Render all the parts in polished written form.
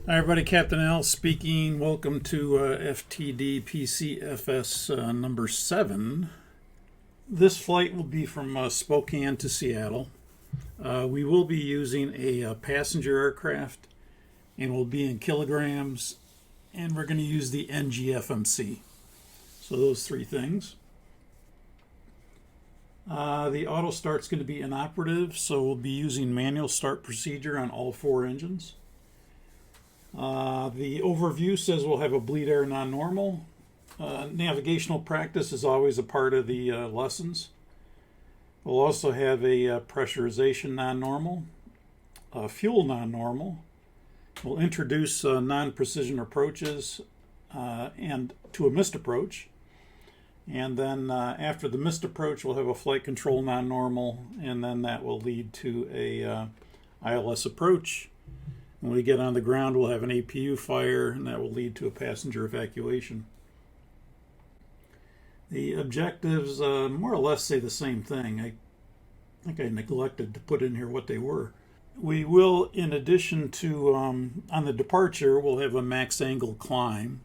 Hi everybody, Captain Al speaking. Welcome to Ftd-Pc Fs number 7. This flight will be from Spokane to Seattle. We will be using a passenger aircraft and we'll be in kilograms, and we're going to use the NGFMC. So those three things. The auto start's going to be inoperative, so we'll be using manual start procedure on all 4 engines. The overview says we'll have a bleed air non-normal. Navigational practice is always a part of the lessons. We'll also have a pressurization non-normal, fuel non-normal. We'll introduce non-precision approaches and to a missed approach. And then after the missed approach, we'll have a flight control non-normal, and then that will lead to a ILS approach. When we get on the ground, we'll have an APU fire, and that will lead to a passenger evacuation. The objectives more or less say the same thing. I think I neglected to put in here what they were. We will, in addition to, on the departure, we'll have a max angle climb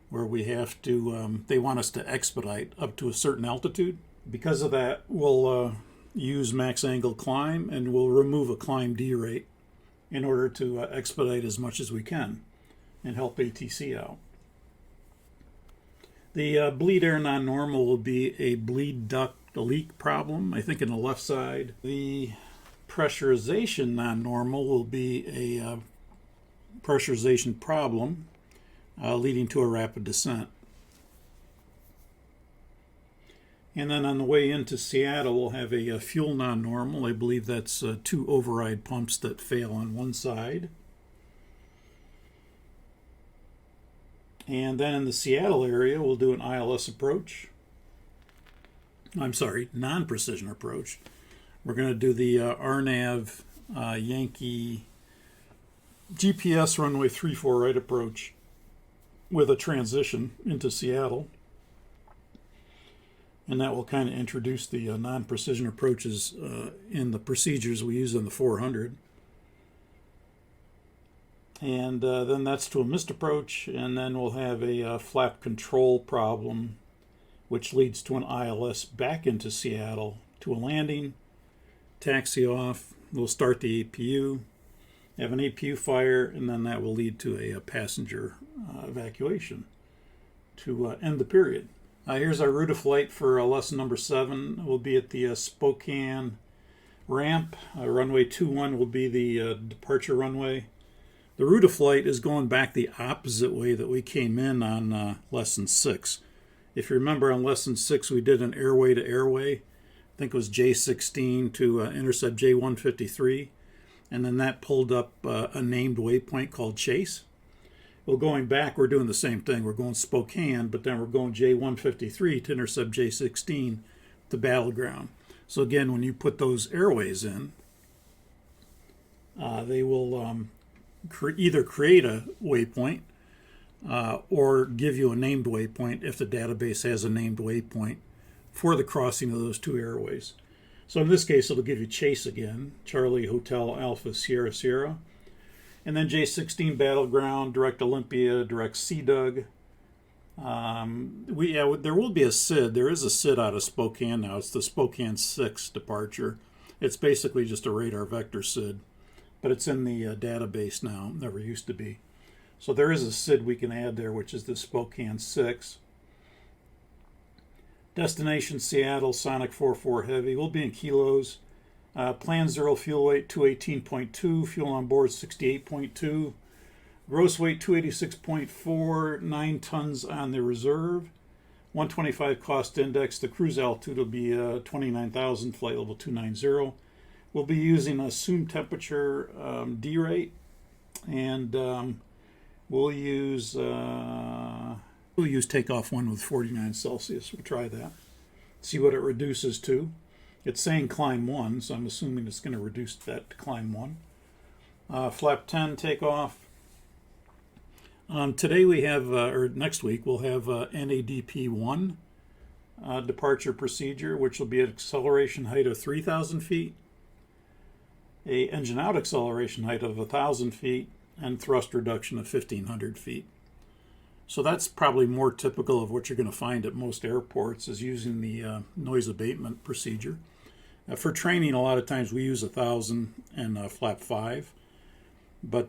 where we have to, they want us to expedite up to a certain altitude. Because of that, we'll use max angle climb, and we'll remove a climb derate in order to expedite as much as we can and help ATC out. The bleed air non-normal will be a bleed duct leak problem, I think in the left side. The pressurization non-normal will be a pressurization problem leading to a rapid descent. And then on the way into Seattle, we'll have a fuel non-normal. I believe that's 2 override pumps that fail on one side. And then in the Seattle area, we'll do an ILS approach. I'm sorry, non-precision approach. We're going to do the RNAV Yankee GPS runway 34 right approach with a transition into Seattle. And that will kind of introduce the non-precision approaches in the procedures we use on the 400. And then that's to a missed approach, and then we'll have a flap control problem, which leads to an ILS back into Seattle to a landing, taxi off, we'll start the APU, have an APU fire, and then that will lead to a passenger evacuation to end the period. Here's our route of flight for lesson number 7. We'll be at the Spokane ramp. Runway 21 will be the departure runway. The route of flight is going back the opposite way that we came in on lesson 6. If you remember on lesson 6, we did an airway to airway. I think it was J16 to intercept J153. And then that pulled up a named waypoint called Chase. Well, going back, we're doing the same thing. We're going Spokane, but then we're going J153 to intercept J16, the battleground. So again, when you put those airways in, they will either create a waypoint or give you a named waypoint if the database has a named waypoint for the crossing of those 2 airways. So in this case, it'll give you Chase again, Charlie Hotel Alpha Sierra Sierra. And then J16 Battleground, Direct Olympia, Direct CDUG. There will be a SID. There is a SID out of Spokane now. It's the Spokane 6 departure. It's basically just a radar vector SID, but it's in the database now. Never used to be. So there is a SID we can add there, which is the Spokane 6. Destination Seattle, Sonic 44 Heavy. We'll be in kilos. Planned 0 fuel weight 218.2, fuel on board 68.2, gross weight 286.4, 9 tons on the reserve, 125 cost index. The cruise altitude will be 29,000, flight level 290. We'll be using a assumed temperature derate, and we'll use takeoff 1 with 49 Celsius. We'll try that, see what it reduces to. It's saying climb 1, so I'm assuming it's going to reduce that to climb 1. Flap 10 takeoff. Today we have, or next week, we'll have NADP 1 departure procedure, which will be at acceleration height of 3,000 feet, a engine out acceleration height of 1,000 feet, and thrust reduction of 1,500 feet. So that's probably more typical of what you're going to find at most airports, is using the noise abatement procedure. For training, a lot of times we use 1,000 and flap 5, but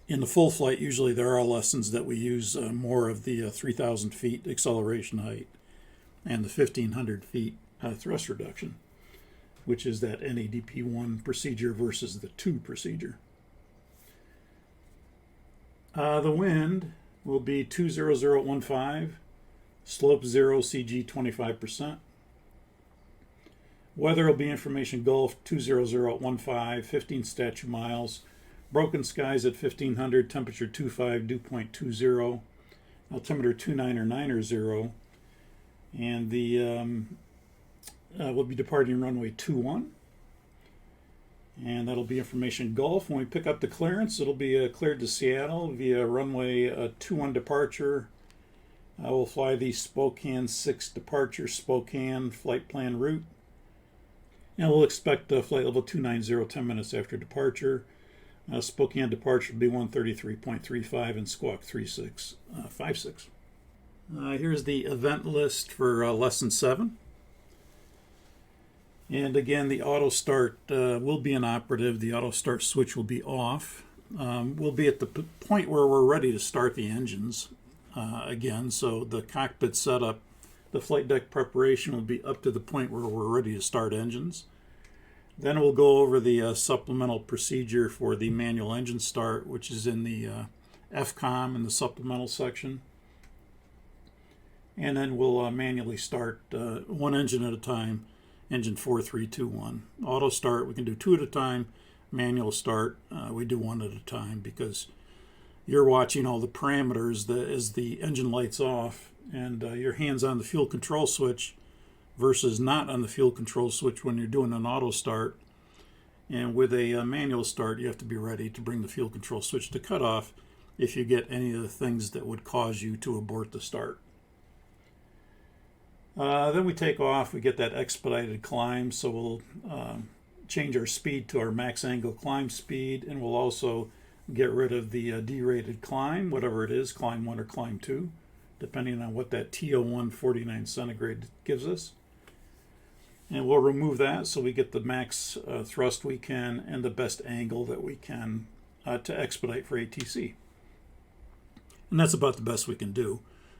in the full flight, usually there are lessons that we use more of the 3,000 feet acceleration height and the 1,500 feet thrust reduction, which is that NADP1 procedure versus the 2 procedure. The wind will be 20015, slope 0, CG 25%. Weather will be information Gulf 20015, 15 statute miles. Broken skies at 1500, temperature 25, dew point 20, altimeter 2990, and the we'll be departing runway 21, and that'll be information Gulf. When we pick up the clearance, it'll be cleared to Seattle via runway 21 departure. We'll fly the Spokane 6 departure Spokane flight plan route, and we'll expect flight level 290 10 minutes after departure. Spokane departure will be 133.35 and squawk 3656. Here's the event list for lesson 7. And again, the auto start will be inoperative. The auto start switch will be off. We'll be at the point where we're ready to start the engines again. So the cockpit setup, the flight deck preparation will be up to the point where we're ready to start engines. Then we'll go over the supplemental procedure for the manual engine start, which is in the FCOM in the supplemental section. And then we'll manually start one engine at a time, engine 4, 3, 2, 1. Auto start, we can do 2 at a time. Manual start, we do 1 at a time, because you're watching all the parameters as the engine lights off, and your hand's on the fuel control switch versus not on the fuel control switch when you're doing an auto start. And with a manual start, you have to be ready to bring the fuel control switch to cutoff if you get any of the things that would cause you to abort the start. Then we take off, we get that expedited climb, so we'll change our speed to our max angle climb speed, and we'll also get rid of the derated climb, whatever it is, climb 1 or climb 2, depending on what that TO1 49 centigrade gives us. And we'll remove that so we get the max thrust we can and the best angle that we can to expedite for ATC. And that's about the best we can do.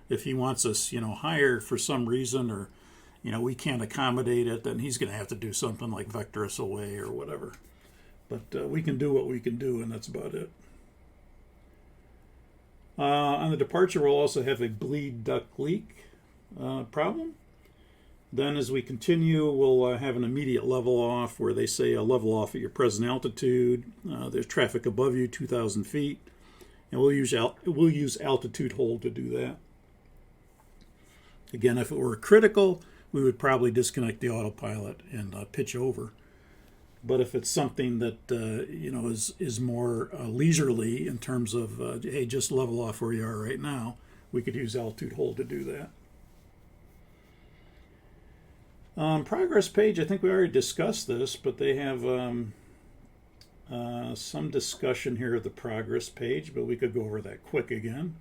If he wants us, higher for some reason, or, we can't accommodate it, then he's going to have to do something like vector us away or whatever. But we can do what we can do, and that's about it. On the departure, we'll also have a bleed duct leak problem. Then as we continue, we'll have an immediate level off, where they say a level off at your present altitude. There's traffic above you, 2,000 feet. And we'll use altitude hold to do that. Again, if it were critical, we would probably disconnect the autopilot and pitch over. But if it's something that is more leisurely in terms of, hey, just level off where you are right now, we could use altitude hold to do that. Progress page, I think we already discussed this, but they have some discussion here of the progress page, but we could go over that quick again.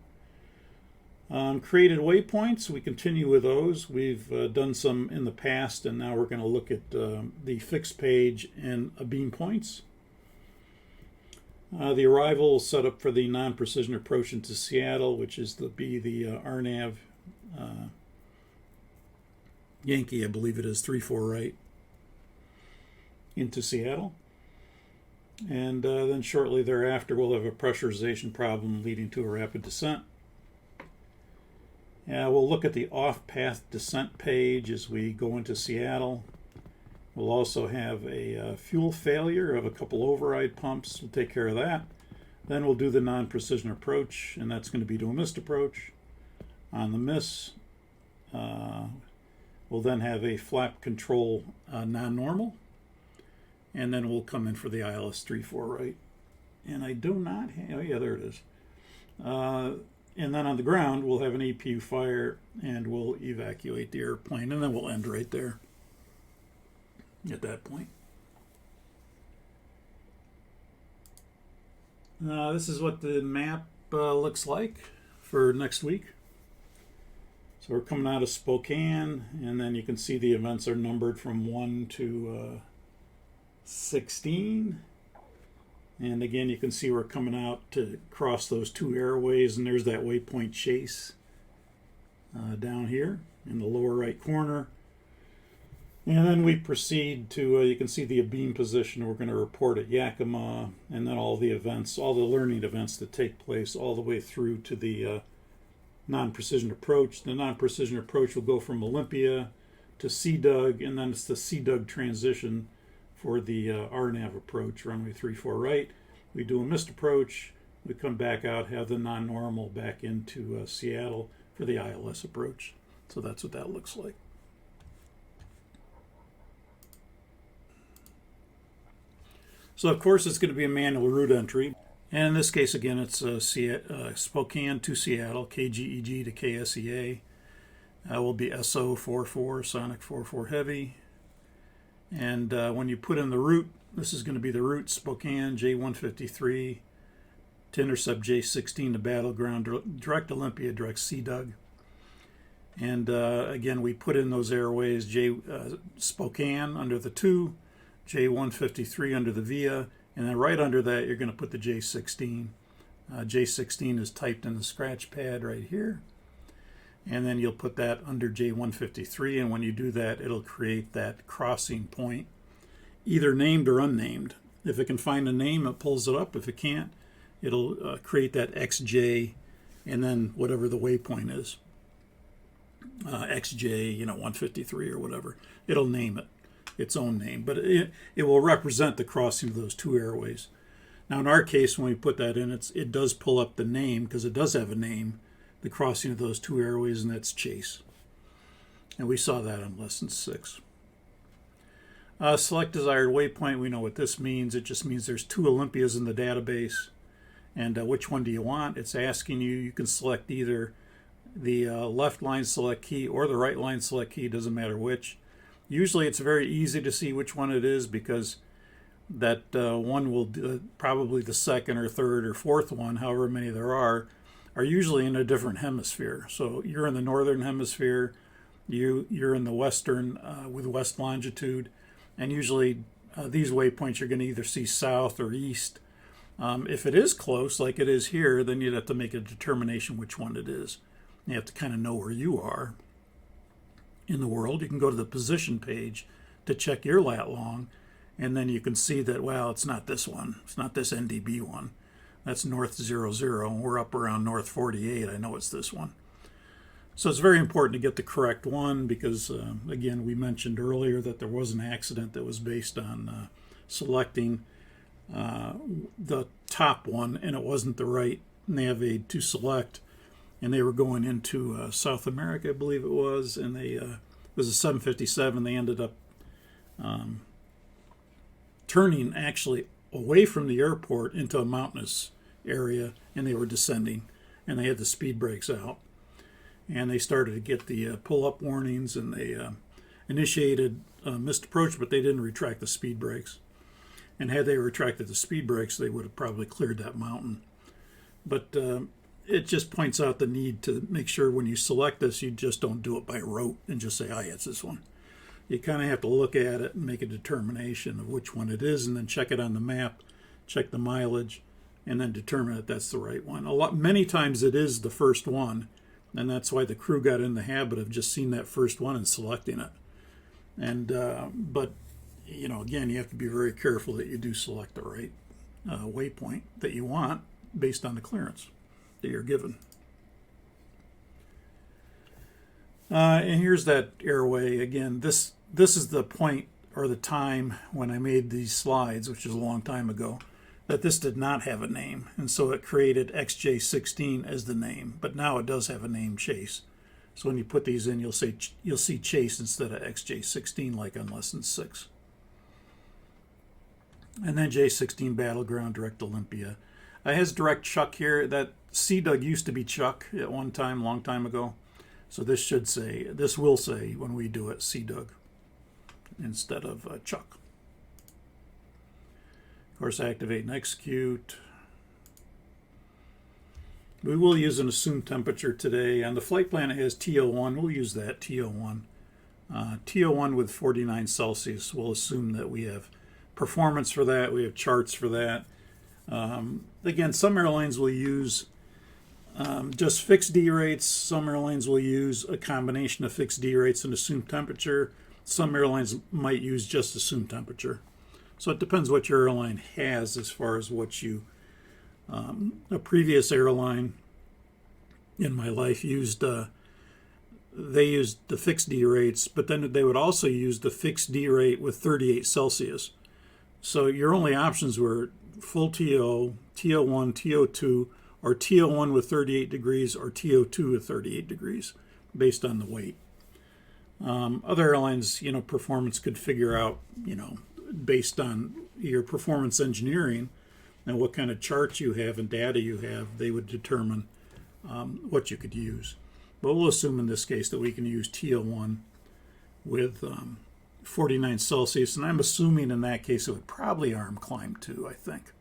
Created waypoints, we continue with those. We've done some in the past, and now we're going to look at the fixed page and beam points. The arrival set up for the non-precision approach into Seattle, which is the RNAV Yankee, I believe it is, 3-4 right, into Seattle. And then shortly thereafter, we'll have a pressurization problem leading to a rapid descent. We'll look at the off-path descent page as we go into Seattle. We'll also have a fuel failure of a couple override pumps. We'll take care of that. Then we'll do the non-precision approach, and that's going to be to a missed approach. On the miss, we'll then have a flap control non-normal, and then we'll come in for the ILS 3-4 right. And I do not have, oh yeah, there it is. And then on the ground, we'll have an APU fire, and we'll evacuate the airplane, and then we'll end right there at that point. This is what the map looks like for next week. So we're coming out of Spokane, and then you can see the events are numbered from 1 to 16. And again, you can see we're coming out to cross those two airways, and there's that waypoint Chase down here in the lower right corner. And then we proceed to, you can see the beam position we're going to report at Yakima, and then all the events, all the learning events that take place all the way through to the non-precision approach. The non-precision approach will go from Olympia to CDUG, and then it's the CDUG transition for the RNAV approach, runway 34 right. We do a missed approach, we come back out, have the non-normal back into Seattle for the ILS approach. So that's what that looks like. So of course it's going to be a manual route entry. And in this case, again, it's Spokane to Seattle, KGEG to KSEA. Will be SO44, Sonic 44 Heavy. And when you put in the route, this is going to be the route Spokane J153 to intercept J16 to Battleground, direct Olympia, direct CDUG. And again, we put in those airways, Spokane under the 2, J153 under the VIA, and then right under that, you're going to put the J16. J16 is typed in the scratch pad right here. And then you'll put that under J153, and when you do that, it'll create that crossing point, either named or unnamed. If it can find a name, it pulls it up. If it can't, it'll create that XJ, and then whatever the waypoint is, XJ, 153 or whatever. It'll name it, its own name, but it will represent the crossing of those two airways. Now, in our case, when we put that in, it does pull up the name, because it does have a name, the crossing of those two airways, and that's Chase. And we saw that on lesson 6. Select desired waypoint. We know what this means. It just means there's 2 Olympias in the database. And which one do you want? It's asking you. You can select either the left line select key or the right line select key. Doesn't matter which. Usually it's very easy to see which one it is, because that one will probably the second or third or fourth one, however many there are usually in a different hemisphere. So you're in the northern hemisphere, you're in the western with west longitude, and usually these waypoints you're going to either see south or east. If it is close, like it is here, then you'd have to make a determination which one it is. You have to kind of know where you are in the world. You can go to the position page to check your lat long, and then you can see that, well, it's not this one. It's not this NDB one. That's north 00, and we're up around north 48. I know it's this one. So it's very important to get the correct one, because, again, we mentioned earlier that there was an accident that was based on selecting the top one, and it wasn't the right nav aid to select. And they were going into South America, I believe it was, and it was a 757. They ended up turning actually away from the airport into a mountainous area, and they were descending, and they had the speed brakes out, and they started to get the pull-up warnings, and they initiated missed approach, but they didn't retract the speed brakes. And had they retracted the speed brakes, they would have probably cleared that mountain. But it just points out the need to make sure when you select this, you just don't do it by rote and just say, it's this one. You kind of have to look at it and make a determination of which one it is, and then check it on the map, check the mileage, and then determine that that's the right one. Many times it is the first one, and that's why the crew got in the habit of just seeing that first one and selecting it. And but again, you have to be very careful that you do select the right waypoint that you want based on the clearance that you're given. And here's that airway again. This is the point or the time when I made these slides, which is a long time ago, that this did not have a name, and so it created XJ16 as the name. But now it does have a name, Chase. So when you put these in, you'll see Chase instead of XJ16, like on lesson 6. And then J16 Battleground, direct Olympia. It has direct Chuck here. That CDUG used to be Chuck at one time, long time ago. So this will say when we do it, CDUG instead of Chuck. Of course, activate and execute. We will use an assumed temperature today. On the flight plan, it has TO1. We'll use that, TO1. TO1 with 49 Celsius. We'll assume that we have performance for that. We have charts for that. Again, some airlines will use just fixed D rates. Some airlines will use a combination of fixed D rates and assumed temperature. Some airlines might use just assumed temperature. So it depends what your airline has as far as what you... a previous airline in my life used... they used the fixed D rates, but then they would also use the fixed D rate with 38 Celsius. So your only options were full TO, TO1, TO2, or TO1 with 38 degrees or TO2 with 38 degrees based on the weight. Other airlines, performance could figure out, based on your performance engineering and what kind of charts you have and data you have, they would determine what you could use. But we'll assume in this case that we can use TO1 with 49 Celsius, and I'm assuming in that case it would probably arm climb 2, I think.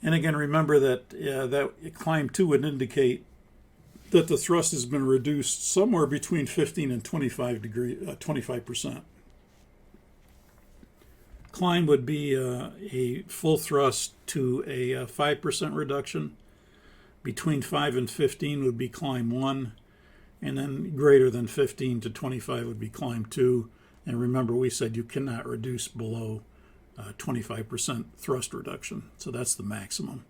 And again, remember that that climb 2 would indicate that the thrust has been reduced somewhere between 15 and 25%. Climb would be a full thrust to a 5% reduction. Between 5 and 15 would be climb 1, and then greater than 15 to 25 would be climb 2. And remember, we said you cannot reduce below 25% thrust reduction. So that's the maximum.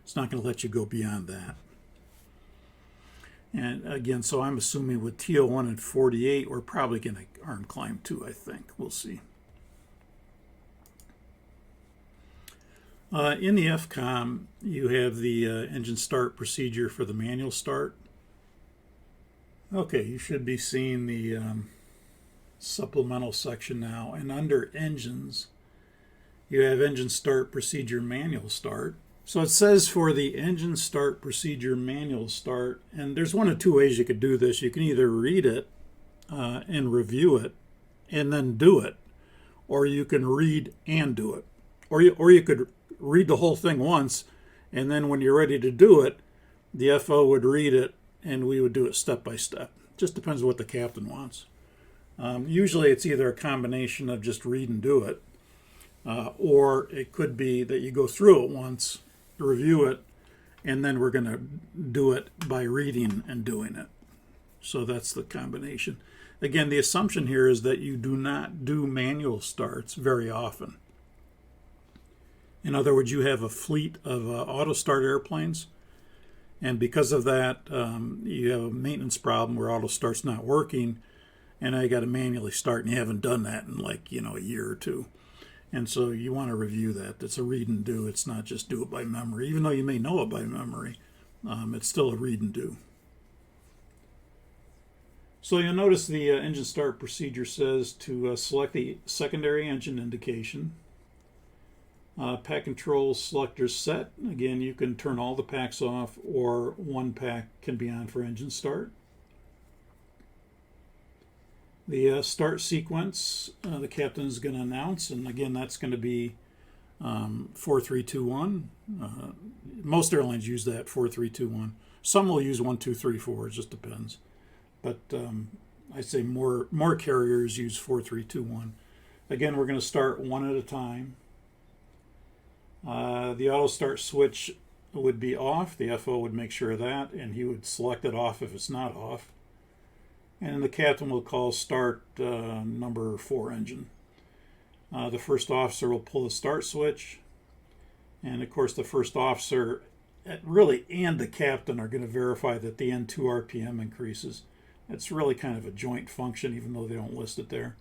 It's not going to let you go beyond that. And again, so I'm assuming with TO1 and 48, we're probably going to arm climb 2, I think. We'll see. In the FCOM, you have the engine start procedure for the manual start. Okay, you should be seeing the supplemental section now. And under engines, you have engine start procedure manual start. So it says for the engine start procedure manual start, and there's one of two ways you could do this. You can either read it and review it and then do it, or you can read and do it. Or you could read the whole thing once, and then when you're ready to do it, the FO would read it and we would do it step by step. Just depends what the captain wants. Usually it's either a combination of just read and do it, or it could be that you go through it once, review it, and then we're going to do it by reading and doing it. So that's the combination. Again, the assumption here is that you do not do manual starts very often. In other words, you have a fleet of auto start airplanes, and because of that, you have a maintenance problem where auto start's not working, and now you got to manually start, and you haven't done that in a year or two. And so you want to review that. It's a read and do. It's not just do it by memory. Even though you may know it by memory, it's still a read and do. So you'll notice the engine start procedure says to select the secondary engine indication. Pack control selectors set. Again, you can turn all the packs off, or one pack can be on for engine start. The start sequence, the captain is going to announce, and again, that's going to be 4, 3, 2, 1. Most airlines use that 4, 3, 2, 1. Some will use 1, 2, 3, 4. It just depends. But I'd say more carriers use 4, 3, 2, 1. Again, we're going to start one at a time. The auto start switch would be off. The FO would make sure of that, and he would select it off if it's not off. And the captain will call start number 4 engine. The first officer will pull the start switch, and of course the first officer and the captain are going to verify that the N2 RPM increases. It's really kind of a joint function, even though they don't list it there.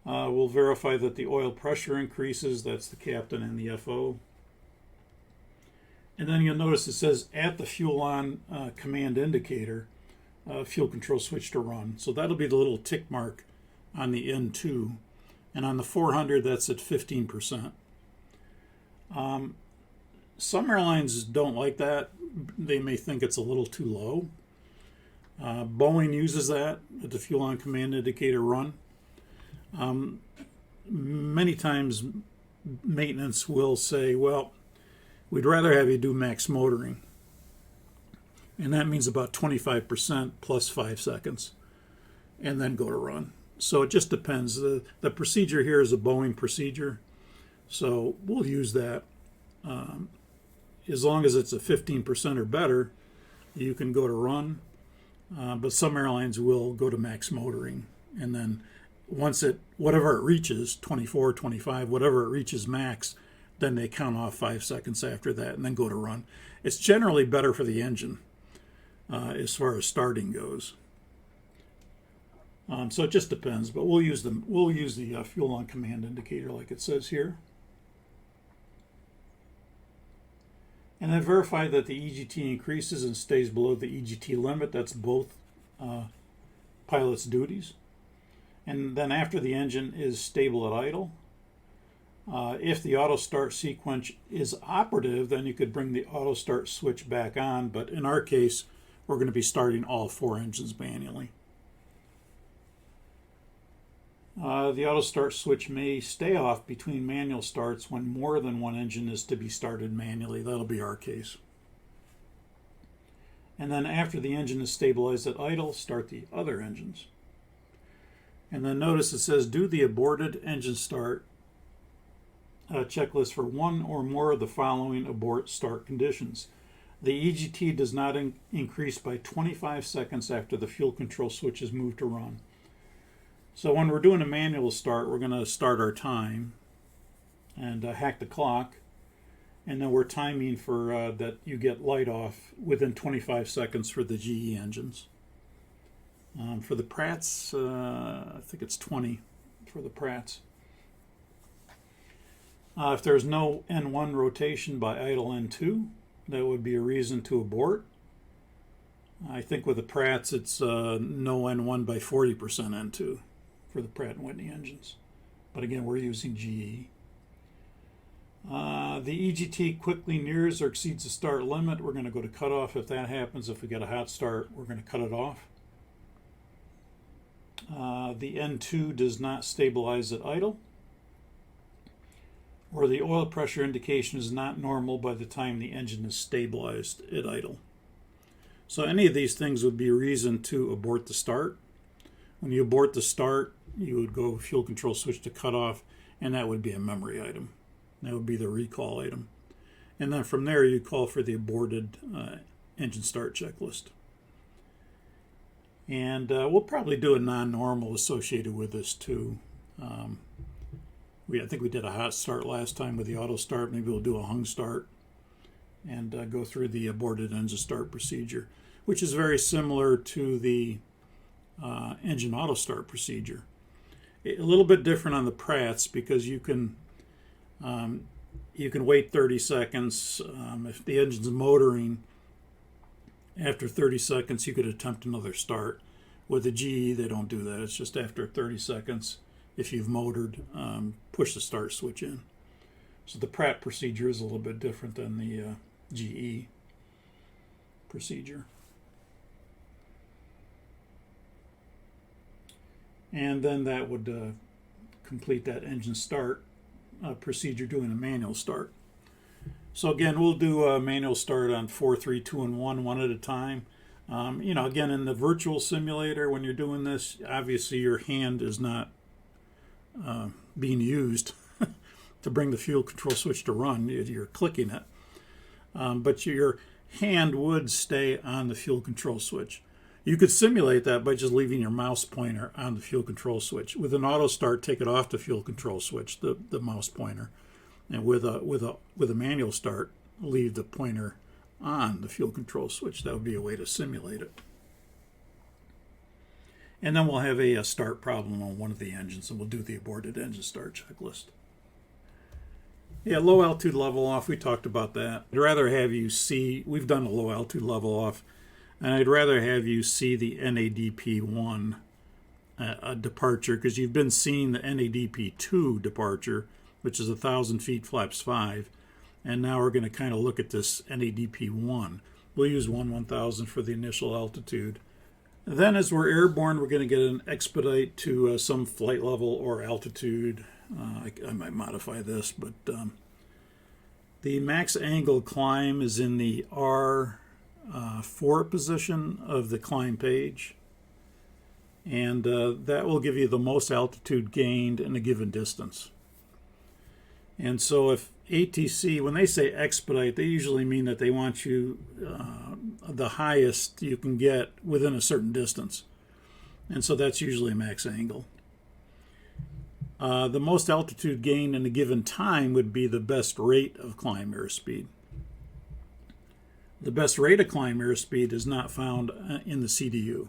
We'll verify that the oil pressure increases. That's the captain and the FO. And then you'll notice it says at the fuel on command indicator, fuel control switch to run. So that'll be the little tick mark on the N2. And on the 400, that's at 15%. Some airlines don't like that. They may think it's a little too low. Boeing uses that at the fuel on command indicator run. Many times maintenance will say, well, We'd rather have you do max motoring, and that means about 25% plus 5 seconds, and then go to run. So it just depends. The procedure here is a Boeing procedure, so we'll use that. As long as it's a 15% or better, you can go to run, but some airlines will go to max motoring, and then once whatever it reaches, 24, 25, whatever it reaches max, then they count off 5 seconds after that and then go to run. It's generally better for the engine as far as starting goes. So it just depends, but we'll use the fuel on command indicator like it says here. And then verify that the EGT increases and stays below the EGT limit. That's both pilot's duties. And then after the engine is stable at idle, if the auto start sequence is operative, then you could bring the auto start switch back on. But in our case, we're going to be starting all 4 engines manually. The auto start switch may stay off between manual starts when more than one engine is to be started manually. That'll be our case. And then after the engine is stabilized at idle, start the other engines. And then notice it says do the aborted engine start checklist for one or more of the following abort start conditions. The EGT does not increase by 25 seconds after the fuel control switch is moved to run. So when we're doing a manual start, we're going to start our time and hack the clock, and then we're timing for that you get light off within 25 seconds for the GE engines. For the Pratts, I think it's 20 for the Pratts. If there's no N1 rotation by idle N2, that would be a reason to abort. I think with the Pratts, it's no N1 by 40% N2 for the Pratt & Whitney engines. But again, we're using GE. The EGT quickly nears or exceeds the start limit. We're going to go to cutoff if that happens. If we get a hot start, we're going to cut it off. The N2 does not stabilize at idle, or the oil pressure indication is not normal by the time the engine is stabilized at idle. So any of these things would be a reason to abort the start. When you abort the start, you would go fuel control switch to cutoff, and that would be a memory item. That would be the recall item. And then from there, you call for the aborted engine start checklist. And we'll probably do a non-normal associated with this too. I think we did a hot start last time with the auto start. Maybe we'll do a hung start and go through the aborted engine start procedure, which is very similar to the engine auto start procedure. A little bit different on the Pratts because you can wait 30 seconds. If the engine's motoring, after 30 seconds you could attempt another start. With the GE, they don't do that. It's just after 30 seconds, if you've motored, push the start switch in. So the Pratt procedure is a little bit different than the GE procedure. And then that would complete that engine start procedure doing a manual start. So again, we'll do a manual start on 4, 3, 2, and 1 at a time. Again, in the virtual simulator, when you're doing this, obviously your hand is not being used to bring the fuel control switch to run. You're clicking it. But your hand would stay on the fuel control switch. You could simulate that by just leaving your mouse pointer on the fuel control switch. With an auto start, take it off the fuel control switch, the mouse pointer. And with a manual start, leave the pointer on the fuel control switch. That would be a way to simulate it. And then we'll have a start problem on one of the engines, and we'll do the aborted engine start checklist. Yeah, low altitude level off, we talked about that. I'd rather have you see, we've done a low altitude level off, and I'd rather have you see the NADP1 departure, because you've been seeing the NADP2 departure, which is 1,000 feet flaps 5, and now we're going to kind of look at this NADP1. We'll use 1/1000 for the initial altitude. Then as we're airborne, we're going to get an expedite to some flight level or altitude. I might modify this, but The max angle climb is in the R4 position of the climb page, and that will give you the most altitude gained in a given distance. And so if ATC, when they say expedite, they usually mean that they want you the highest you can get within a certain distance. And so that's usually a max angle. The most altitude gained in a given time would be the best rate of climb airspeed. The best rate of climb airspeed is not found in the CDU.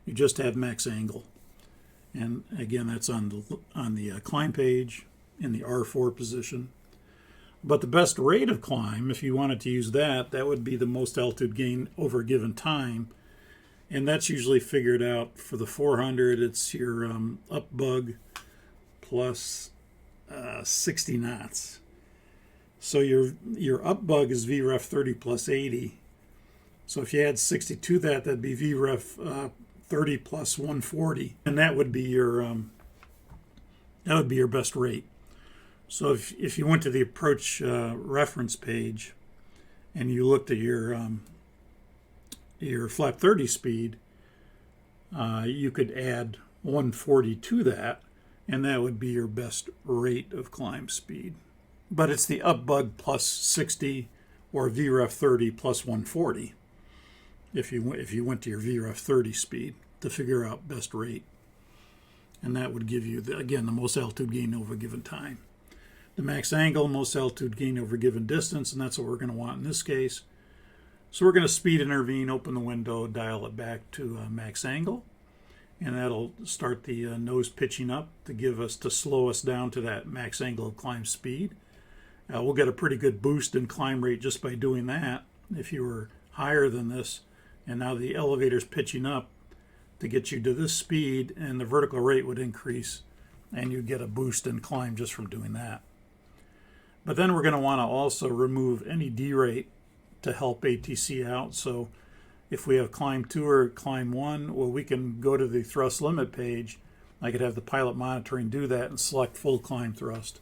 You just have max angle. And again, that's on the climb page in the R4 position. But the best rate of climb, if you wanted to use that, that would be the most altitude gain over a given time. And that's usually figured out for the 400. It's your up bug plus 60 knots. So your up bug is VREF 30 plus 80. So if you add 60 to that, that'd be VREF 30 plus 140, and that would be your best rate. So if you went to the approach reference page and you looked at your flap 30 speed, you could add 140 to that, and that would be your best rate of climb speed. But it's the up bug plus 60 or VREF 30 plus 140 if you went to your VREF 30 speed to figure out best rate. And that would give you, again, the most altitude gain over a given time. The max angle, most altitude gain over a given distance, and that's what we're going to want in this case. So we're going to speed intervene, open the window, dial it back to max angle, and that'll start the nose pitching up to slow us down to that max angle of climb speed. We'll get a pretty good boost in climb rate just by doing that. If you were higher than this, and now the elevator's pitching up to get you to this speed, and the vertical rate would increase, and you get a boost in climb just from doing that. But then we're going to want to also remove any derate to help ATC out. So if we have climb 2 or climb 1, well, we can go to the thrust limit page. I could have the pilot monitoring do that and select full climb thrust.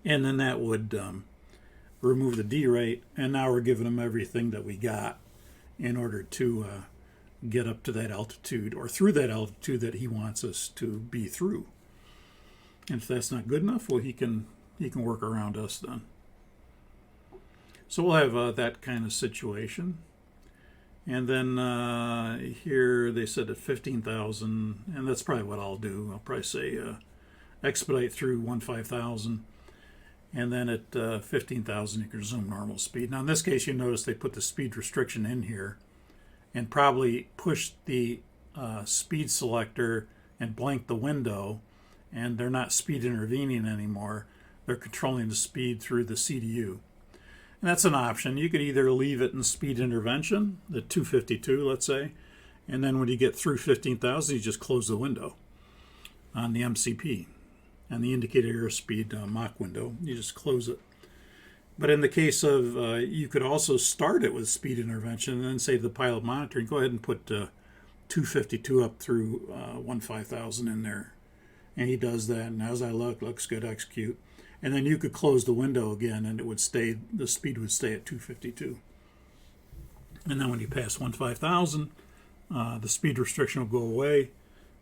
And then that would remove the derate, and now we're giving them everything that we got in order to get up to that altitude or through that altitude that he wants us to be through. And if that's not good enough, well, he can work around us then. So we'll have that kind of situation. And then here they said at 15,000, and that's probably what I'll do. I'll probably say expedite through 15,000. And then at 15,000, you can resume normal speed. Now, in this case, you notice they put the speed restriction in here and probably pushed the speed selector and blanked the window, and they're not speed intervening anymore. They're controlling the speed through the CDU. And that's an option. You could either leave it in speed intervention, the 252, let's say, and then when you get through 15,000, you just close the window on the MCP. And the indicated airspeed Mach window, you just close it. But in the case of, you could also start it with speed intervention and then say to the pilot monitoring, go ahead and put 252 up through 15,000 in there. And he does that, and as I look, looks good, execute. And then you could close the window again, and it would stay, the speed would stay at 252. And then when you pass 15,000, the speed restriction will go away.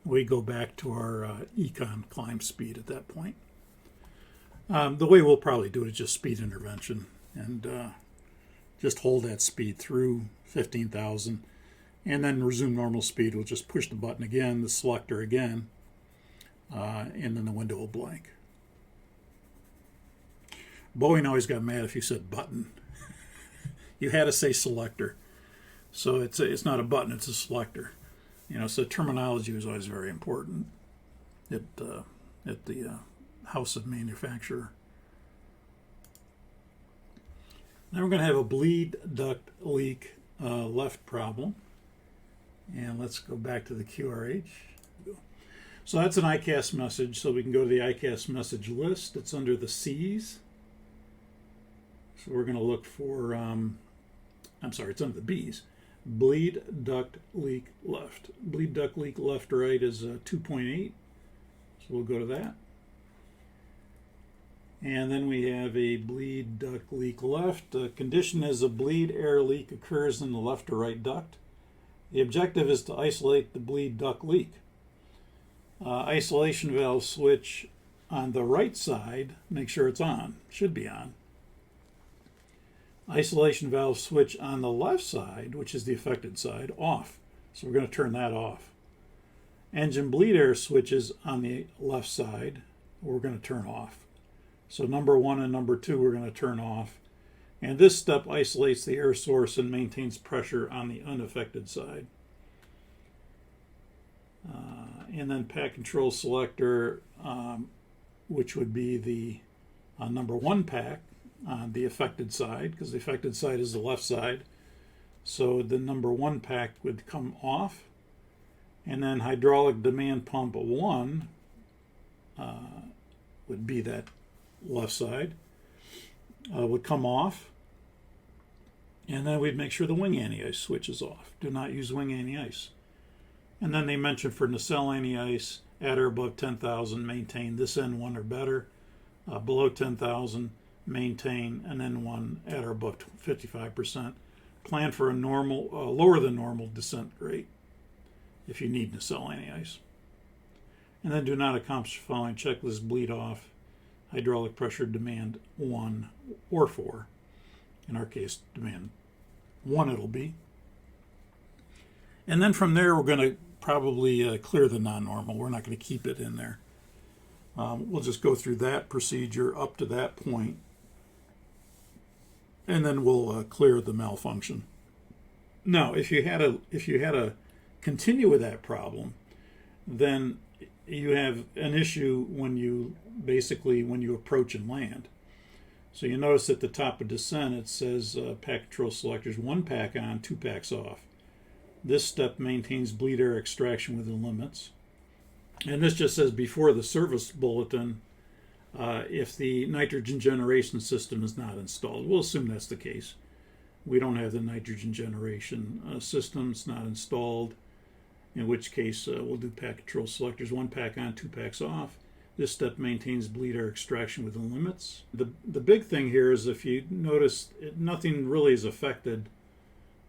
We go back to our econ climb speed at that point. The way we'll probably do it is just speed intervention and just hold that speed through 15,000 and then resume normal speed. We'll just push the button again, the selector again, and then the window will blank. Boeing always got mad if you said button. You had to say selector. So it's not a button, it's a selector. So terminology was always very important at the house of manufacturer. Now we're going to have a bleed duct leak left problem. And let's go back to the QRH. So that's an ICAS message. So we can go to the ICAS message list. It's under the C's. So we're going to look for, it's under the B's. Bleed duct leak left. Bleed duct leak left right is 2.8. So we'll go to that. And then we have a bleed duct leak left. The condition is a bleed air leak occurs in the left or right duct. The objective is to isolate the bleed duct leak. Isolation valve switch on the right side, make sure it's on, should be on. Isolation valve switch on the left side, which is the affected side, off. So we're going to turn that off. Engine bleed air switches on the left side, we're going to turn off. So number 1 and number 2 we're going to turn off. And this step isolates the air source and maintains pressure on the unaffected side. And then pack control selector, which would be the number 1 pack on the affected side, because the affected side is the left side. So the number 1 pack would come off. And then hydraulic demand pump 1 would be that left side, would come off. And then we'd make sure the wing anti-ice switch is off. Do not use wing anti-ice. And then they mentioned for nacelle anti-ice, at or above 10,000, maintain this N1 or better. Below 10,000, maintain an N1 at or above 55%. Plan for a normal, lower than normal descent rate if you need nacelle anti-ice. And then do not accomplish the following checklist: bleed off, hydraulic pressure demand 1 or 4. In our case, demand 1 it'll be. And then from there, we're going to probably clear the non-normal. We're not going to keep it in there. We'll just go through that procedure up to that point, and then we'll clear the malfunction. Now, if you had a continue with that problem, then you have an issue when you approach and land. So you notice at the top of descent it says pack control selectors 1 pack on, 2 packs off. This step maintains bleed air extraction within limits. And this just says before the service bulletin, if the nitrogen generation system is not installed. We'll assume that's the case. We don't have the nitrogen generation system, it's not installed, in which case we'll do pack control selectors 1 pack on, 2 packs off. This step maintains bleed air extraction within limits. The big thing here is, if you notice, nothing really is affected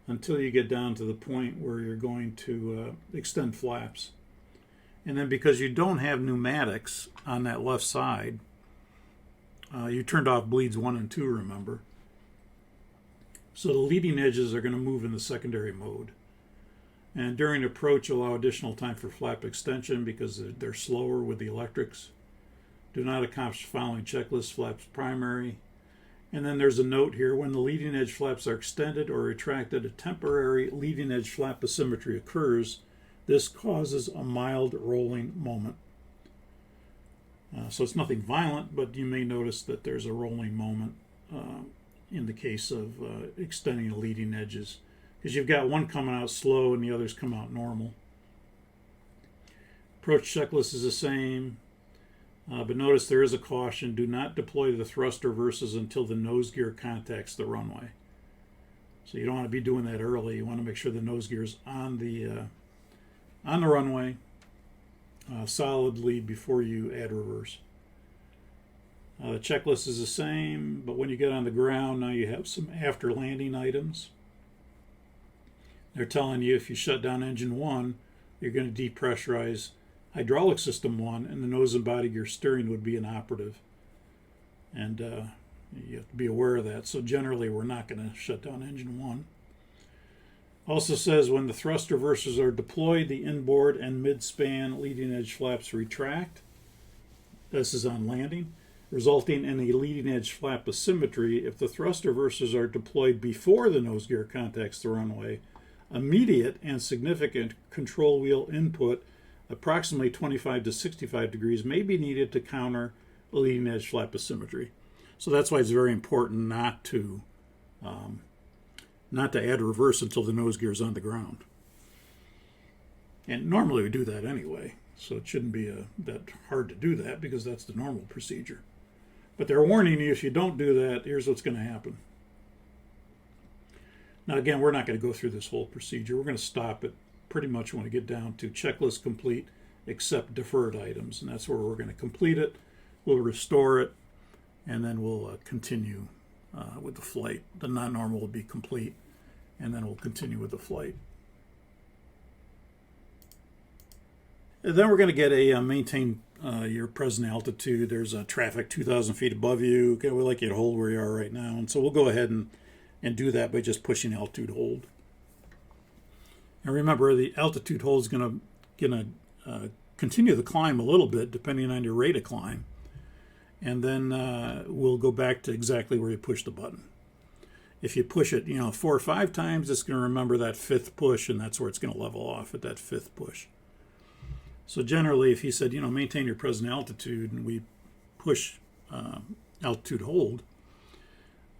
until you get down to the point where you're going to extend flaps. And then because you don't have pneumatics on that left side, you turned off bleeds 1 and 2, remember. So the leading edges are going to move in the secondary mode. And during approach, allow additional time for flap extension because they're slower with the electrics. Do not accomplish the following checklist: flaps primary. And then there's a note here: when the leading edge flaps are extended or retracted, a temporary leading edge flap asymmetry occurs. This causes a mild rolling moment. So it's nothing violent, but you may notice that there's a rolling moment in the case of extending the leading edges, because you've got one coming out slow and the others come out normal. Approach checklist is the same, but notice there is a caution: do not deploy the thrust reverses until the nose gear contacts the runway. So you don't want to be doing that early. You want to make sure the nose gear is on the runway solidly before you add reverse. The checklist is the same, but when you get on the ground, now you have some after landing items. They're telling you if you shut down engine 1, you're going to depressurize hydraulic system 1, and the nose and body gear steering would be inoperative. And you have to be aware of that. So generally, we're not going to shut down engine 1. Also says when the thrust reversers are deployed, the inboard and mid-span leading edge flaps retract. This is on landing, resulting in a leading edge flap asymmetry. If the thrust reversers are deployed before the nose gear contacts the runway, immediate and significant control wheel input, approximately 25 to 65 degrees, may be needed to counter a leading edge flap asymmetry. So that's why it's very important not to add reverse until the nose gear is on the ground. And normally we do that anyway, so it shouldn't be that hard to do that, because that's the normal procedure. But they're warning you, if you don't do that, here's what's going to happen. Now again, we're not going to go through this whole procedure. We're going to stop it pretty much when we get down to checklist complete except deferred items, and that's where we're going to complete it. We'll restore it, and then we'll continue with the flight. The non-normal will be complete, and then we'll continue with the flight. And then we're going to get a maintain your present altitude. There's a traffic 2,000 feet above you. Okay, we like you to hold where you are right now, and so we'll go ahead and do that by just pushing altitude hold. And remember, the altitude hold is going to continue the climb a little bit depending on your rate of climb, and then we'll go back to exactly where you push the button. If you push it 4 or 5 times, it's going to remember that 5th push, and that's where it's going to level off at that 5th push. So generally, if he said, maintain your present altitude, and we push altitude hold,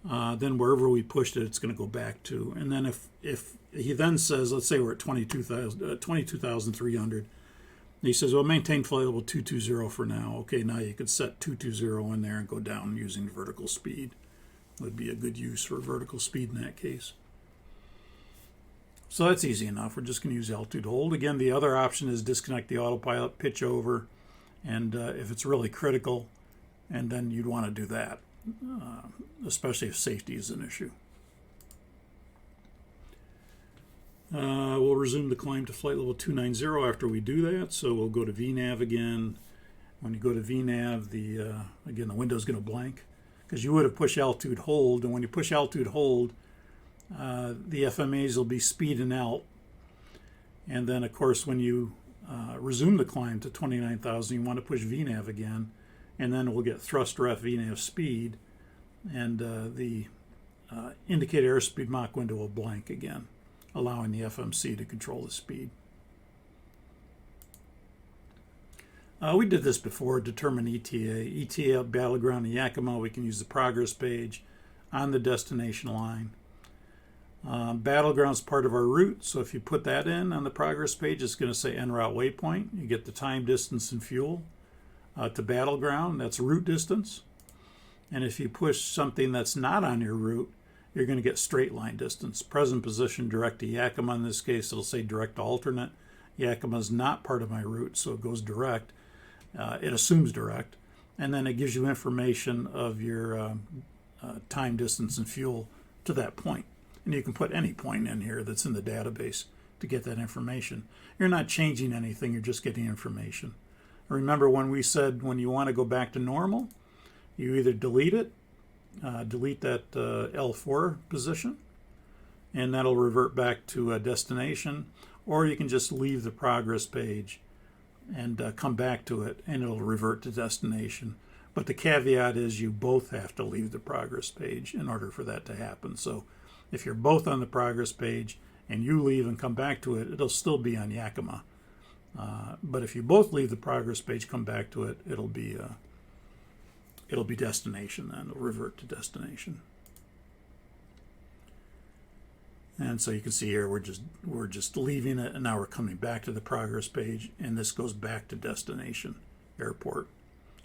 then wherever we pushed it, it's going to go back to. And then if he then says, let's say we're at 22,300, he says, well, maintain flight level 220 for now. Okay, now you could set 220 in there and go down using vertical speed. Would be a good use for vertical speed in that case. So that's easy enough. We're just going to use altitude hold. Again, the other option is disconnect the autopilot, pitch over, and if it's really critical, and then you'd want to do that, especially if safety is an issue. We'll resume the climb to flight level 290 after we do that. So we'll go to VNAV again. When you go to VNAV, again, the window's going to blank because you would have pushed altitude hold. And when you push altitude hold, the FMAs will be speeding out. And then, of course, when you resume the climb to 29,000, you want to push VNAV again. And then we'll get thrust ref VNAV speed. And the indicated airspeed Mach window will blank again, allowing the FMC to control the speed. We did this before, determine ETA. ETA battleground in Yakima, we can use the progress page on the destination line. Battleground is part of our route, so if you put that in on the progress page, it's going to say en route waypoint. You get the time, distance, and fuel. To battleground, that's route distance. And if you push something that's not on your route, you're going to get straight line distance. Present position, direct to Yakima. In this case, it'll say direct to alternate. Yakima is not part of my route, so it goes direct. It assumes direct. And then it gives you information of your time, distance, and fuel to that point. And you can put any point in here that's in the database to get that information. You're not changing anything, you're just getting information. Remember when we said when you want to go back to normal, you either delete it, delete that L4 position, and that'll revert back to a destination, or you can just leave the progress page and come back to it, and it'll revert to destination. But the caveat is you both have to leave the progress page in order for that to happen. So if you're both on the progress page and you leave and come back to it, it'll still be on Yakima. But if you both leave the progress page, come back to it, it'll be destination then. It'll revert to destination. And so you can see here we're just leaving it, and now we're coming back to the progress page, and this goes back to destination airport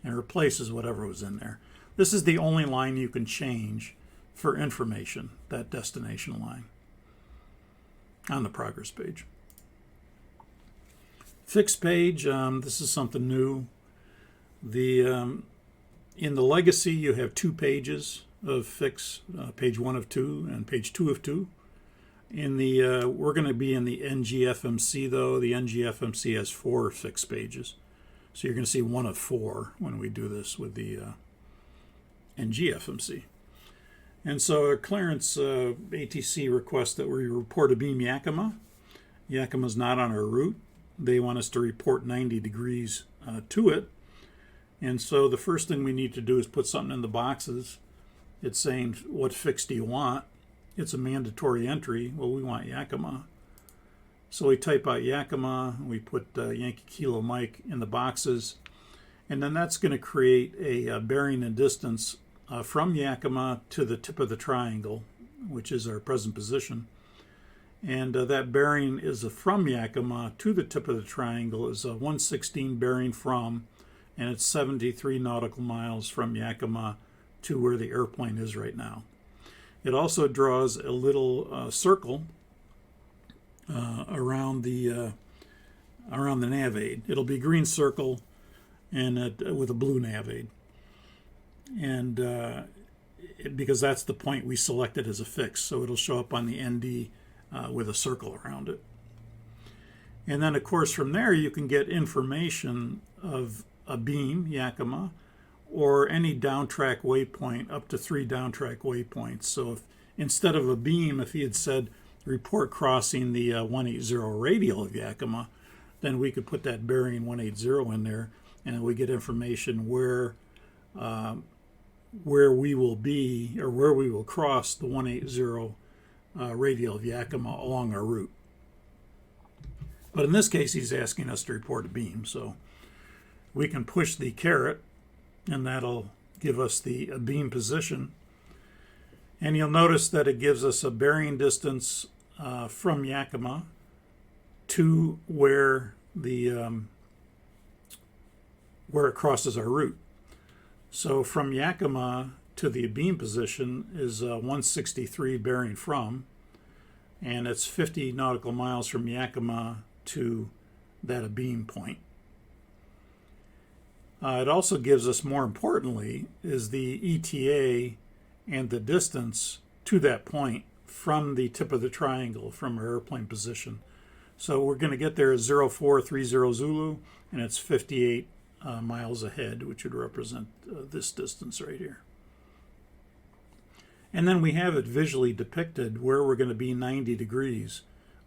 and replaces whatever was in there. This is the only line you can change for information, that destination line on the progress page. Fixed page, this is something new. In the legacy, you have 2 pages of fix, page 1 of 2 and page 2 of 2. We're going to be in the NGFMC though. The NGFMC has 4 fixed pages. So you're going to see 1 of 4 when we do this with the NGFMC. And so our clearance ATC requests that we report a beam Yakima. Yakima's not on our route. They want us to report 90 degrees to it. And so the first thing we need to do is put something in the boxes. It's saying, what fix do you want? It's a mandatory entry. Well, we want Yakima. So we type out Yakima, we put Yankee Kilo Mike in the boxes, and then that's going to create a bearing and distance from Yakima to the tip of the triangle, which is our present position. And that bearing is from Yakima to the tip of the triangle is a 116 bearing from, and it's 73 nautical miles from Yakima to where the airplane is right now. It also draws a little circle around the nav aid. It'll be a green circle and with a blue nav aid. and because that's the point we selected as a fix, so it'll show up on the ND with a circle around it. And then, of course, from there you can get information of a beam, Yakima, or any downtrack waypoint, up to 3 downtrack waypoints. So if instead of a beam, if he had said report crossing the 180 radial of Yakima, then we could put that bearing 180 in there, and we get information where we will be, or where we will cross the 180 radial of Yakima along our route. But in this case, he's asking us to report a beam, so we can push the caret, and that'll give us the beam position. And you'll notice that it gives us a bearing distance from Yakima to where it crosses our route. So from Yakima to the beam position is 163 bearing from, and it's 50 nautical miles from Yakima to that beam point. It also gives us, more importantly, is the ETA and the distance to that point from the tip of the triangle, from our airplane position. So we're going to get there at 0430 Zulu, and it's 58 miles ahead, which would represent this distance right here. And then we have it visually depicted where we're going to be 90 degrees,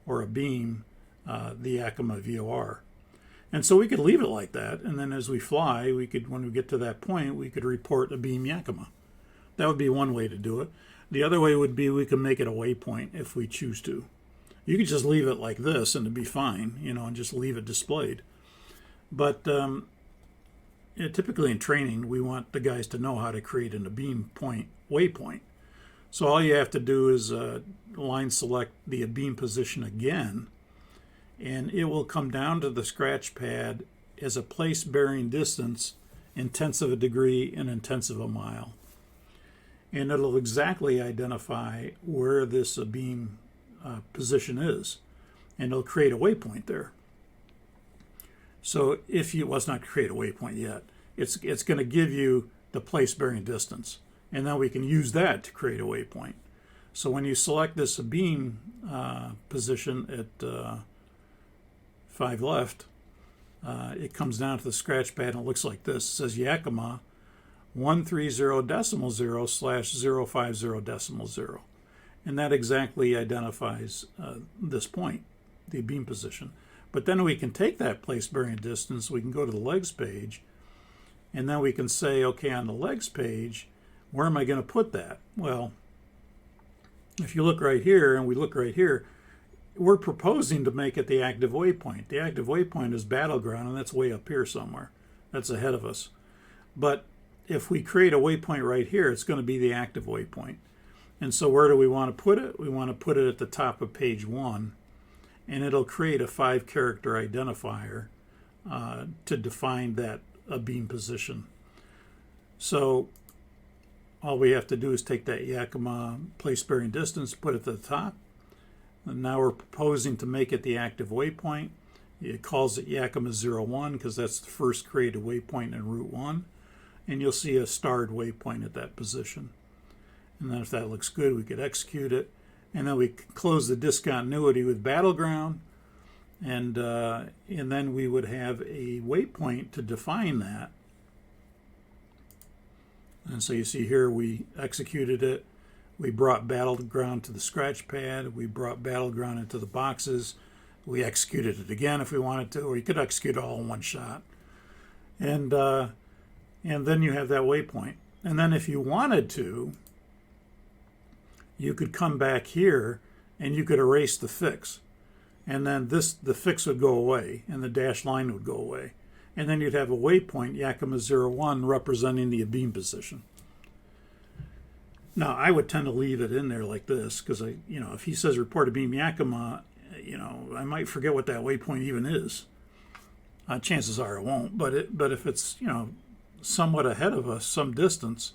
or a beam, the Yakima VOR. And so we could leave it like that, and then as we fly, we could, when we get to that point, we could report a beam Yakima. That would be one way to do it. The other way would be we can make it a waypoint if we choose to. You could just leave it like this and it'd be fine, and just leave it displayed. But typically in training, we want the guys to know how to create a beam point waypoint. So all you have to do is line select the beam position again, and it will come down to the scratch pad as a place bearing distance in tenths of a degree and in tenths of a mile. And it'll exactly identify where this beam position is, and it'll create a waypoint there. So if you, well, it's not create a waypoint yet, it's going to give you the place bearing distance, and then we can use that to create a waypoint. So when you select this beam position at 5 left, it comes down to the scratch pad and it looks like this. It says Yakima 130.0/050.0, and that exactly identifies this point, the beam position. But then we can take that place bearing distance, we can go to the legs page, and then we can say, okay, on the legs page, where am I going to put that? Well, if you look right here, and we look right here, we're proposing to make it the active waypoint. The active waypoint is battleground, and that's way up here somewhere. That's ahead of us. But if we create a waypoint right here, it's going to be the active waypoint. And so where do we want to put it? We want to put it at the top of page 1, and it'll create a 5-character identifier to define that beam position. So all we have to do is take that Yakima place bearing distance, put it at the top, and now we're proposing to make it the active waypoint. It calls it Yakima 01 because that's the first created waypoint in Route 1, and you'll see a starred waypoint at that position. And then if that looks good, we could execute it, and then we close the discontinuity with battleground, and then we would have a waypoint to define that. And so you see here we executed it. We brought battleground to the scratch pad. We brought battleground into the boxes. We executed it again if we wanted to, or you could execute it all in one shot. And then you have that waypoint. And then if you wanted to, you could come back here and you could erase the fix. And then the fix would go away and the dashed line would go away. And then you'd have a waypoint, Yakima 01, representing the beam position. Now, I would tend to leave it in there like this because, if he says report a beam Yakima, I might forget what that waypoint even is. Chances are it won't, but if it's, somewhat ahead of us, some distance,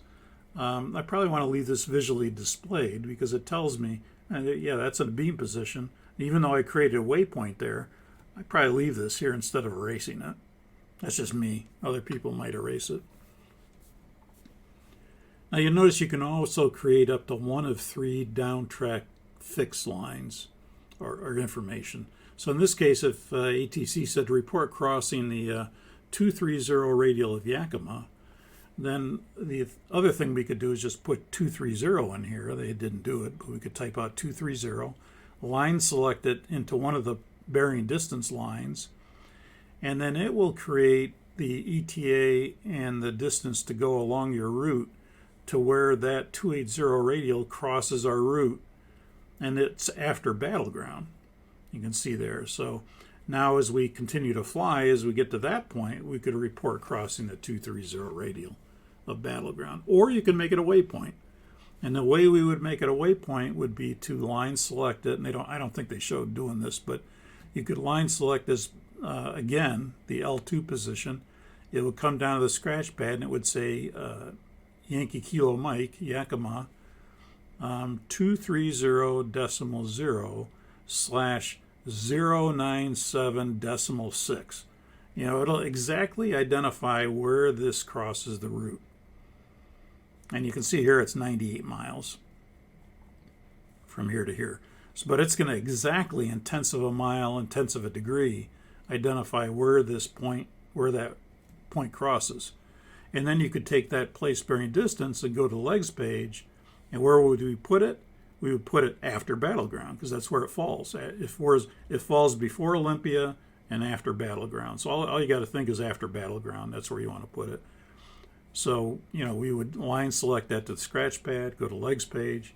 I probably want to leave this visually displayed because it tells me, yeah, that's a beam position. Even though I created a waypoint there, I'd probably leave this here instead of erasing it. That's just me. Other people might erase it. Now you'll notice you can also create up to one of 3 downtrack fixed lines or information. So in this case, if ATC said report crossing the 230 radial of Yakima, then the other thing we could do is just put 230 in here. They didn't do it, but we could type out 230, line select it into one of the bearing distance lines, and then it will create the ETA and the distance to go along your route to where that 280 radial crosses our route, and it's after battleground. You can see there. So now as we continue to fly, as we get to that point, we could report crossing the 230 radial of battleground. Or you can make it a waypoint. And the way we would make it a waypoint would be to line select it, and I don't think they showed doing this, but you could line select this again, the L2 position. It would come down to the scratch pad and it would say Yankee Kilo Mike, Yakima, 230.0/097.6. You know, it'll exactly identify where this crosses the route. And you can see here it's 98 miles from here to here. So, but it's going to exactly in tenths of a mile and tenths of a degree identify where that point crosses. And then you could take that place bearing distance and go to legs page, and where would we put it? We would put it after battleground, because that's where it falls. It falls before Olympia and after battleground. So all you got to think is after battleground. That's where you want to put it. So, you know, we would line select that to the scratch pad, go to legs page,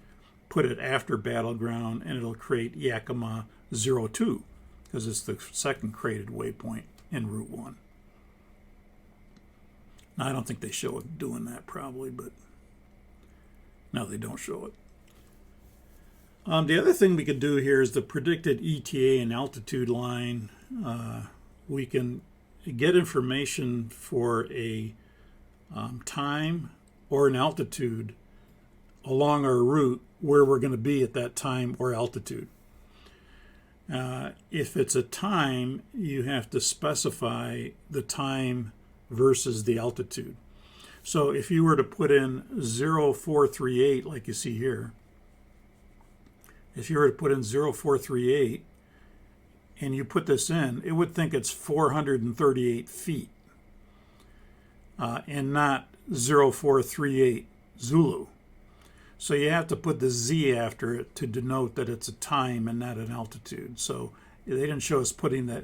put it after battleground, and it'll create Yakima 02, because it's the second created waypoint in Route 1. Now, I don't think they show it doing that probably, but no, they don't show it. The other thing we could do here is the predicted ETA and altitude line. We can get information for a time or an altitude along our route where we're going to be at that time or altitude. If it's a time, you have to specify the time versus the altitude. So if you were to put in 0438 like you see here, if you were to put in 0438 and you put this in, it would think it's 438 feet and not 0438 Zulu. So you have to put the Z after it to denote that it's a time and not an altitude. So they didn't show us putting that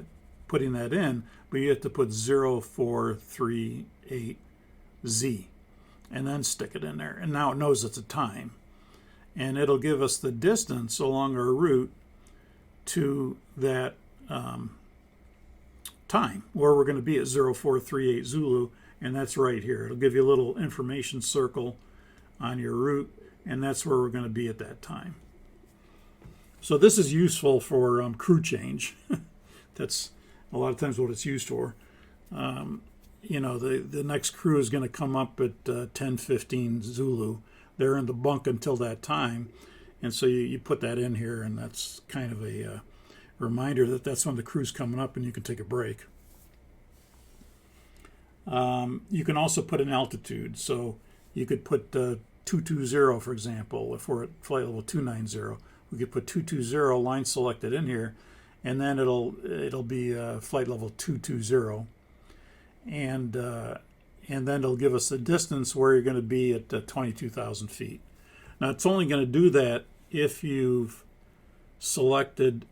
in, but you have to put 0438 Z and then stick it in there. And now it knows it's a time. And it'll give us the distance along our route to that time where we're going to be at 0438 Zulu, and that's right here. It'll give you a little information circle on your route, and that's where we're going to be at that time. So this is useful for crew change. That's a lot of times what it's used for. You know, the next crew is going to come up at 10:15 Zulu. They're in the bunk until that time, and so you put that in here, and that's kind of a reminder that that's when the crew's coming up and you can take a break. You can also put an altitude, so you could put 220, for example. If we're at flight level 290, we could put 220 line selected in here, and then it'll be flight level 220, and then it'll give us the distance where you're going to be at 22,000 feet. Now, it's only going to do that if you've selected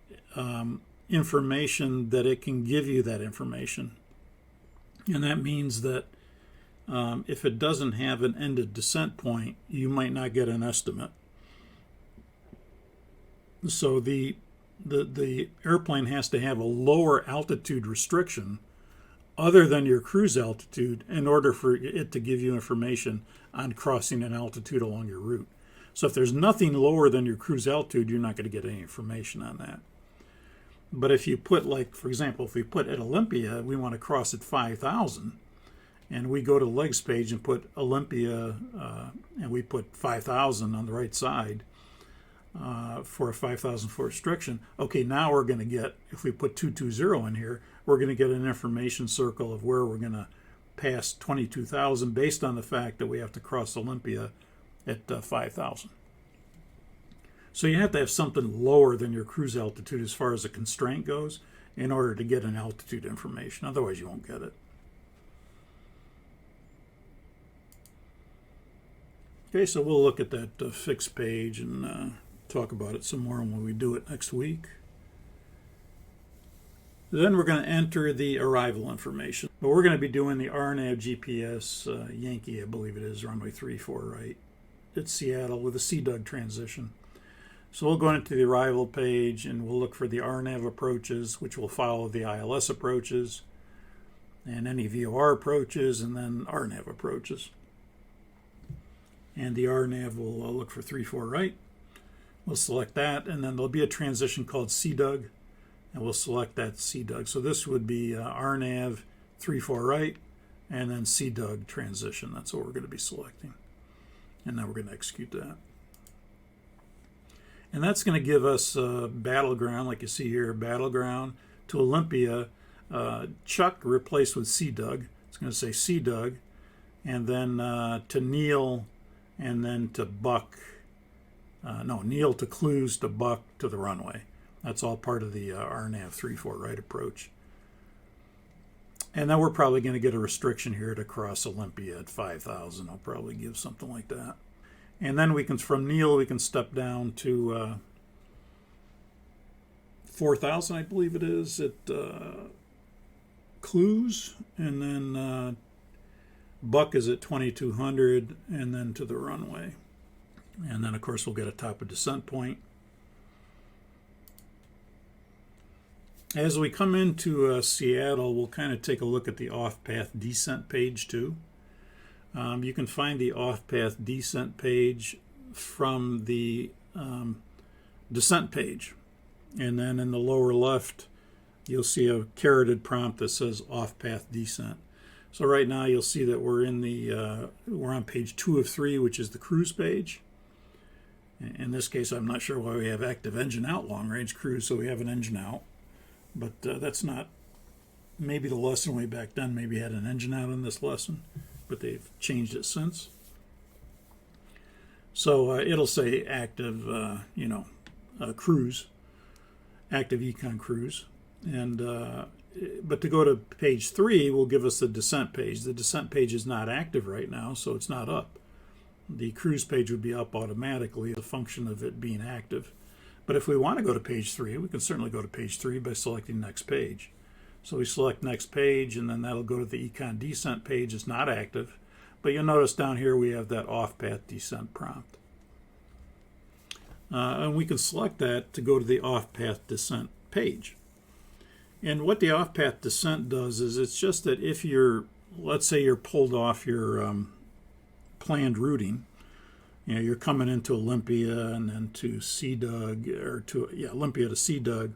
information that it can give you that information. And that means that if it doesn't have an ended descent point, you might not get an estimate. So the airplane has to have a lower altitude restriction other than your cruise altitude in order for it to give you information on crossing an altitude along your route. So if there's nothing lower than your cruise altitude, you're not going to get any information on that. But if you put, like, for example, if we put at Olympia, we want to cross at 5,000, and we go to legs page and put Olympia, and we put 5,000 on the right side for a 5,000 foot restriction. Okay, now we're going to get, if we put 220 in here, we're going to get an information circle of where we're going to pass 22,000 based on the fact that we have to cross Olympia at 5,000. So you have to have something lower than your cruise altitude as far as a constraint goes in order to get an altitude information. Otherwise, you won't get it. Okay, so we'll look at that fixed page and talk about it some more when we do it next week. Then we're going to enter the arrival information. But we're going to be doing the RNAV GPS Yankee, I believe it is, runway 34 right. It's Seattle with a CDUG transition. So we'll go into the arrival page and we'll look for the RNAV approaches, which will follow the ILS approaches and any VOR approaches and then RNAV approaches. And the RNAV will look for 34 right. We'll select that, and then there'll be a transition called CDUG, and we'll select that CDUG. So this would be RNAV 34 right, and then CDUG transition. That's what we're going to be selecting. And then we're going to execute that. And that's going to give us Battleground, like you see here, Battleground to Olympia, Chuck replaced with CDUG. It's going to say CDUG, and then to Neil, and then to Buck. Neil to Clues to Buck to the runway. That's all part of the RNAV 34 right approach. And then we're probably going to get a restriction here to cross Olympia at 5,000. I'll probably give something like that. And then we can, from Neil, we can step down to 4,000, I believe it is, at Clues. And then Buck is at 2,200, and then to the runway. And then, of course, we'll get a top of descent point. As we come into Seattle, we'll kind of take a look at the off-path descent page, too. You can find the off-path descent page from the descent page. And then in the lower left, you'll see a caroted prompt that says off-path descent. So right now, you'll see that we're on page 2 of 3, which is the cruise page. In this case, I'm not sure why we have active engine out long-range cruise, so we have an engine out. But that's not, maybe the lesson way back then maybe had an engine out in this lesson, but they've changed it since. So it'll say active, cruise, active econ cruise. And but to go to page 3 will give us the descent page. The descent page is not active right now, so it's not up. The cruise page would be up automatically, the function of it being active. But if we want to go to page 3, we can certainly go to page 3 by selecting next page. So we select next page, and then that'll go to the econ descent page. It's not active, but you'll notice down here we have that off-path descent prompt. And we can select that to go to the off-path descent page. And what the off-path descent does is it's just that if you're, let's say you're pulled off your planned routing, you're coming into Olympia and then to CDUG, or to Olympia to CDUG,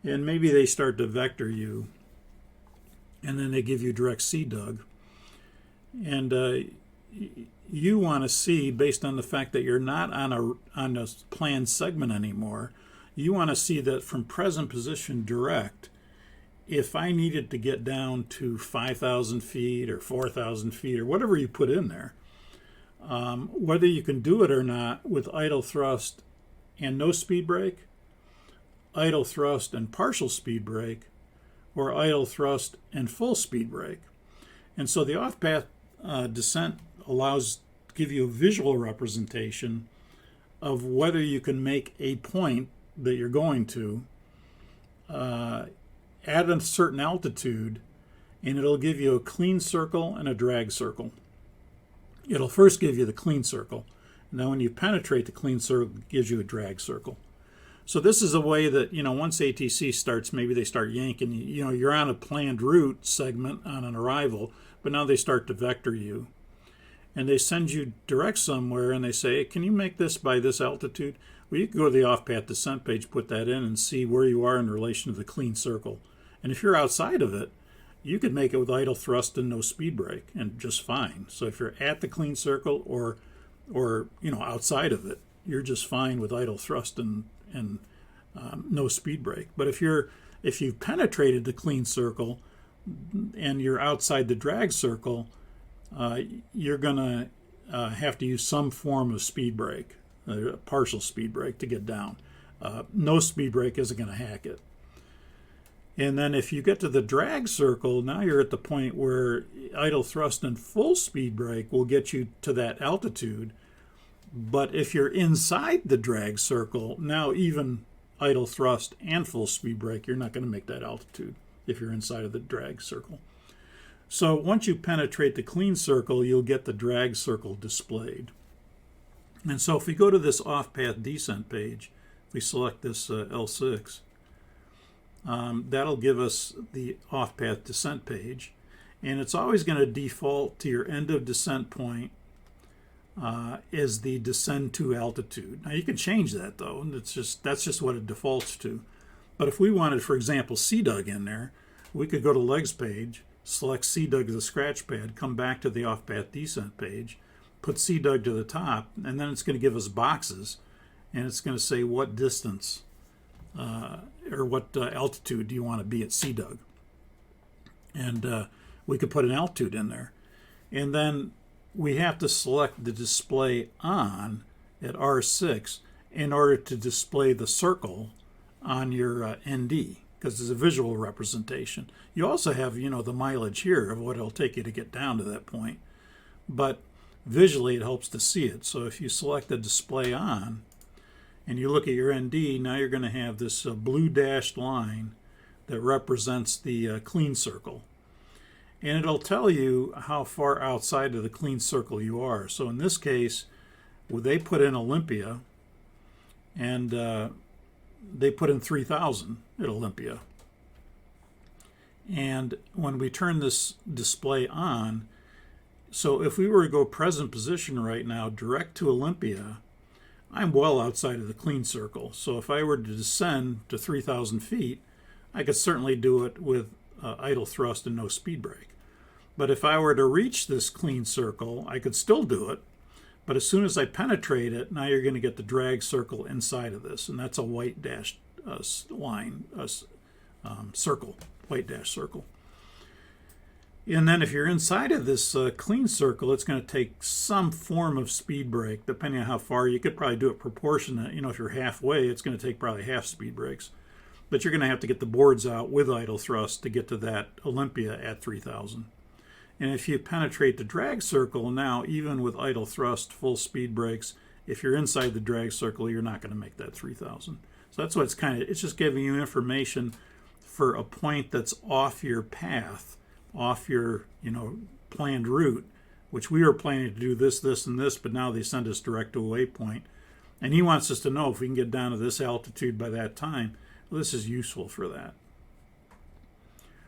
and maybe they start to vector you, and then they give you direct CDUG, and you want to see, based on the fact that you're not on a planned segment anymore, you want to see that from present position direct, if I needed to get down to 5,000 feet or 4,000 feet or whatever you put in there, whether you can do it or not with idle thrust and no speed brake, idle thrust and partial speed brake, or idle thrust and full speed brake. And so the off-path descent allows to give you a visual representation of whether you can make a point that you're going to at a certain altitude, and it'll give you a clean circle and a drag circle. It'll first give you the clean circle, and then when you penetrate the clean circle, it gives you a drag circle. So this is a way that, once ATC starts, maybe they start yanking, you're on a planned route segment on an arrival, but now they start to vector you. And they send you direct somewhere, and they say, hey, can you make this by this altitude? Well, you can go to the off-path descent page, put that in, and see where you are in relation to the clean circle. And if you're outside of it, you could make it with idle thrust and no speed brake, and just fine. So if you're at the clean circle or outside of it, you're just fine with idle thrust and no speed brake. But if you've penetrated the clean circle and you're outside the drag circle, you're gonna have to use some form of speed brake, a partial speed brake to get down. No speed brake isn't going to hack it. And then if you get to the drag circle, now you're at the point where idle thrust and full speed brake will get you to that altitude. But if you're inside the drag circle, now even idle thrust and full speed brake, you're not going to make that altitude if you're inside of the drag circle. So once you penetrate the clean circle, you'll get the drag circle displayed. And so if we go to this off-path descent page, we select this L6, that'll give us the off-path descent page. And it's always going to default to your end of descent point as the descend to altitude. Now you can change that though, and that's just what it defaults to. But if we wanted, for example, CDUG in there, we could go to legs page, select CDUG as a scratch pad, come back to the off-path descent page, put CDUG to the top, and then it's going to give us boxes, and it's going to say what distance or what altitude do you want to be at CDUG. And we could put an altitude in there. And then we have to select the display on at R6 in order to display the circle on your ND, because it's a visual representation. You also have, the mileage here of what it'll take you to get down to that point. But visually it helps to see it. So if you select the display on and you look at your ND, now you're going to have this blue dashed line that represents the clean circle. And it'll tell you how far outside of the clean circle you are. So in this case, they put in Olympia, and they put in 3,000 at Olympia. And when we turn this display on, so if we were to go present position right now, direct to Olympia, I'm well outside of the clean circle. So if I were to descend to 3,000 feet, I could certainly do it with idle thrust and no speed brake. But if I were to reach this clean circle, I could still do it. But as soon as I penetrate it, now you're going to get the drag circle inside of this. And that's a white dashed line, circle, white dash circle. And then if you're inside of this clean circle, it's going to take some form of speed brake, depending on how far. You could probably do it proportionate. If you're halfway, it's going to take probably half speed brakes. But you're going to have to get the boards out with idle thrust to get to that Olympia at 3,000. And if you penetrate the drag circle, now even with idle thrust, full speed brakes, if you're inside the drag circle, you're not going to make that 3,000. So that's what it's just giving you information for a point that's off your path, off your, planned route, which we were planning to do this, and this, but now they send us direct to a waypoint. And he wants us to know if we can get down to this altitude by that time. Well, this is useful for that.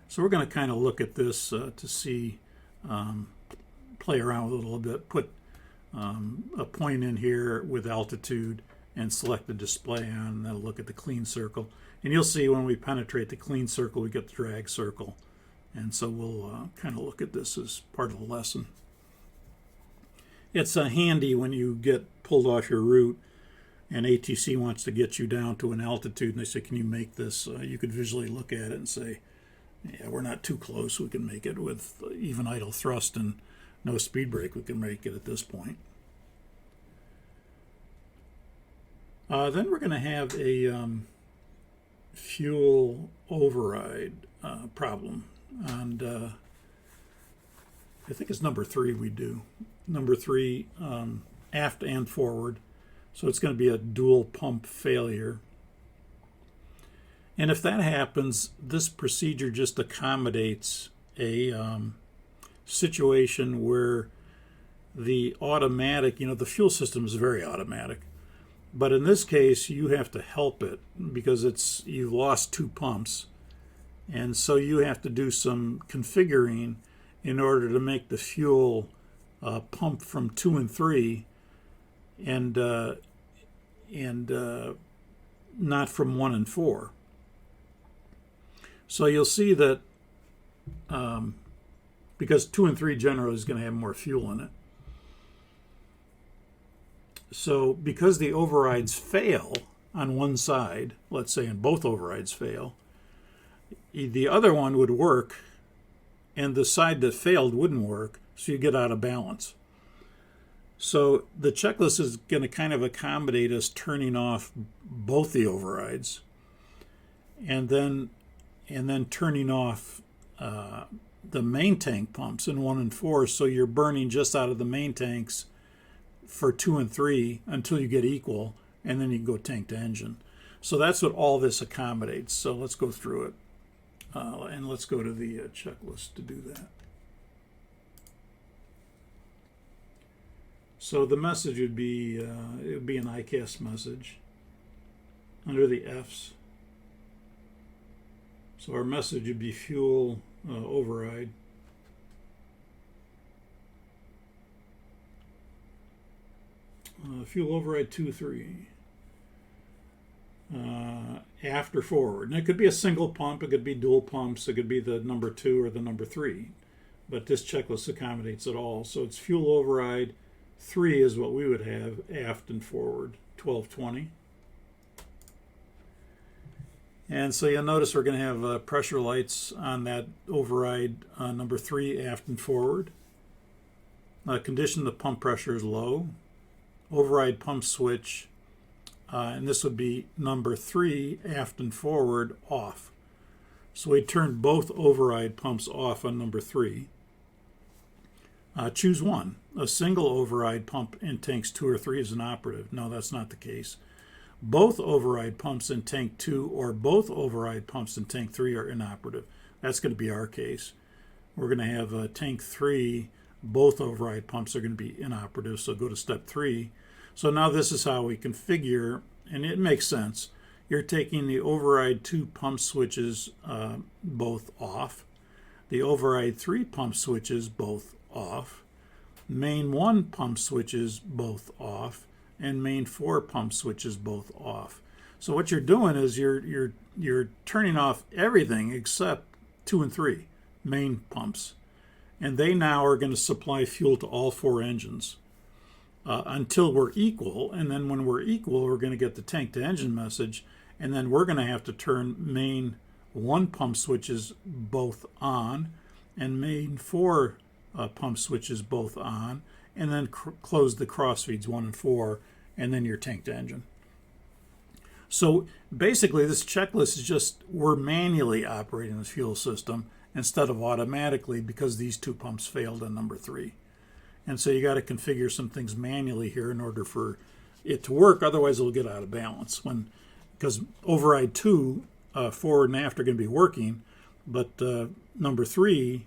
So we're going to kind of look at this to see, play around with it a little bit, put a point in here with altitude and select the display on, and that'll look at the clean circle. And you'll see when we penetrate the clean circle, we get the drag circle. And so we'll kind of look at this as part of the lesson. It's handy when you get pulled off your route and ATC wants to get you down to an altitude, and they say, can you make this? You could visually look at it and say, yeah, we're not too close. We can make it with even idle thrust and no speed brake. We can make it at this point. Then we're going to have a fuel override problem. And I think it's number 3 we do. Number 3, aft and forward. So it's going to be a dual pump failure. And if that happens, this procedure just accommodates a situation where the automatic, the fuel system is very automatic. But in this case, you have to help it because you've lost 2 pumps. And so you have to do some configuring in order to make the fuel pump from 2 and 3 and not from 1 and 4. So you'll see that because 2 and 3 generally is going to have more fuel in it. So because the overrides fail on one side, let's say, and both overrides fail, the other one would work and the side that failed wouldn't work, so you get out of balance. So the checklist is going to kind of accommodate us turning off both the overrides, and then turning off the main tank pumps in 1 and 4, so you're burning just out of the main tanks for 2 and 3 until you get equal, and then you can go tank to engine. So that's what all this accommodates. So let's go through it, and let's go to the checklist to do that. So the message would be it would be an ICAST message under the Fs. So our message would be fuel override. Fuel override 2, 3. After forward. And it could be a single pump, it could be dual pumps, it could be the number 2 or the number 3. But this checklist accommodates it all. So it's fuel override 3 is what we would have aft and forward, 1220. And so you'll notice we're going to have pressure lights on that override number 3 aft and forward. Condition the pump pressure is low. Override pump switch, and this would be number 3 aft and forward off. So we turned both override pumps off on number 3. Choose one. A single override pump in tanks 2 or 3 is inoperative. No, that's not the case. Both override pumps in tank 2 or both override pumps in tank 3 are inoperative. That's going to be our case. We're going to have tank 3, both override pumps are going to be inoperative, so go to step 3. So now this is how we configure, and it makes sense. You're taking the override 2 pump switches both off, the override 3 pump switches both off, main 1 pump switches both off, and main 4 pump switches both off. So what you're doing is you're turning off everything except 2 and 3 main pumps, and they now are going to supply fuel to all 4 engines until we're equal. And then when we're equal, we're going to get the tank to engine message, and then we're going to have to turn main 1 pump switches both on and main 4 pump switches both on, and then close the cross feeds 1 and 4, and then your tank to engine. So basically this checklist is just we're manually operating the fuel system instead of automatically, because these 2 pumps failed on number 3. And so you got to configure some things manually here in order for it to work, otherwise it'll get out of balance. Because override 2 forward and aft are going to be working, but number 3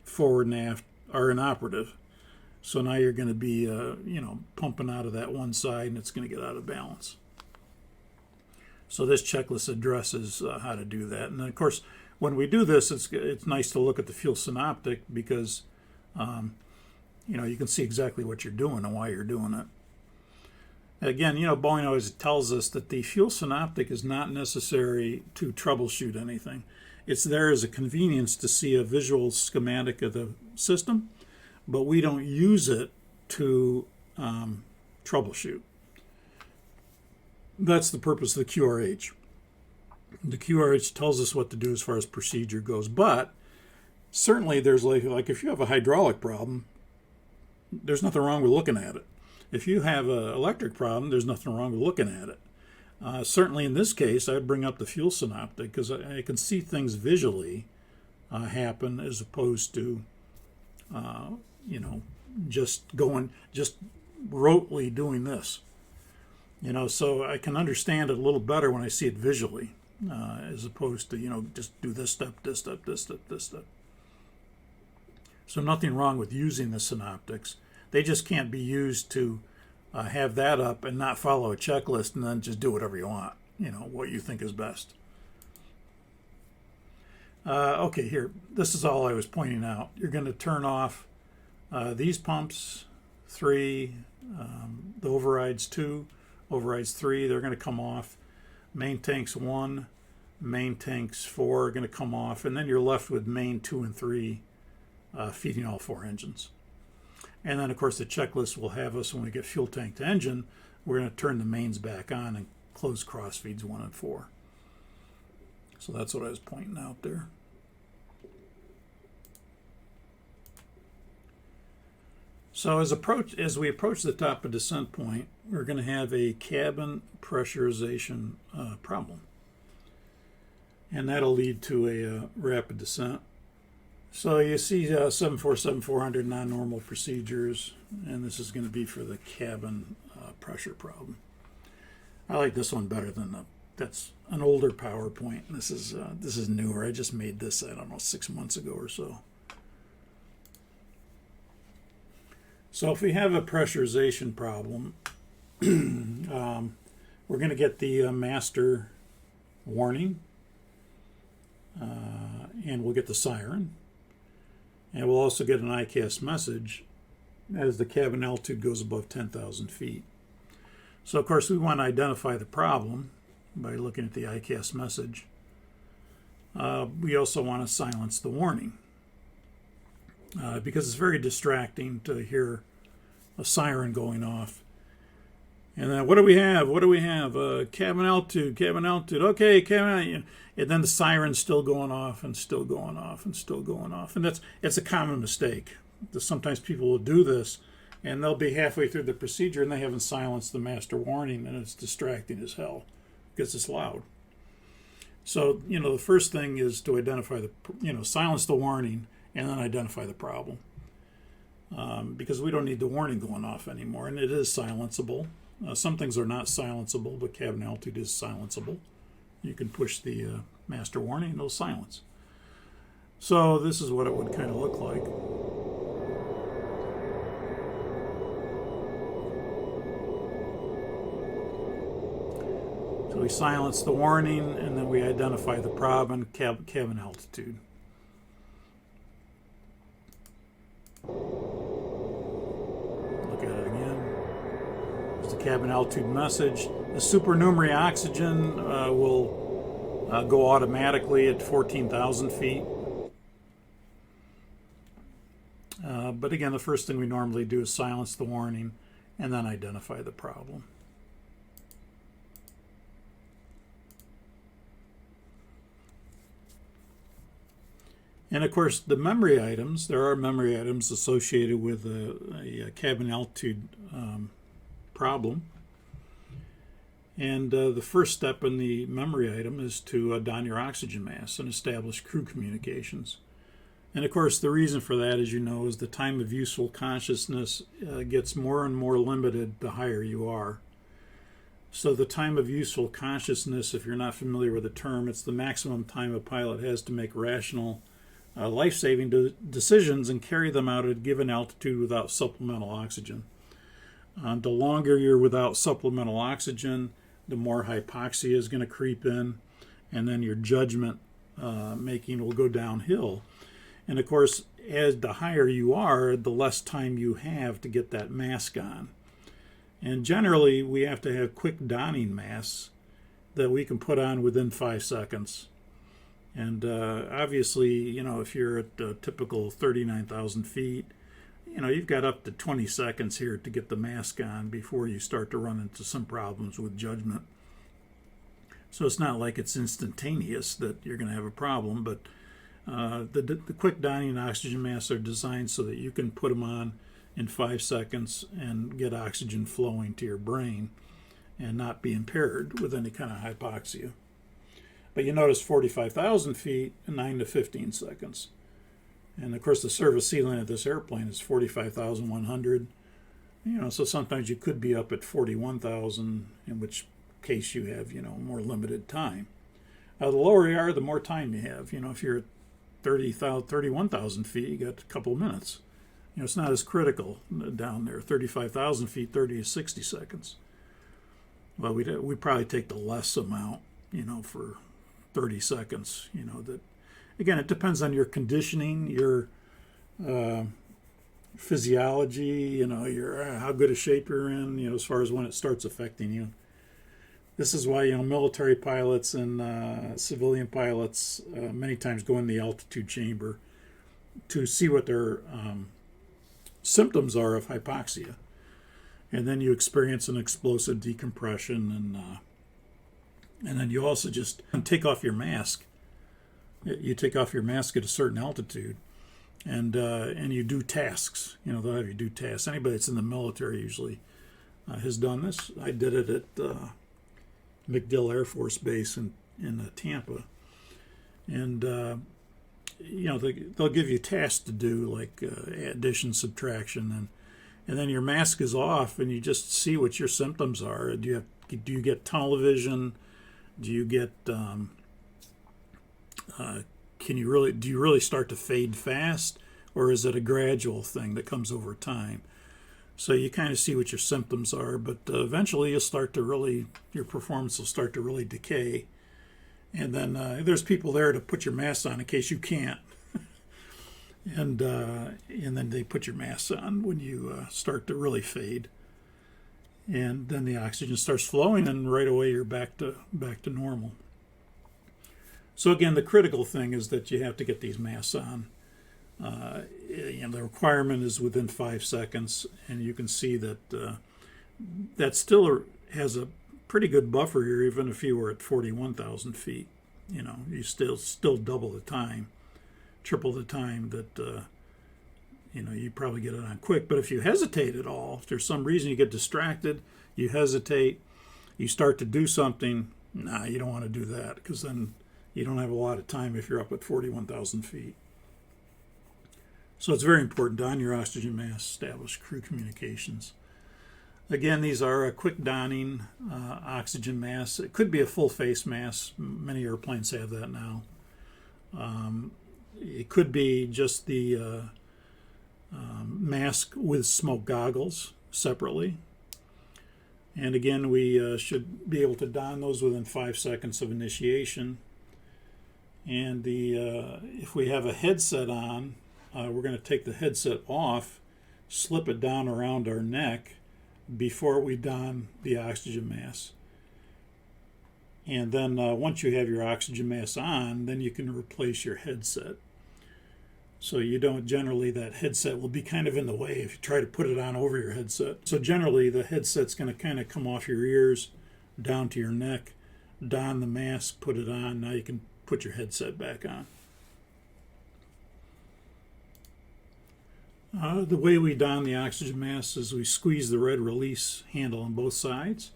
forward and aft are inoperative. So now you're going to be pumping out of that one side, and it's going to get out of balance. So this checklist addresses how to do that. And then, of course, when we do this, it's nice to look at the fuel synoptic, because you can see exactly what you're doing and why you're doing it. Again, Boeing always tells us that the fuel synoptic is not necessary to troubleshoot anything. It's there as a convenience to see a visual schematic of the system, but we don't use it to troubleshoot. That's the purpose of the QRH. The QRH tells us what to do as far as procedure goes, but certainly there's like if you have a hydraulic problem, there's nothing wrong with looking at it. If you have an electric problem, there's nothing wrong with looking at it. Certainly in this case, I'd bring up the fuel synoptic, because I can see things visually happen, as opposed to just rotely doing this. So I can understand it a little better when I see it visually, as opposed to, just do this step, this step, this step, this step. So nothing wrong with using the synoptics. They just can't be used to have that up and not follow a checklist and then just do whatever you want, what you think is best. Okay, here, this is all I was pointing out. You're going to turn off these pumps, 3, the overrides 2, overrides 3, they're going to come off. Main tanks 1, main tanks 4 are going to come off, and then you're left with main 2 and 3 feeding all 4 engines. And then, of course, the checklist will have us, when we get fuel tank to engine, we're going to turn the mains back on and close cross feeds 1 and 4. So that's what I was pointing out there. So as we approach the top of descent point, we're going to have a cabin pressurization problem. And that'll lead to a rapid descent. So you see 747-400 non-normal procedures, and this is going to be for the cabin pressure problem. I like this one better than that's an older PowerPoint. This is newer. I just made this, I don't know, 6 months ago or so. So if we have a pressurization problem, we're going to get the master warning, and we'll get the siren, and we'll also get an ICAS message as the cabin altitude goes above 10,000 feet. So of course we want to identify the problem by looking at the ICAS message. We also want to silence the warning. Because it's very distracting to hear a siren going off. And then what do we have? What do we have? Cabin altitude, cabin altitude. Okay, cabin altitude. And then the siren's still going off and still going off and still going off. And it's a common mistake. Sometimes people will do this and they'll be halfway through the procedure and they haven't silenced the master warning, and it's distracting as hell because it's loud. So, the first thing is to identify silence the warning and then identify the problem, because we don't need the warning going off anymore, and it is silenceable. Some things are not silenceable, but cabin altitude is silenceable. You can push the master warning and it'll silence. So this is what it would kind of look like. So we silence the warning and then we identify the problem, cabin altitude. Look at it again. There's the cabin altitude message. The supernumerary oxygen will go automatically at 14,000 feet. But again, the first thing we normally do is silence the warning and then identify the problem. And of course, the memory items, there are memory items associated with a cabin altitude problem. And the first step in the memory item is to don your oxygen mask and establish crew communications. And of course, the reason for that, as you know, is the time of useful consciousness gets more and more limited the higher you are. So the time of useful consciousness, if you're not familiar with the term, it's the maximum time a pilot has to make rational life-saving decisions and carry them out at a given altitude without supplemental oxygen. The longer you're without supplemental oxygen, the more hypoxia is going to creep in, and then your judgment making will go downhill. And of course, as the higher you are, the less time you have to get that mask on. And generally, we have to have quick donning masks that we can put on within 5 seconds. And obviously, if you're at the typical 39,000 feet, you've got up to 20 seconds here to get the mask on before you start to run into some problems with judgment. So it's not like it's instantaneous that you're going to have a problem, but the quick donning oxygen masks are designed so that you can put them on in 5 seconds and get oxygen flowing to your brain and not be impaired with any kind of hypoxia. But you notice 45,000 feet, 9 to 15 seconds. And of course, the service ceiling of this airplane is 45,100. So sometimes you could be up at 41,000, in which case you have, more limited time. The lower you are, the more time you have. If you're at 31,000 feet, you got a couple of minutes. It's not as critical down there. 35,000 feet, 30 to 60 seconds. Well, we probably take the less amount, for 30 seconds. That, again, it depends on your conditioning, your physiology, your how good a shape you're in, as far as when it starts affecting you. This is why, military pilots and civilian pilots many times go in the altitude chamber to see what their symptoms are of hypoxia. And then you experience an explosive decompression, and then you also just take off your mask. You take off your mask at a certain altitude, and you do tasks. You know, they'll have you do tasks. Anybody that's in the military usually has done this. I did it at MacDill Air Force Base in Tampa, and you know, they'll give you tasks to do, like addition, subtraction, and then your mask is off, and you just see what your symptoms are. Do you get tunnel vision? Do you get do you really start to fade fast, or is it a gradual thing that comes over time? So you kind of see what your symptoms are, but eventually your performance will start to really decay. And then there's people there to put your mask on in case you can't. and then they put your mask on when you start to really fade. And then the oxygen starts flowing, and right away you're back to normal. So again, the critical thing is that you have to get these masks on. The requirement is within 5 seconds, and you can see that that still has a pretty good buffer here, even if you were at 41,000 feet. You know, you still double the time, triple the time that you probably get it on quick. But if you hesitate at all, if there's some reason you get distracted, you hesitate, you start to do something, you don't want to do that, because then you don't have a lot of time if you're up at 41,000 feet. So it's very important to, on your oxygen mask, establish crew communications. Again, these are a quick donning oxygen mask. It could be a full face mask. Many airplanes have that now. It could be just the mask with smoke goggles separately. And again, we should be able to don those within 5 seconds of initiation. And if we have a headset on, we're going to take the headset off, slip it down around our neck before we don the oxygen mask. And then once you have your oxygen mask on, then you can replace your headset. So you don't, generally that headset will be kind of in the way if you try to put it on over your headset. So generally the headset's going to kind of come off your ears down to your neck, don the mask, put it on. Now you can put your headset back on. The way we don the oxygen mask is we squeeze the red release handle on both sides,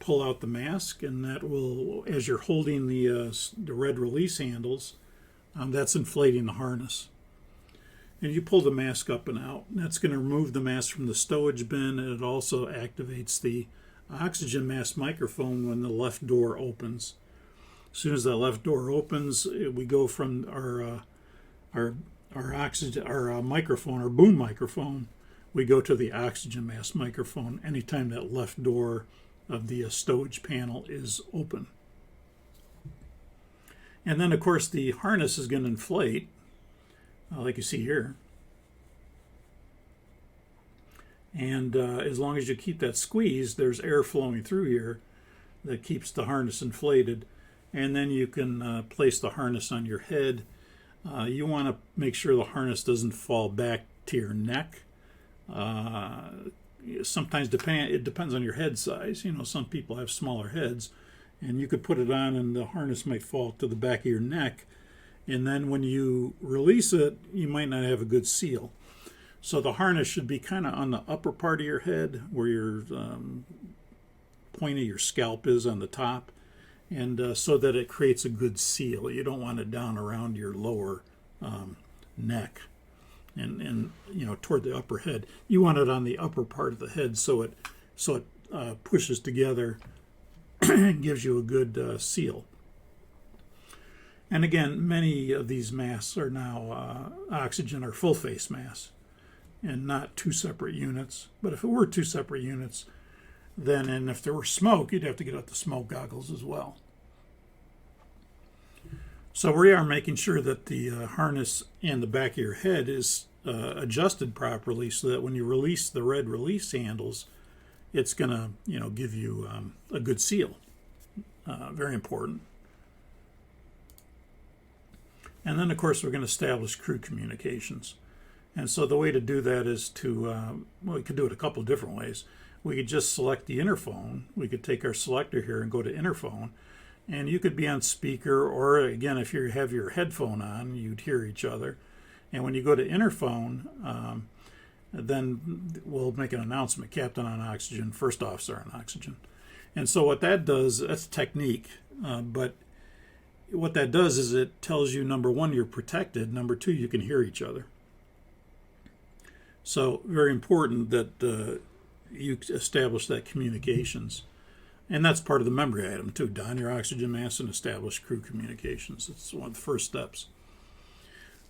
pull out the mask, and that will, as you're holding the red release handles, that's inflating the harness. And you pull the mask up and out. And that's going to remove the mask from the stowage bin, and it also activates the oxygen mask microphone when the left door opens. As soon as that left door opens, we go from our microphone, our boom microphone, we go to the oxygen mask microphone anytime that left door of the stowage panel is open. And then, of course, the harness is going to inflate, like you see here. And as long as you keep that squeezed, there's air flowing through here that keeps the harness inflated. And then you can place the harness on your head. You want to make sure the harness doesn't fall back to your neck. Sometimes it depends on your head size. You know, some people have smaller heads, and you could put it on and the harness might fall to the back of your neck. And then when you release it, you might not have a good seal. So the harness should be kind of on the upper part of your head, where your point of your scalp is on the top. And so that it creates a good seal. You don't want it down around your lower neck and toward the upper head. You want it on the upper part of the head so it pushes together and gives you a good seal. And again, many of these masks are now oxygen or full face masks and not two separate units. But if it were two separate units, then, and if there were smoke, you'd have to get out the smoke goggles as well. So we are making sure that the harness and the back of your head is adjusted properly, so that when you release the red release handles, it's going to, give you a good seal. Very important. And then, of course, we're going to establish crew communications. And so the way to do that is to, we could do it a couple different ways. We could just select the interphone. We could take our selector here and go to interphone. And you could be on speaker, or again, if you have your headphone on, you'd hear each other. And when you go to interphone, then we'll make an announcement, captain on oxygen, first officer on oxygen. And so what that does, that's technique, but what that does is it tells you, number one, you're protected, number two, you can hear each other. So very important that you establish that communications. And that's part of the memory item too. Don your oxygen mask and establish crew communications. It's one of the first steps.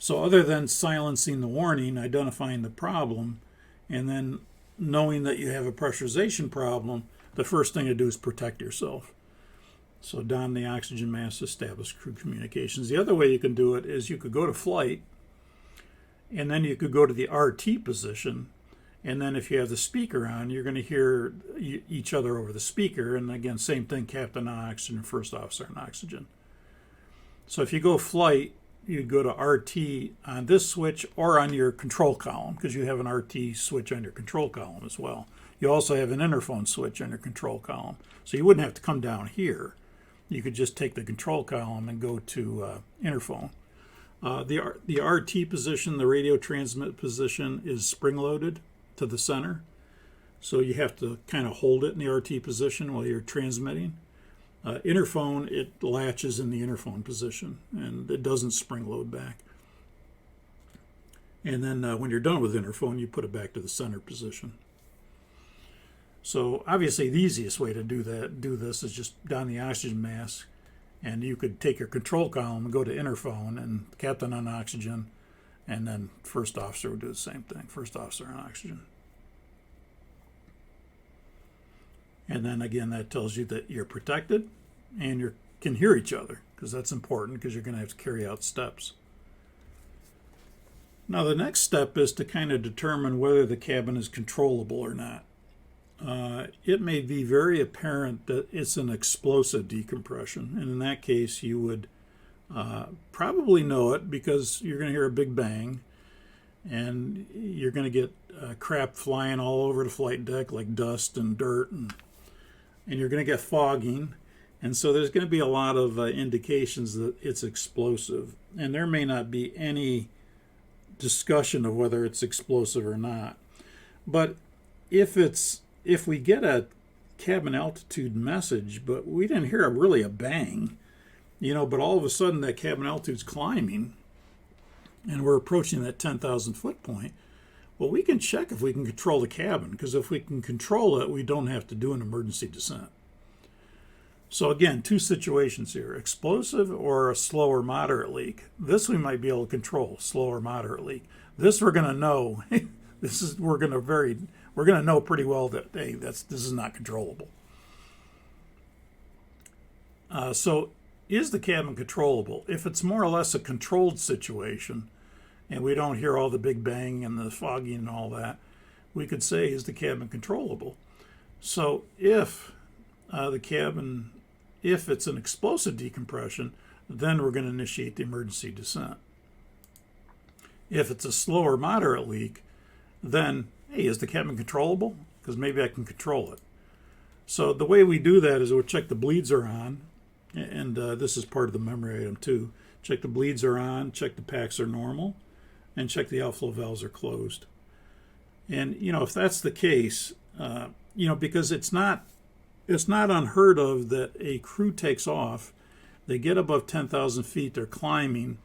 So other than silencing the warning, identifying the problem, and then knowing that you have a pressurization problem, the first thing to do is protect yourself. So don the oxygen mask, establish crew communications. The other way you can do it is you could go to flight, and then you could go to the RT position, and then if you have the speaker on, you're going to hear each other over the speaker. And again, same thing, captain on oxygen, first officer on oxygen. So if you go flight, you go to RT on this switch or on your control column, because you have an RT switch on your control column as well. You also have an interphone switch on your control column. So you wouldn't have to come down here. You could just take the control column and go to interphone. The RT position, the radio transmit position, is spring-loaded to the center. So you have to kind of hold it in the RT position while you're transmitting. Interphone, it latches in the interphone position, and it doesn't spring-load back. And then when you're done with interphone, you put it back to the center position. So obviously the easiest way to do this is just don the oxygen mask, and you could take your control column and go to interphone and captain on oxygen, and then first officer would do the same thing, first officer on oxygen. And then again, that tells you that you're protected and you can hear each other, because that's important, because you're going to have to carry out steps. Now the next step is to kind of determine whether the cabin is controllable or not. It may be very apparent that it's an explosive decompression, and in that case you would probably know it, because you're going to hear a big bang and you're going to get crap flying all over the flight deck, like dust and dirt, and you're going to get fogging, and so there's going to be a lot of indications that it's explosive, and there may not be any discussion of whether it's explosive or not. But if we get a cabin altitude message, but we didn't hear really a bang, but all of a sudden that cabin altitude's climbing and we're approaching that 10,000 foot point, well, we can check if we can control the cabin, because if we can control it, we don't have to do an emergency descent. So again, two situations here, explosive or a slow or moderate leak. This we might be able to control, slow or moderate leak. This we're going to know. We're going to know pretty well that, hey, this is not controllable. So is the cabin controllable? If it's more or less a controlled situation and we don't hear all the big bang and the fogging and all that, we could say, is the cabin controllable? So if if it's an explosive decompression, then we're going to initiate the emergency descent. If it's a slow or moderate leak, then, hey, is the cabin controllable? Because maybe I can control it. So the way we do that is we'll check the bleeds are on, and this is part of the memory item too. Check the bleeds are on, check the packs are normal, and check the outflow valves are closed. And if that's the case, because it's not unheard of that a crew takes off, they get above 10,000 feet, they're climbing,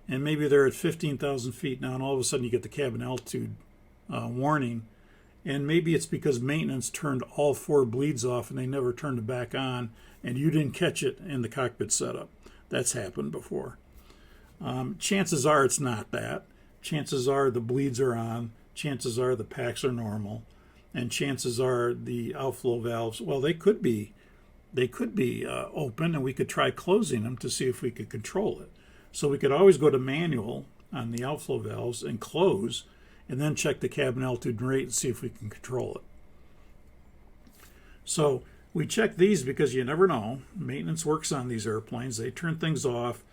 and maybe they're at 15,000 feet now, and all of a sudden you get the cabin altitude warning, and maybe it's because maintenance turned all 4 bleeds off and they never turned it back on, and you didn't catch it in the cockpit setup. That's happened before. Chances are it's not that. Chances are the bleeds are on. Chances are the packs are normal, and chances are the outflow valves, well, they could be open, and we could try closing them to see if we could control it. So we could always go to manual on the outflow valves and close, and then check the cabin altitude and rate and see if we can control it. So we check these because you never know. Maintenance works on these airplanes. They turn things off.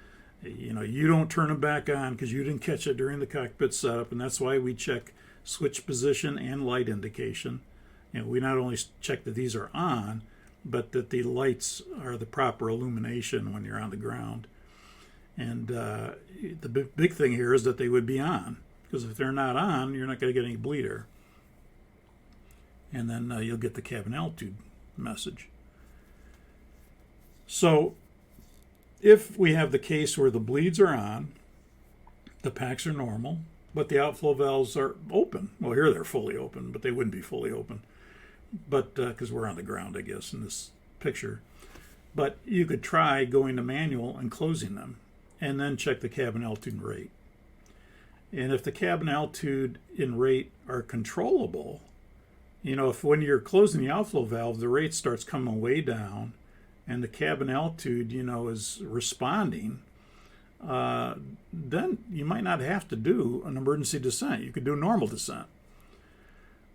You don't turn them back on because you didn't catch it during the cockpit setup, and that's why we check switch position and light indication. We not only check that these are on, but that the lights are the proper illumination when you're on the ground. And the big thing here is that they would be on, because if they're not on, you're not going to get any bleeder. And then you'll get the cabin altitude message. So if we have the case where the bleeds are on, the packs are normal, but the outflow valves are open. Well, here they're fully open, but they wouldn't be fully open. But because we're on the ground, I guess, in this picture. But you could try going to manual and closing them, and then check the cabin altitude and rate. And if the cabin altitude and rate are controllable, if when you're closing the outflow valve, the rate starts coming way down, and the cabin altitude, is responding, then you might not have to do an emergency descent. You could do normal descent.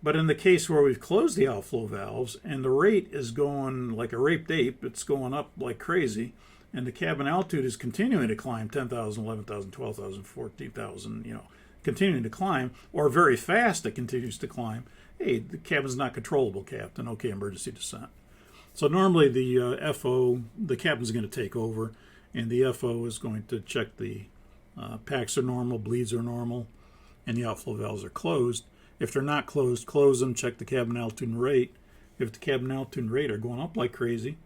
But in the case where we've closed the outflow valves and the rate is going like a raped ape, it's going up like crazy, and the cabin altitude is continuing to climb 10,000, 11,000, 12,000, 14,000, continuing to climb, or very fast it continues to climb, hey, the cabin's not controllable, Captain. Okay, emergency descent. So normally the FO, the captain's going to take over, and the FO is going to check the packs are normal, bleeds are normal, and the outflow valves are closed. If they're not closed, close them, check the cabin altitude and rate. If the cabin altitude and rate are going up like crazy,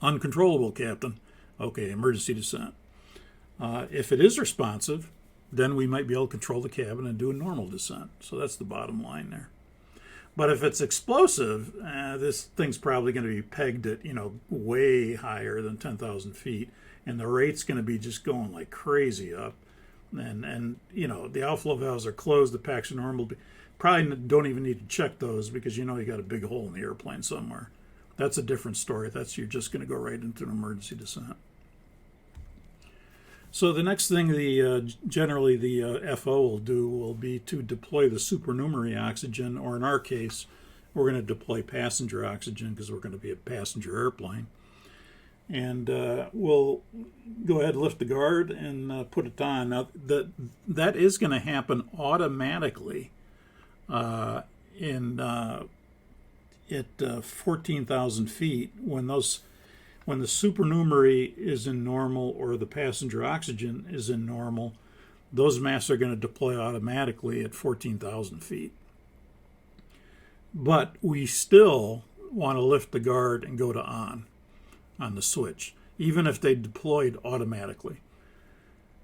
uncontrollable, Captain. Okay, emergency descent. If it is responsive, then we might be able to control the cabin and do a normal descent. So that's the bottom line there. But if it's explosive, this thing's probably going to be pegged at, way higher than 10,000 feet, and the rate's going to be just going like crazy up. And the outflow valves are closed, the packs are normal. Probably don't even need to check those because you got a big hole in the airplane somewhere. That's a different story. You're just going to go right into an emergency descent. So the next thing generally the FO will do will be to deploy the supernumerary oxygen, or in our case, we're going to deploy passenger oxygen because we're going to be a passenger airplane. And we'll go ahead and lift the guard and put it on. Now, that is going to happen automatically at 14,000 feet when the supernumerary is in normal or the passenger oxygen is in normal. Those masks are going to deploy automatically at 14,000 feet. But we still want to lift the guard and go to on the switch, even if they deployed automatically.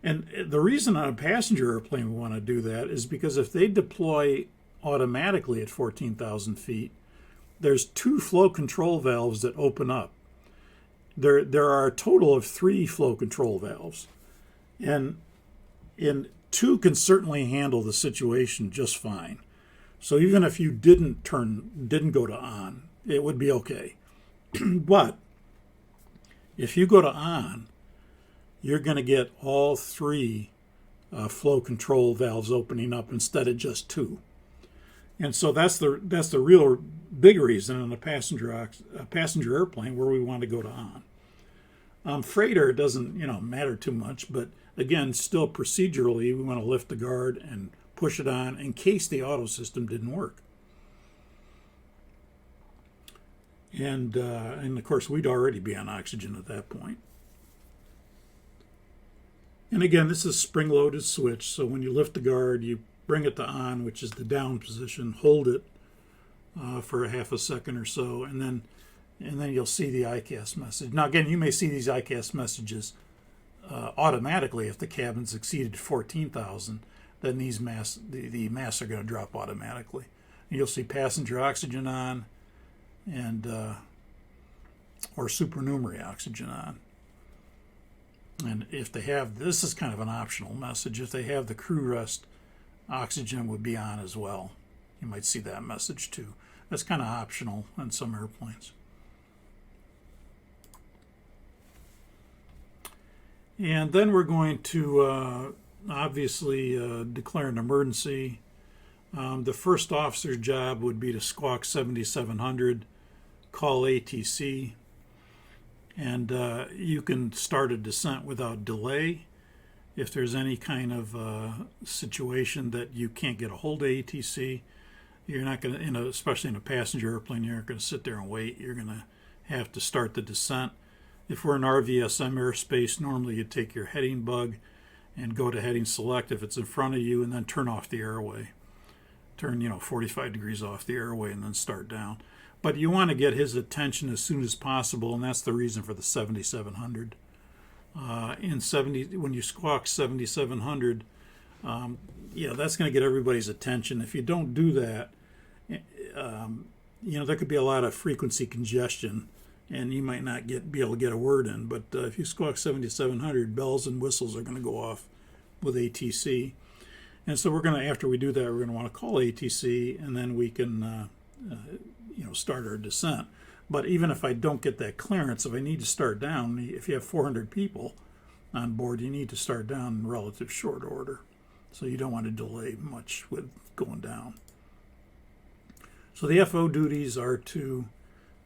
And the reason on a passenger airplane we want to do that is because if they deploy automatically at 14,000 feet, there's 2 flow control valves that open up. There are a total of 3 flow control valves, and 2 can certainly handle the situation just fine. So even if you didn't go to on, it would be okay. But if you go to on, you're going to get all 3 flow control valves opening up instead of just 2. And so that's the real big reason in a passenger airplane where we want to go to on. Freighter doesn't matter too much, but again, still procedurally, we want to lift the guard and push it on in case the auto system didn't work. And of course, we'd already be on oxygen at that point. And again, this is spring-loaded switch, so when you lift the guard, you bring it to on, which is the down position, hold it for a half a second or so, and then you'll see the ICAS message. Now, again, you may see these ICAS messages automatically if the cabin's exceeded 14,000. Then these the masks are going to drop automatically. And you'll see passenger oxygen on, and or supernumerary oxygen on. And if they have, this is kind of an optional message. If they have the crew rest, oxygen would be on as well. You might see that message too. That's kind of optional on some airplanes. And then we're going to obviously declare an emergency. The first officer's job would be to squawk 7700, call ATC, and you can start a descent without delay. If there's any kind of situation that you can't get a hold of ATC, you're not going to, especially in a passenger airplane, you're not going to sit there and wait. You're going to have to start the descent. If we're in RVSM airspace, normally you take your heading bug and go to heading select if it's in front of you, and then turn off the airway. Turn 45 degrees off the airway and then start down. But you want to get his attention as soon as possible, and that's the reason for the 7700. When you squawk 7700, that's going to get everybody's attention. If you don't do that, there could be a lot of frequency congestion, and you might not be able to get a word in. But if you squawk 7700, bells and whistles are going to go off with ATC. And so after we do that, we're going to want to call ATC, and then we can start our descent. But even if I don't get that clearance, if I need to start down, if you have 400 people on board, you need to start down in relative short order. So you don't want to delay much with going down. So the FO duties are to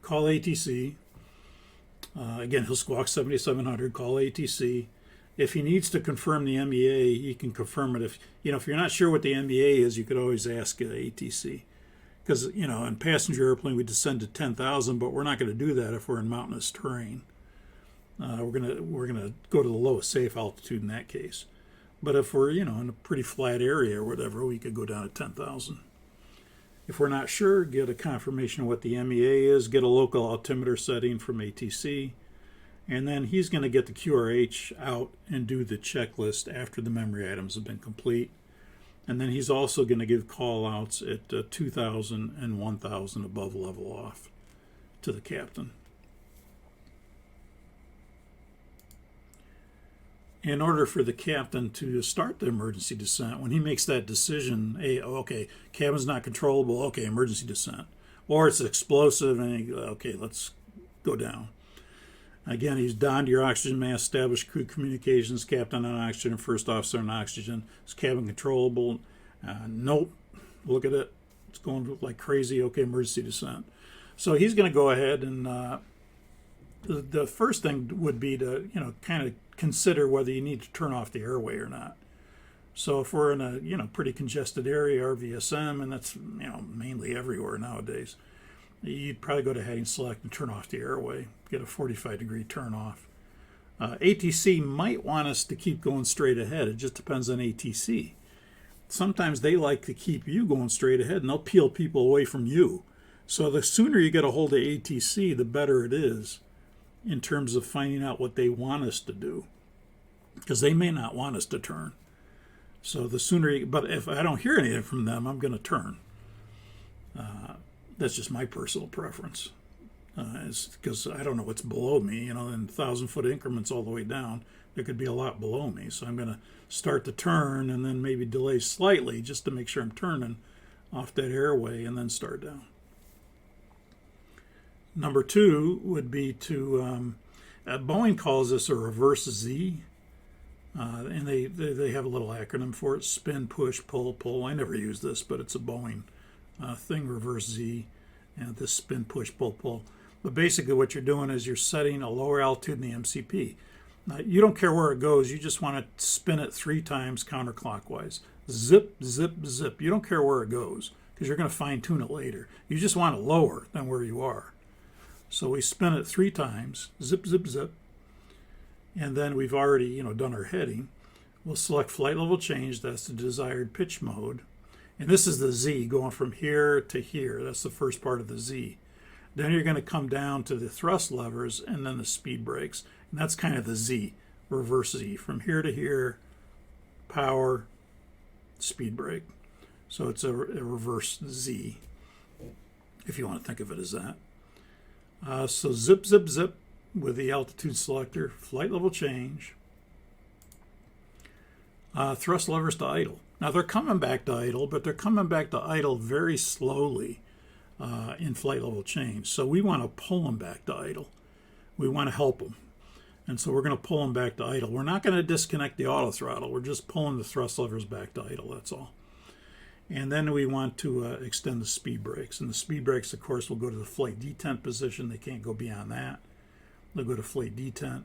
call ATC. Again, he'll squawk 7700, call ATC. If he needs to confirm the MEA, he can confirm it. If you're not sure what the MEA is, you could always ask ATC. Because, in passenger airplane, we descend to 10,000, but we're not going to do that if we're in mountainous terrain. We're gonna go to the lowest safe altitude in that case. But if we're, in a pretty flat area or whatever, we could go down to 10,000. If we're not sure, get a confirmation of what the MEA is, get a local altimeter setting from ATC, and then he's going to get the QRH out and do the checklist after the memory items have been complete. And then he's also going to give call outs at 2,000 and 1,000 above level off to the captain. In order for the captain to start the emergency descent, when he makes that decision, okay, cabin's not controllable, okay, emergency descent. Or it's explosive, and okay, let's go down. Again, he's donned your oxygen mask, established crew communications, captain on oxygen, first officer on oxygen. Is cabin controllable? Nope. Look at it. It's going like crazy. Okay, emergency descent. So he's going to go ahead and the first thing would be to, kind of consider whether you need to turn off the airway or not. So if we're in a, pretty congested area, RVSM, and that's, mainly everywhere nowadays, you'd probably go to heading select and turn off the airway, get a 45-degree turn off. ATC might want us to keep going straight ahead. It just depends on ATC. Sometimes they like to keep you going straight ahead, and they'll peel people away from you. So the sooner you get a hold of ATC, the better it is in terms of finding out what they want us to do, because they may not want us to turn. So the sooner but if I don't hear anything from them, I'm going to turn. That's just my personal preference. It's because I don't know what's below me, in 1,000-foot increments all the way down. There could be a lot below me. So I'm going to start the turn and then maybe delay slightly just to make sure I'm turning off that airway and then start down. Number 2 would be to, Boeing calls this a reverse Z, and they have a little acronym for it, spin, push, pull, pull. I never use this, but it's a Boeing thing, reverse Z, and this spin, push, pull, pull. But basically what you're doing is you're setting a lower altitude in the MCP. Now, you don't care where it goes, you just want to spin it 3 times counterclockwise. Zip, zip, zip. You don't care where it goes, because you're going to fine-tune it later. You just want it lower than where you are. So we spin it 3 times, zip, zip, zip, and then we've already, done our heading. We'll select flight level change. That's the desired pitch mode, and this is the Z going from here to here. That's the first part of the Z. Then you're going to come down to the thrust levers and then the speed brakes, and that's kind of the Z, reverse Z, from here to here, power, speed brake. So it's a reverse Z, if you want to think of it as that. So zip, zip, zip with the altitude selector, flight level change, thrust levers to idle. Now they're coming back to idle, but they're coming back to idle very slowly in flight level change. So we want to pull them back to idle. We want to help them. And so we're going to pull them back to idle. We're not going to disconnect the auto throttle. We're just pulling the thrust levers back to idle, that's all. And then we want to extend the speed brakes. And the speed brakes, of course, will go to the flight detent position. They can't go beyond that. They'll go to flight detent.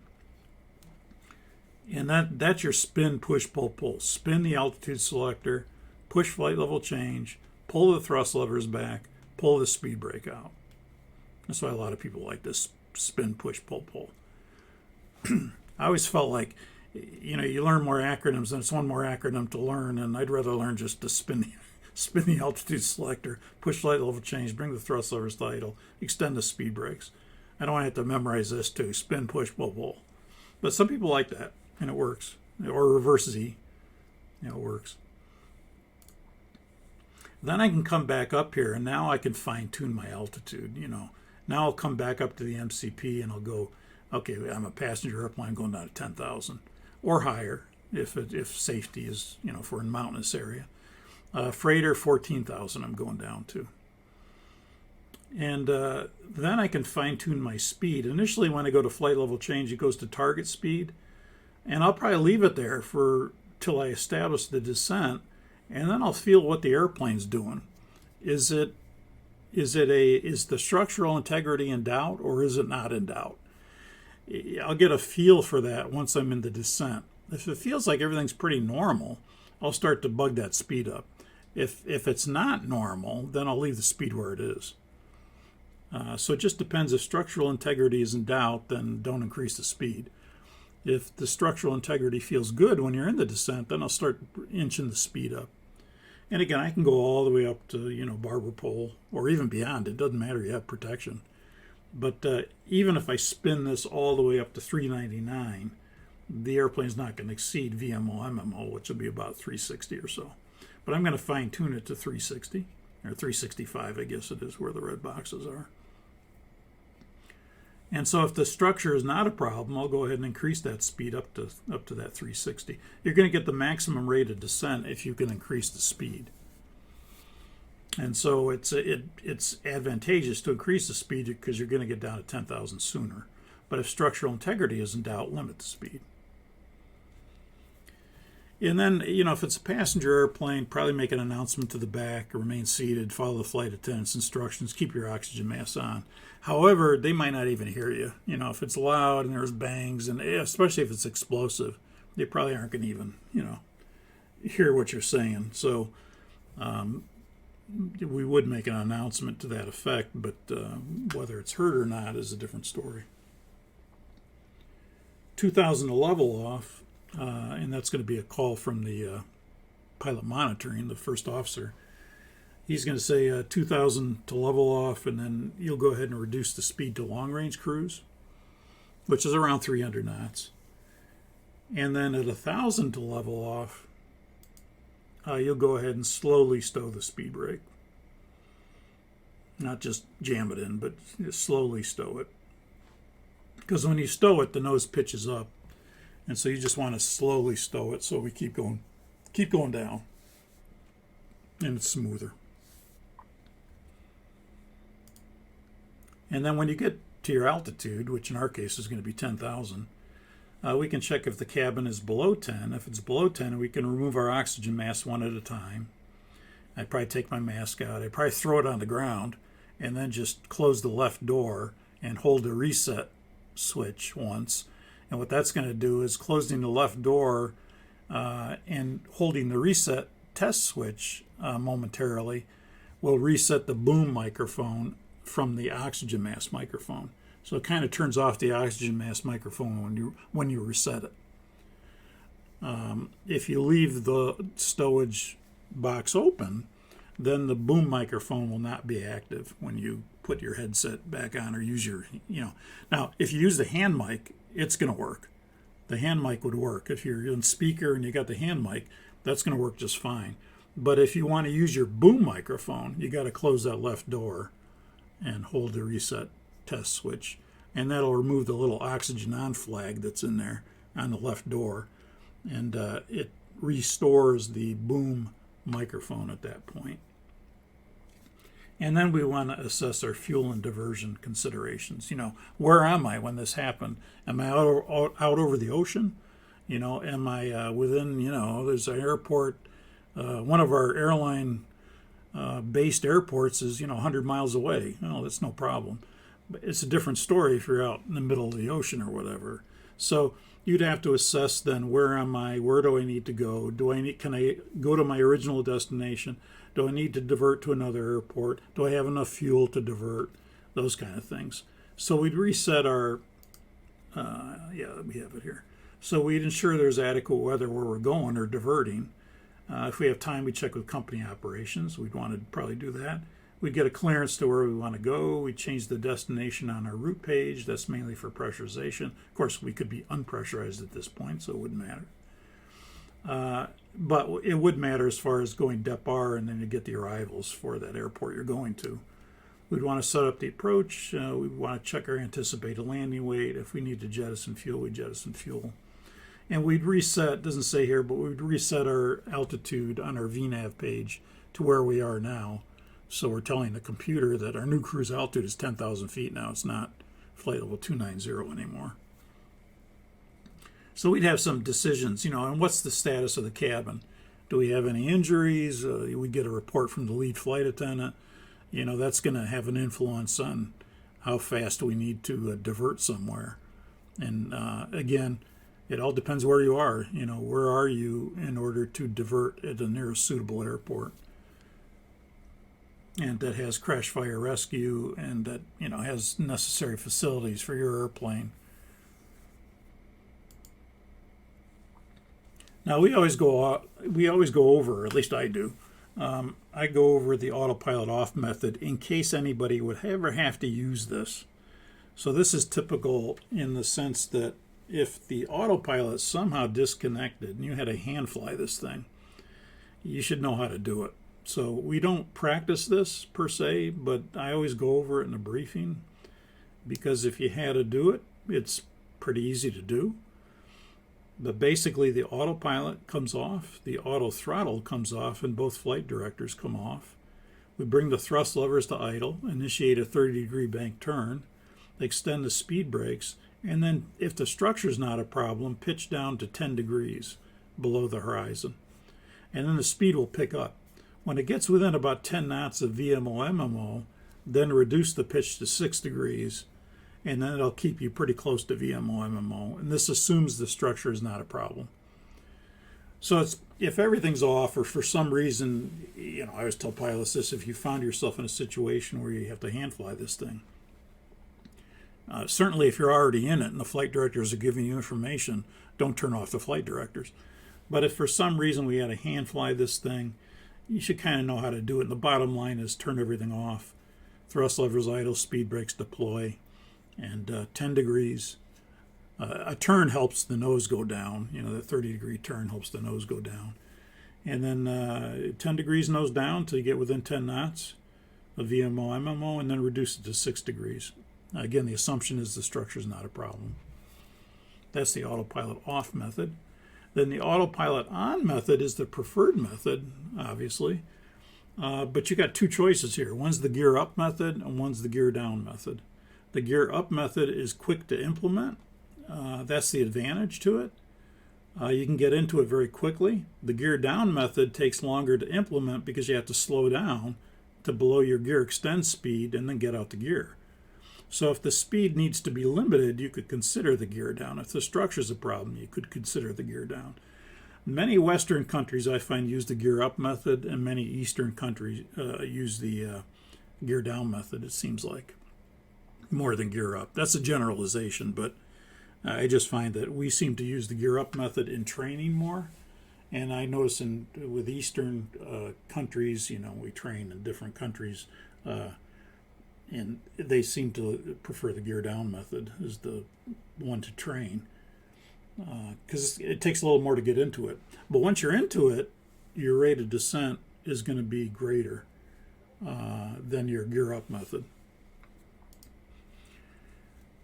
And that's your spin, push, pull, pull. Spin the altitude selector, push flight level change, pull the thrust levers back, pull the speed brake out. That's why a lot of people like this spin, push, pull, pull. I always felt like, you learn more acronyms, and it's one more acronym to learn, and I'd rather learn just to spin the altitude selector, push flight level change, bring the thrust levers to idle, extend the speed brakes. I don't have to memorize this too. Spin, push, pull. But some people like that, and it works. Or reverse Z, it works. Then I can come back up here, and now I can fine-tune my altitude. Now I'll come back up to the MCP, and I'll go, okay, I'm a passenger airplane going down to 10,000 or higher if safety is, if we're in mountainous area. Freighter, 14,000 I'm going down to. And then I can fine-tune my speed. Initially, when I go to flight level change, it goes to target speed. And I'll probably leave it there till I establish the descent, and then I'll feel what the airplane's doing. Is the structural integrity in doubt, or is it not in doubt? I'll get a feel for that once I'm in the descent. If it feels like everything's pretty normal, I'll start to bug that speed up. If it's not normal, then I'll leave the speed where it is. So it just depends. If structural integrity is in doubt, then don't increase the speed. If the structural integrity feels good when you're in the descent, then I'll start inching the speed up. And again, I can go all the way up to, barber pole, or even beyond. It doesn't matter, you have protection. But even if I spin this all the way up to 399, the airplane's not going to exceed VMO, MMO, which will be about 360 or so. But I'm going to fine tune it to 360, or 365, I guess it is, where the red boxes are. And so if the structure is not a problem, I'll go ahead and increase that speed up to that 360. You're going to get the maximum rate of descent if you can increase the speed. And so it's advantageous to increase the speed because you're going to get down to 10,000 sooner. But if structural integrity is in doubt, limit the speed. And then, if it's a passenger airplane, probably make an announcement to the back, remain seated, follow the flight attendant's instructions, keep your oxygen mask on. However, they might not even hear you. If it's loud and there's bangs, and especially if it's explosive, they probably aren't going to even, hear what you're saying. So we would make an announcement to that effect, but whether it's heard or not is a different story. 2,000 to level off. And that's going to be a call from the pilot monitoring, the first officer. He's going to say 2,000 to level off, and then you'll go ahead and reduce the speed to long-range cruise, which is around 300 knots. And then at 1,000 to level off, you'll go ahead and slowly stow the speed brake. Not just jam it in, but just slowly stow it. Because when you stow it, the nose pitches up. And so you just want to slowly stow it so we keep going down. And it's smoother. And then when you get to your altitude, which in our case is going to be 10,000, we can check if the cabin is below 10. If it's below 10, we can remove our oxygen mask one at a time. I'd probably take my mask out. I'd probably throw it on the ground and then just close the left door and hold the reset switch once. And what that's going to do is closing the left door and holding the reset test switch momentarily will reset the boom microphone from the oxygen mask microphone. So it kind of turns off the oxygen mask microphone when you reset it. If you leave the stowage box open, then the boom microphone will not be active when you put your headset back on or use your, Now, if you use the hand mic, it's going to work. The hand mic would work. If you're in speaker and you got the hand mic, that's going to work just fine. But if you want to use your boom microphone, you got to close that left door and hold the reset test switch. And that'll remove the little oxygen on flag that's in there on the left door. And it restores the boom microphone at that point. And then we want to assess our fuel and diversion considerations. Where am I when this happened? Am I out over the ocean? Am I within, there's an airport. One of our airline based airports is, 100 miles away. That's no problem. But it's a different story if you're out in the middle of the ocean or whatever. So you'd have to assess then, where am I? Where do I need to go? Can I go to my original destination? Do I need to divert to another airport? Do I have enough fuel to divert? Those kind of things. So we'd reset our Yeah, we have it here. So we'd ensure there's adequate weather where we're going or diverting. If we have time, we check with company operations. We'd want to probably do that. We'd get a clearance to where we want to go. We change the destination on our route page. That's mainly for pressurization. Of course, we could be unpressurized at this point, so it wouldn't matter. But it would matter as far as going depart and then to get the arrivals for that airport you're going to. We'd want to set up the approach. We'd want to check our anticipated landing weight. If we need to jettison fuel, we jettison fuel. And we'd reset, doesn't say here, but we'd reset our altitude on our VNAV page to where we are now. So we're telling the computer that our new cruise altitude is 10,000 feet now. It's not flight level 290 anymore. So we'd have some decisions, and what's the status of the cabin? Do we have any injuries? We get a report from the lead flight attendant. That's going to have an influence on how fast we need to divert somewhere. And again, it all depends where you are. Where are you in order to divert at the nearest suitable airport? And that has crash fire rescue and that, has necessary facilities for your airplane. Now we always go over, at least I do. I go over the autopilot off method in case anybody would ever have to use this. So this is typical in the sense that if the autopilot somehow disconnected and you had to hand fly this thing, you should know how to do it. So we don't practice this per se, but I always go over it in a briefing because if you had to do it, it's pretty easy to do. But basically the autopilot comes off, the auto throttle comes off, and both flight directors come off. We bring the thrust levers to idle, initiate a 30-degree bank turn, extend the speed brakes, and then if the structure's not a problem, pitch down to 10 degrees below the horizon. And then the speed will pick up. When it gets within about 10 knots of VMO/MMO, then reduce the pitch to 6 degrees, and then it'll keep you pretty close to VMO/MMO. And this assumes the structure is not a problem. So if everything's off or for some reason, I always tell pilots this, if you found yourself in a situation where you have to hand fly this thing, certainly if you're already in it and the flight directors are giving you information, don't turn off the flight directors. But if for some reason we had to hand fly this thing, you should kind of know how to do it. And the bottom line is turn everything off. Thrust levers idle, speed brakes deploy, and 10 degrees. A turn helps the nose go down. The 30-degree turn helps the nose go down. And then 10 degrees nose down till you get within 10 knots of VMO/MMO, and then reduce it to 6 degrees. Again, the assumption is the structure is not a problem. That's the autopilot off method. Then the autopilot on method is the preferred method, obviously. But you got two choices here. One's the gear up method and one's the gear down method. The gear up method is quick to implement. That's the advantage to it. You can get into it very quickly. The gear down method takes longer to implement because you have to slow down to below your gear extend speed and then get out the gear. So if the speed needs to be limited, you could consider the gear down. If the structure's a problem, you could consider the gear down. Many Western countries, I find, use the gear up method, and many Eastern countries use the gear down method, it seems like, more than gear up. That's a generalization, but I just find that we seem to use the gear up method in training more. And I notice with Eastern countries, we train in different countries, and they seem to prefer the gear down method as the one to train because it takes a little more to get into it. But once you're into it, your rate of descent is going to be greater than your gear up method.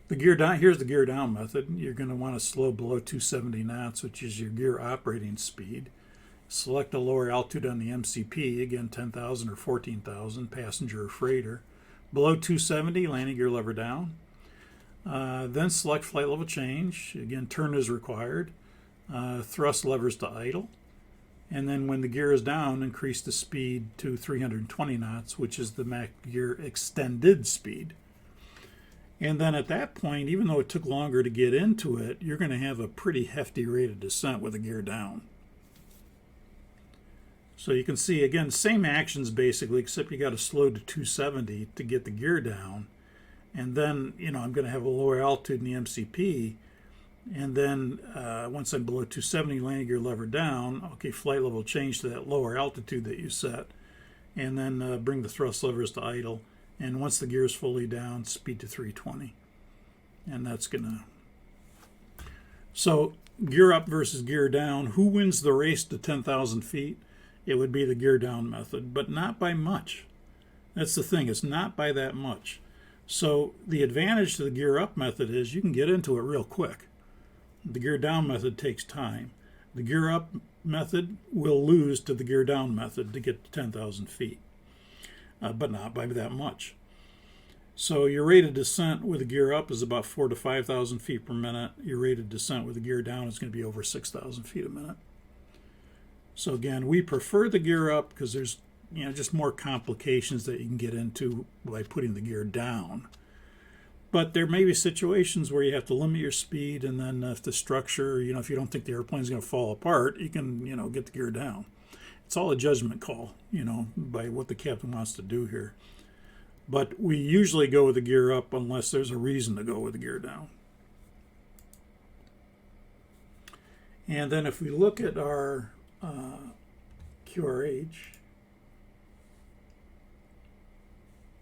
The gear down, here's the gear down method. You're going to want to slow below 270 knots, which is your gear operating speed. Select a lower altitude on the MCP, again 10,000 or 14,000, passenger or freighter. Below 270, landing gear lever down. Then select flight level change. Again, turn is required. Thrust levers to idle. And then when the gear is down, increase the speed to 320 knots, which is the Mach gear extended speed. And then at that point, even though it took longer to get into it, you're going to have a pretty hefty rate of descent with the gear down. So you can see, again, same actions basically, except you got to slow to 270 to get the gear down. And then, I'm going to have a lower altitude in the MCP. And then once I'm below 270, landing gear lever down, okay, flight level change to that lower altitude that you set. And then bring the thrust levers to idle. And once the gear is fully down, speed to 320. And that's going to... So gear up versus gear down, who wins the race to 10,000 feet? It would be the gear down method, but not by much. That's the thing, it's not by that much. So the advantage to the gear up method is you can get into it real quick. The gear down method takes time. The gear up method will lose to the gear down method to get to 10,000 feet, but not by that much. So your rate of descent with a gear up is about 4,000 to 5,000 feet per minute. Your rate of descent with a gear down is going to be over 6,000 feet a minute. So again, we prefer the gear up because there's just more complications that you can get into by putting the gear down. But there may be situations where you have to limit your speed, and then if the structure, if you don't think the airplane's going to fall apart, you can, get the gear down. It's all a judgment call, by what the captain wants to do here. But we usually go with the gear up unless there's a reason to go with the gear down. And then if we look at our QRH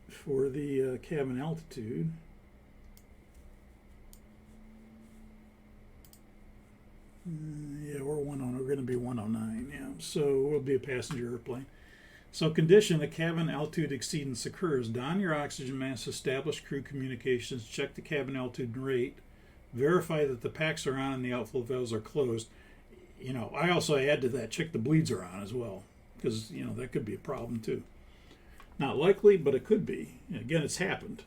for the cabin altitude, we're 109. We're going to be 109. Yeah, so we'll be a passenger airplane. So condition: the cabin altitude exceedance occurs. Don your oxygen mask, establish crew communications, check the cabin altitude and rate, verify that the packs are on and the outflow valves are closed. I also add to that, check the bleeds are on as well, because that could be a problem too. Not likely, but it could be. Again, it's happened.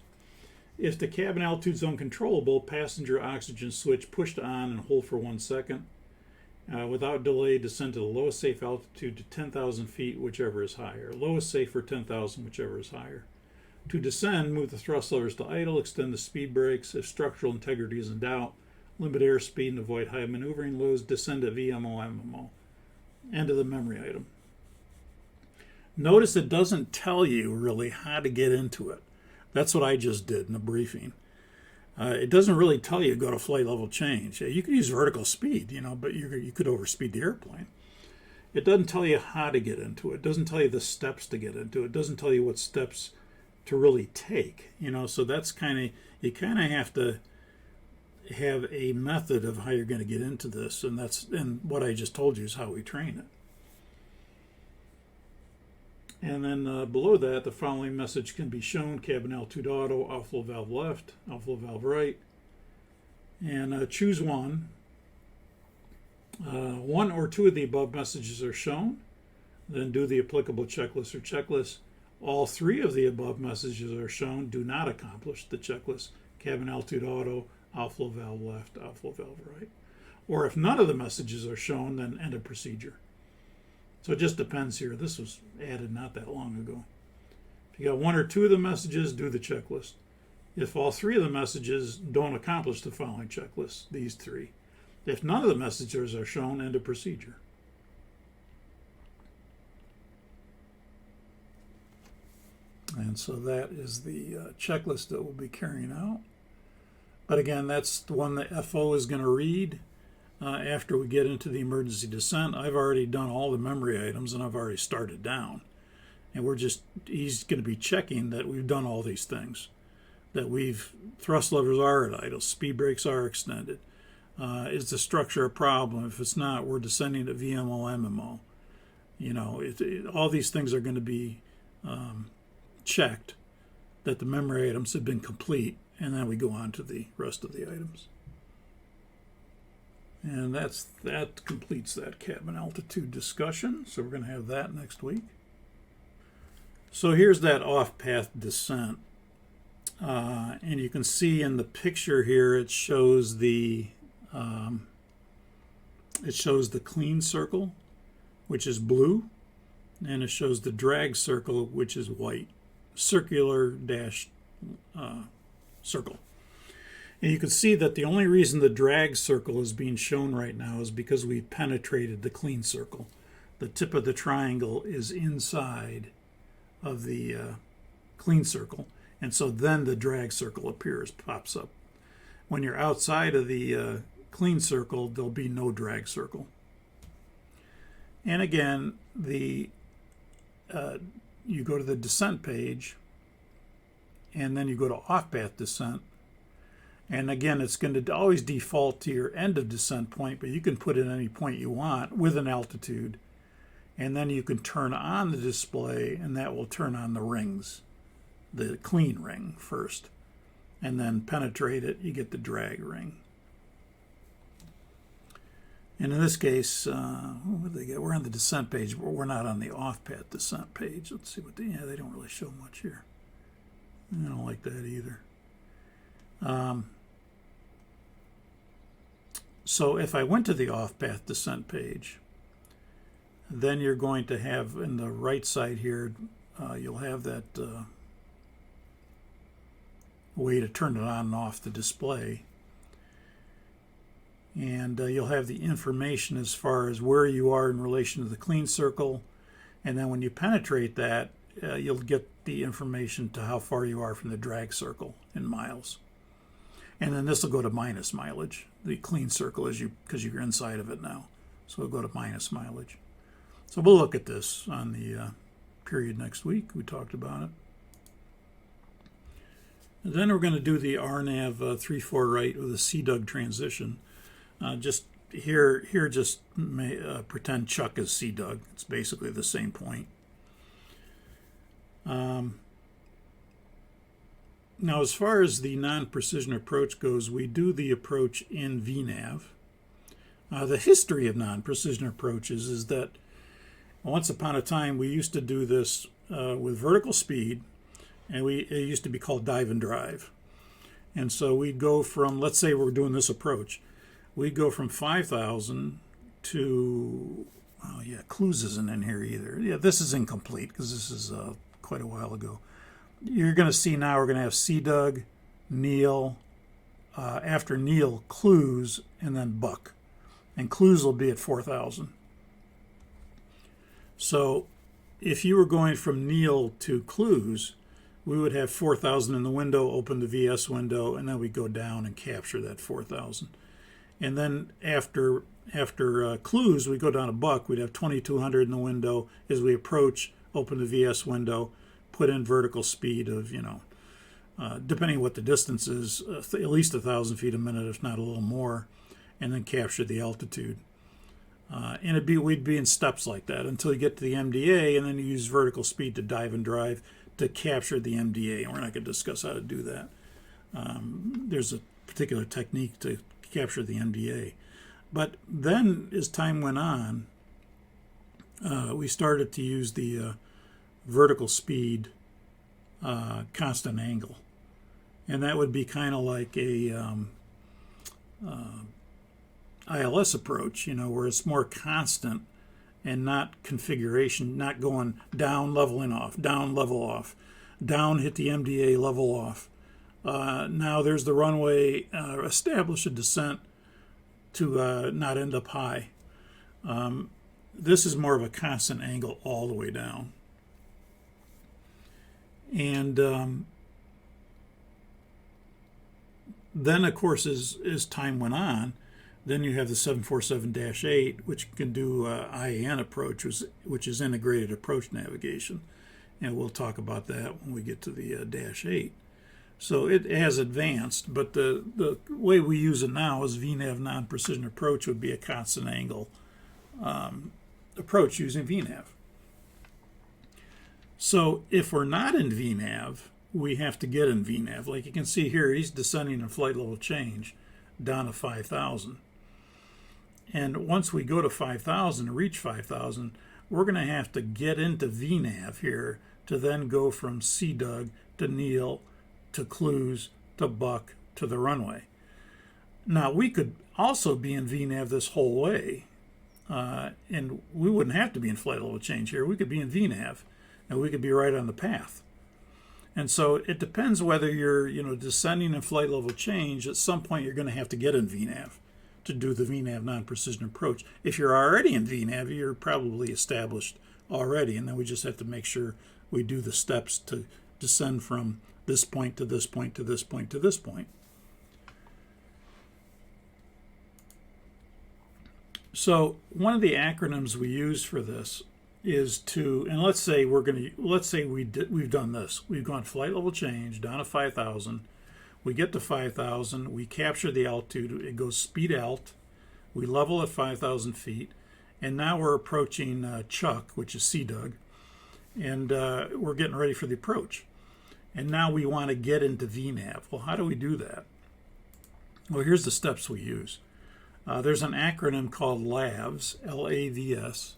If the cabin altitude is uncontrollable, passenger oxygen switch pushed on and hold for 1 second. Without delay, descend to the lowest safe altitude to 10,000 feet, whichever is higher. Lowest safe for 10,000, whichever is higher. To descend, move the thrust levers to idle, extend the speed brakes. If structural integrity is in doubt, limit airspeed and avoid high maneuvering loads. Descend at VMO, MMO. End of the memory item. Notice it doesn't tell you really how to get into it. That's what I just did in the briefing. It doesn't really tell you go to flight level change. You could use vertical speed, but you could overspeed the airplane. It doesn't tell you how to get into it. It doesn't tell you the steps to get into it. It doesn't tell you what steps to really take. So that's you kind of have to have a method of how you're going to get into this, and what I just told you is how we train it. And then below that, the following message can be shown: cabin altitude auto, outflow valve left, outflow valve right. And choose one. One or two of the above messages are shown. Then do the applicable checklist or checklist. All three of the above messages are shown. Do not accomplish the checklist: cabin altitude auto, outflow valve left, outflow valve right. Or if none of the messages are shown, then end of procedure. So it just depends here. This was added not that long ago. If you got one or two of the messages, do the checklist. If all three of the messages don't accomplish the following checklist, these three. If none of the messages are shown, end of procedure. And so that is the checklist that we'll be carrying out. But again, that's the one that FO is going to read. After we get into the emergency descent. I've already done all the memory items and I've already started down. And he's going to be checking that we've done all these things. That thrust levers are at idle, speed brakes are extended. Is the structure a problem? If it's not, we're descending to VMO, MMO. All these things are going to be checked, that the memory items have been complete, and then we go on to the rest of the items. And that completes that cabin altitude discussion. So we're going to have that next week. So here's that off-path descent. And you can see in the picture here, it shows the clean circle, which is blue, and it shows the drag circle, which is white. Circular dash circle. And you can see that the only reason the drag circle is being shown right now is because we've penetrated the clean circle. The tip of the triangle is inside of the clean circle, And so then the drag circle pops up. When you're outside of the clean circle, there'll be no drag circle. And again, you go to the descent page, and then you go to off-path descent. And again, it's going to always default to your end of descent point, but you can put in any point you want with an altitude. And then you can turn on the display, and that will turn on the rings, the clean ring first. And then penetrate it, you get the drag ring. And in this case, what would they get? We're on the descent page, but we're not on the off-path descent page. Let's see what they don't really show much here. I don't like that either. So if I went to the off-path descent page, then you're going to have in the right side here, you'll have that way to turn it on and off the display. And you'll have the information as far as where you are in relation to the clean circle. And then when you penetrate that, you'll get the information to how far you are from the drag circle in miles. And then this will go to minus mileage, the clean circle, because you're inside of it now. So it'll go to minus mileage. So we'll look at this on the period next week. We talked about it. And then we're going to do the RNAV 3-4 right with a CDUG transition. Just pretend Chuck is CDUG. It's basically the same point. Now, as far as the non-precision approach goes, we do the approach in VNAV. The history of non-precision approaches is that once upon a time we used to do this with vertical speed, and it used to be called dive and drive. And so we'd go from, let's say we're doing this approach, we'd go from 5,000 to, oh yeah, Clues isn't in here either. Yeah, this is incomplete because this is quite a while ago. You're going to see now we're going to have CDUG, Neil, after Neil, Clues, and then Buck. And Clues will be at 4,000. So if you were going from Neil to Clues, we would have 4,000 in the window, open the VS window, and then we go down and capture that 4,000. And then after Clues, we go down to Buck, we'd have 2,200 in the window. As we approach, open the VS window, put in vertical speed of, depending on what the distance is, at least 1,000 feet a minute, if not a little more, and then capture the altitude. And we'd be in steps like that until you get to the MDA, and then you use vertical speed to dive and drive to capture the MDA. And we're not going to discuss how to do that. There's a particular technique to capture the MDA. But then, as time went on, we started to use the vertical speed constant angle. And that would be kind of like a ILS approach, where it's more constant and not configuration, not going down, leveling off, down, level off, down, hit the MDA, level off. Now there's the runway, establish a descent to not end up high. This is more of a constant angle all the way down. And then, of course, as time went on, then you have the 747-8, which can do IAN approach, which is integrated approach navigation. And we'll talk about that when we get to the Dash 8. So it has advanced, but the way we use it now is VNAV non-precision approach would be a constant angle approach using VNAV. So if we're not in VNAV, we have to get in VNAV. Like you can see here, he's descending in flight level change down to 5,000. And once we go to 5,000, reach 5,000, we're going to have to get into VNAV here to then go from CDUG to Neil to Clues to Buck to the runway. Now, we could also be in VNAV this whole way, and we wouldn't have to be in flight level change here. We could be in VNAV, and we could be right on the path. And so it depends whether you're, descending in flight level change. At some point, you're going to have to get in VNAV to do the VNAV non-precision approach. If you're already in VNAV, you're probably established already, and then we just have to make sure we do the steps to descend from this point to this point to this point to this point. So one of the acronyms we use for this is to, and let's say we've done this. We've gone flight level change down to 5,000. We get to 5,000. We capture the altitude. It goes speed alt. We level at 5,000 feet. And now we're approaching Chuck, which is CDUG. And we're getting ready for the approach. And now we want to get into VNAV. Well, how do we do that? Well, here's the steps we use. There's an acronym called LAVS, L-A-V-S,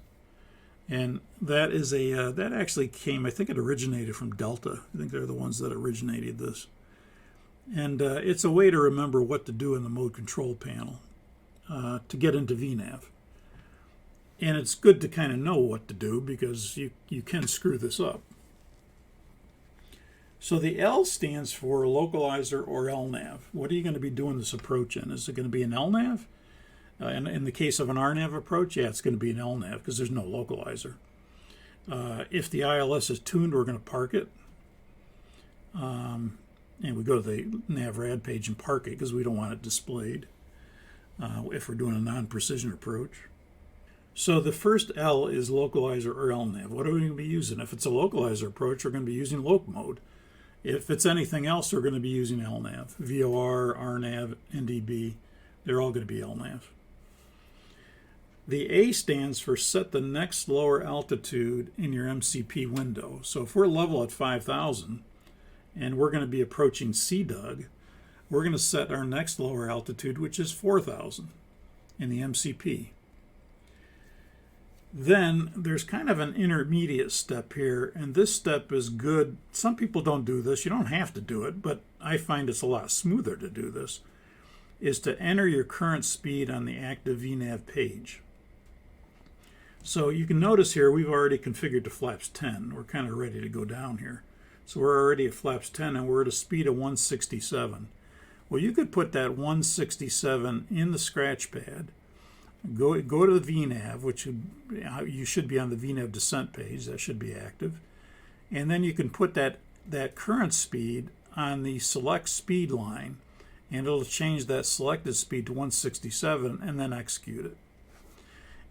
and that is that actually came, I think it originated from Delta. I think they're the ones that originated this. And it's a way to remember what to do in the mode control panel to get into VNAV. And it's good to kind of know what to do because you can screw this up. So the L stands for localizer or LNAV. What are you going to be doing this approach in? Is it going to be an LNAV? In the case of an RNAV approach, yeah, it's going to be an LNAV because there's no localizer. If the ILS is tuned, we're going to park it. And we go to the NavRad page and park it because we don't want it displayed if we're doing a non-precision approach. So the first L is localizer or LNAV. What are we going to be using? If it's a localizer approach, we're going to be using loc mode. If it's anything else, we're going to be using LNAV. VOR, RNAV, NDB, they're all going to be LNAV. The A stands for set the next lower altitude in your MCP window. So if we're level at 5,000 and we're going to be approaching CDUG, we're going to set our next lower altitude, which is 4,000 in the MCP. Then there's kind of an intermediate step here, and this step is good. Some people don't do this. You don't have to do it, but I find it's a lot smoother to do this, is to enter your current speed on the active VNAV page. So you can notice here we've already configured to flaps 10. We're kind of ready to go down here. So we're already at flaps 10 and we're at a speed of 167. Well, you could put that 167 in the scratch pad, go to the VNAV, which you should be on the VNAV descent page. That should be active. And then you can put that current speed on the select speed line, and it'll change that selected speed to 167 and then execute it.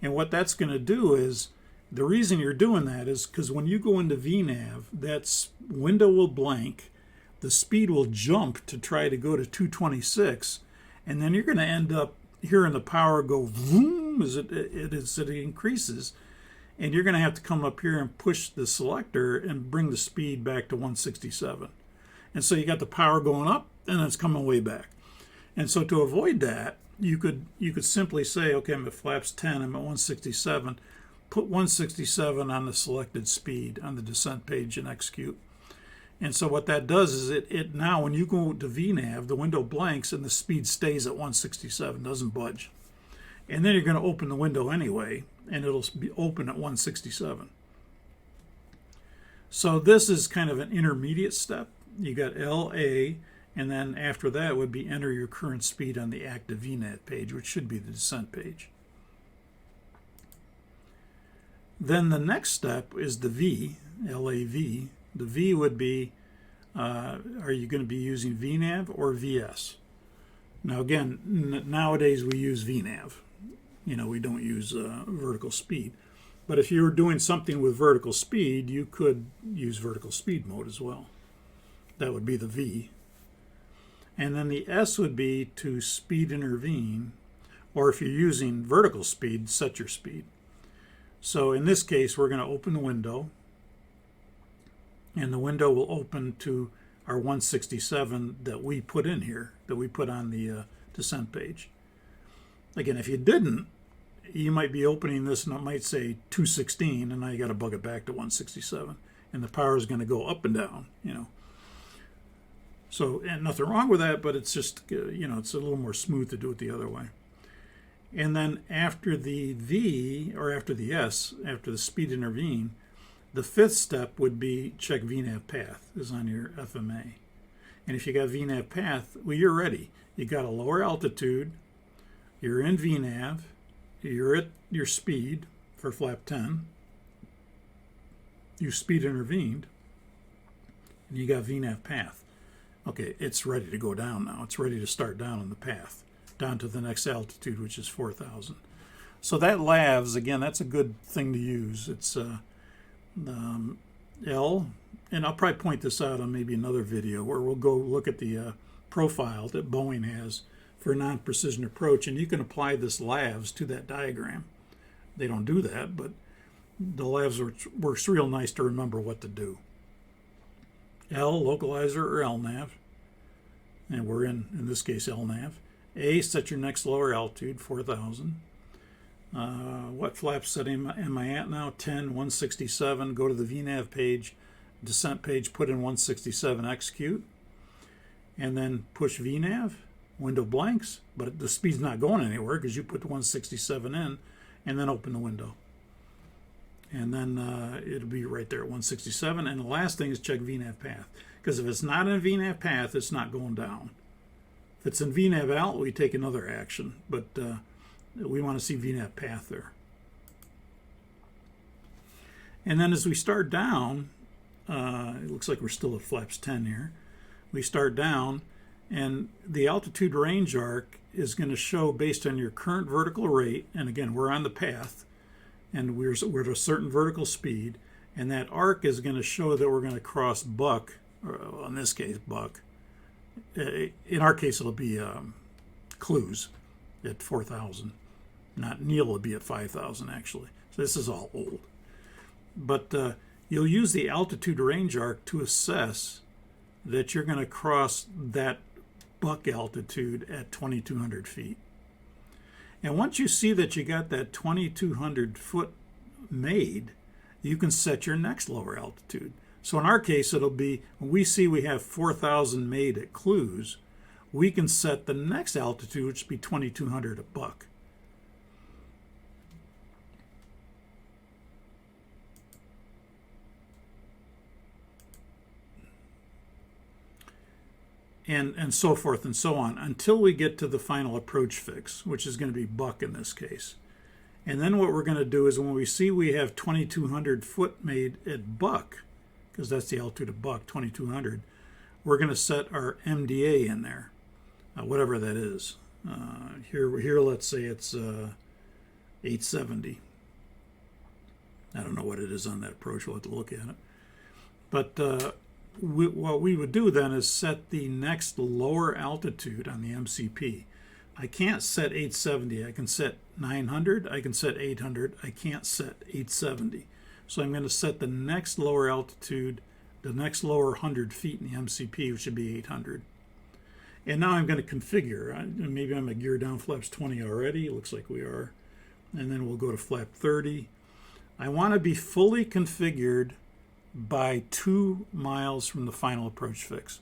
And what that's going to do is, the reason you're doing that is because when you go into VNAV, that window will blank, the speed will jump to try to go to 226, and then you're going to end up hearing the power go vroom as it increases, and you're going to have to come up here and push the selector and bring the speed back to 167. And so you got the power going up, and it's coming way back. And so to avoid that, you could simply say, okay, I'm at flaps 10, I'm at 167, put 167 on the selected speed on the descent page and execute. And so what that does is it now, when you go to VNAV, the window blanks and the speed stays at 167, doesn't budge. And then you're going to open the window anyway, and it'll be open at 167. So this is kind of an intermediate step. You got LA, and then after that would be enter your current speed on the active VNAV page, which should be the descent page. Then the next step is the V, LAV. The V would be, are you going to be using VNAV or VS? Now again, nowadays we use VNAV. We don't use vertical speed. But if you were doing something with vertical speed, you could use vertical speed mode as well. That would be the V. And then the S would be to speed intervene, or if you're using vertical speed, set your speed. So in this case, we're going to open the window, and the window will open to our 167 that we put in here, that we put on the descent page. Again, if you didn't, you might be opening this and it might say 216, and now you got to bug it back to 167, and the power is going to go up and down, So, and nothing wrong with that, but it's just, it's a little more smooth to do it the other way. And then after the V, or after the S, after the speed intervene, the fifth step would be check VNAV path, is on your FMA. And if you got VNAV path, well, you're ready. You got a lower altitude, you're in VNAV, you're at your speed for flap 10, you speed intervened, and you got VNAV path. Okay, it's ready to go down now. It's ready to start down on the path, down to the next altitude, which is 4,000. So that lavs, again, that's a good thing to use. It's L, and I'll probably point this out on maybe another video where we'll go look at the profile that Boeing has for a non-precision approach, and you can apply this lavs to that diagram. They don't do that, but the lavs works real nice to remember what to do. L, localizer or LNAV, and we're in this case, LNAV. A, set your next lower altitude, 4,000. What flap setting am I at now? 10, 167. Go to the VNAV page, descent page, put in 167, execute, and then push VNAV, window blanks, but the speed's not going anywhere because you put 167 in, and then open the window. And then it'll be right there at 167. And the last thing is check VNAV path, because if it's not in VNAV path, it's not going down. If it's in VNAV out, we take another action, but we want to see VNAV path there. And then as we start down, it looks like we're still at flaps 10 here. We start down, and the altitude range arc is going to show based on your current vertical rate. And again, we're on the path, and we're at a certain vertical speed, and that arc is going to show that we're going to cross buck, or in this case, buck. In our case, it'll be clues at 4,000. Not Neil will be at 5,000 actually. So this is all old. But you'll use the altitude range arc to assess that you're going to cross that buck altitude at 2,200 feet. And once you see that you got that 2,200 foot made, you can set your next lower altitude. So in our case, it'll be, when we see we have 4,000 made at clues, we can set the next altitude, which would be 2,200 at buck. And so forth and so on, until we get to the final approach fix, which is going to be buck in this case. And then what we're going to do is when we see we have 2,200 foot made at buck, because that's the altitude of buck, 2,200, we're going to set our MDA in there, whatever that is. Here, let's say it's 870. I don't know what it is on that approach. We'll have to look at it. But what we would do then is set the next lower altitude on the MCP. I can't set 870. I can set 900. I can set 800. I can't set 870. So I'm going to set the next lower altitude, the next lower 100 feet in the MCP, which should be 800. And now I'm going to configure. Maybe I'm at gear down flaps 20 already. It looks like we are. And then we'll go to flap 30. I want to be fully configured by 2 miles from the final approach fix.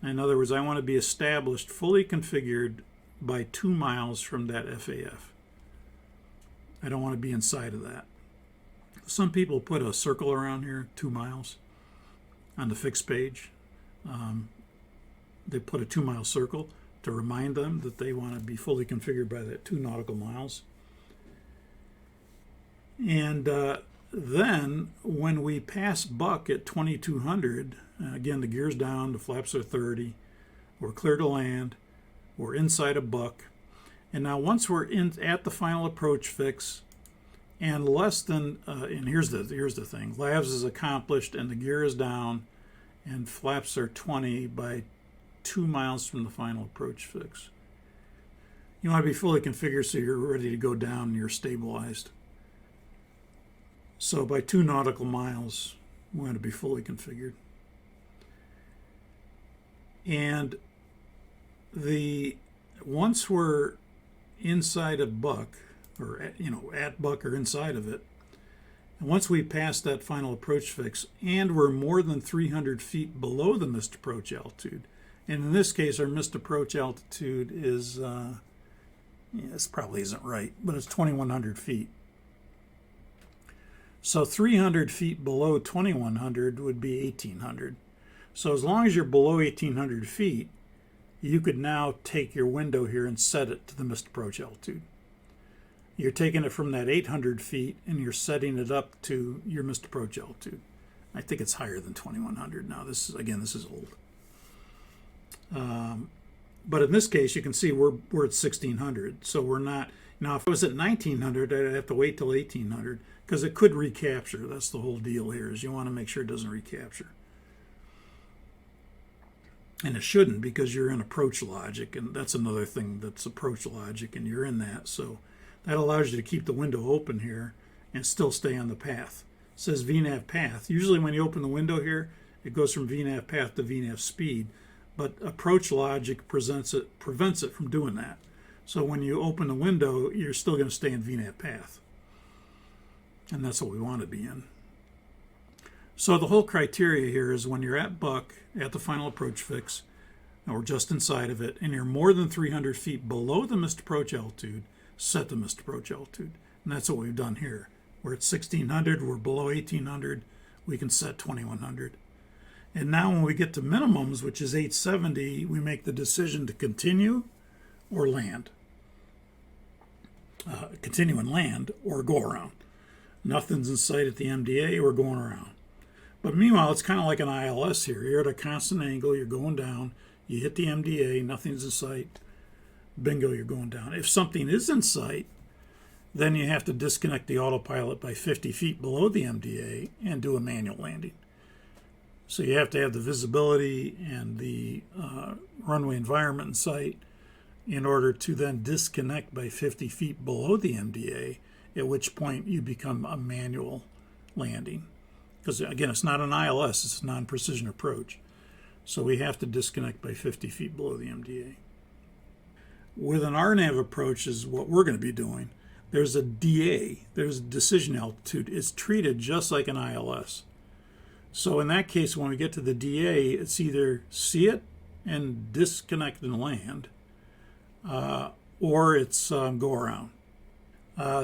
In other words, I want to be established, fully configured by 2 miles from that FAF. I don't want to be inside of that. Some people put a circle around here, 2 miles, on the fix page. They put a 2 mile circle to remind them that they want to be fully configured by that 2 nautical miles. And then when we pass buck at 2,200, again, the gear's down, the flaps are 30, we're clear to land, we're inside a buck. And now once we're at the final approach fix, and less than, and here's the thing, lavs is accomplished and the gear is down, and flaps are 20 by 2 miles from the final approach fix. You want to be fully configured so you're ready to go down and you're stabilized. So by 2 nautical miles, we want to be fully configured. And once we're inside a buck, or at buck or inside of it, and once we pass that final approach fix, and we're more than 300 feet below the missed approach altitude, and in this case, our missed approach altitude is, this probably isn't right, but it's 2,100 feet. So 300 feet below 2,100 would be 1,800. So as long as you're below 1,800 feet, you could now take your window here and set it to the missed approach altitude. You're taking it from that 800 feet and you're setting it up to your missed approach altitude. I think it's higher than 2,100 now. This is old. But in this case, you can see we're at 1600, so we're not. Now, if it was at 1900, I'd have to wait till 1800 because it could recapture. That's the whole deal here, is you want to make sure it doesn't recapture. And it shouldn't, because you're in approach logic, and that's another thing that's approach logic, and you're in that. So that allows you to keep the window open here and still stay on the path. It says VNAV path. Usually when you open the window here, it goes from VNAV path to VNAV speed, but approach logic prevents it from doing that. So when you open the window, you're still going to stay in VNAV path. And that's what we want to be in. So the whole criteria here is when you're at buck, at the final approach fix, or just inside of it, and you're more than 300 feet below the missed approach altitude, set the missed approach altitude. And that's what we've done here. We're at 1600, we're below 1800, we can set 2100. And now when we get to minimums, which is 870, we make the decision to continue or land. Continue and land or go around. Nothing's in sight at the MDA, we're going around. But meanwhile, it's kind of like an ILS here. You're at a constant angle, you're going down, you hit the MDA, nothing's in sight, bingo, you're going down. If something is in sight, then you have to disconnect the autopilot by 50 feet below the MDA and do a manual landing. So you have to have the visibility and the runway environment in sight in order to then disconnect by 50 feet below the MDA, at which point you become a manual landing. Because again, it's not an ILS, it's a non-precision approach. So we have to disconnect by 50 feet below the MDA. With an RNAV approach is what we're going to be doing. There's a DA, there's decision altitude. It's treated just like an ILS. So in that case, when we get to the DA, it's either see it and disconnect and land, or it's go around.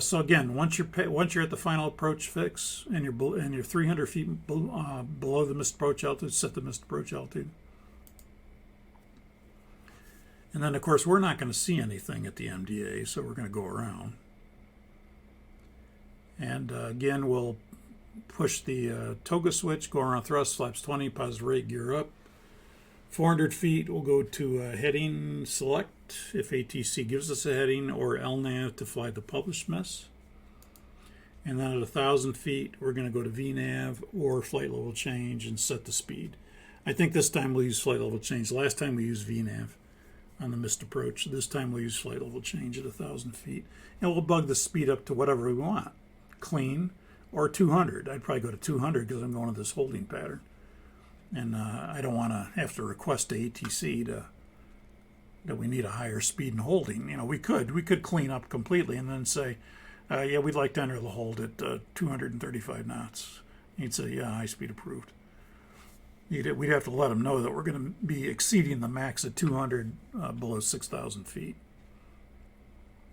So again, once you're at the final approach fix and you're 300 feet below the missed approach altitude, set the missed approach altitude. And then of course we're not going to see anything at the MDA, so we're going to go around. And again, we'll push the toga switch, go around thrust, flaps 20, positive rate, gear up. 400 feet, we'll go to heading select if ATC gives us a heading, or LNAV to fly the published miss. And then at 1,000 feet, we're going to go to VNAV or flight level change and set the speed. I think this time we'll use flight level change. Last time we used VNAV on the missed approach. This time we'll use flight level change at 1,000 feet. And we'll bug the speed up to whatever we want. Clean or 200. I'd probably go to 200 because I'm going to this holding pattern. And I don't want to have to request to ATC that we need a higher speed and holding. You know, we could clean up completely and then say, yeah, we'd like to enter the hold at 235 knots. He'd say, yeah, high speed approved. We'd have to let them know that we're going to be exceeding the max at 200 below 6,000 feet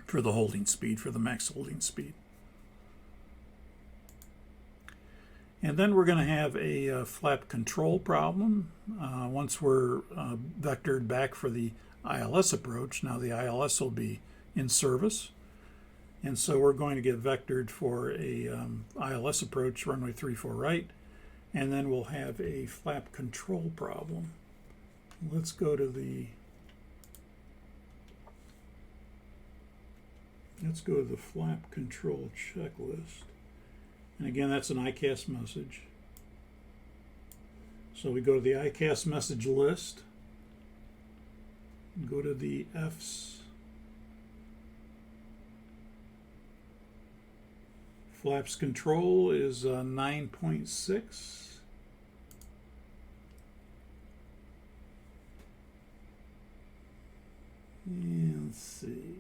for the holding speed, for the max holding speed. And then we're going to have a flap control problem once we're vectored back for the ILS approach. Now the ILS will be in service. And so we're going to get vectored for a ILS approach, runway 34 right. And then we'll have a flap control problem. Let's go to the flap control checklist. And again, that's an ICAS message. So we go to the ICAS message list, go to the Fs, flaps control is 9.6. And let's see.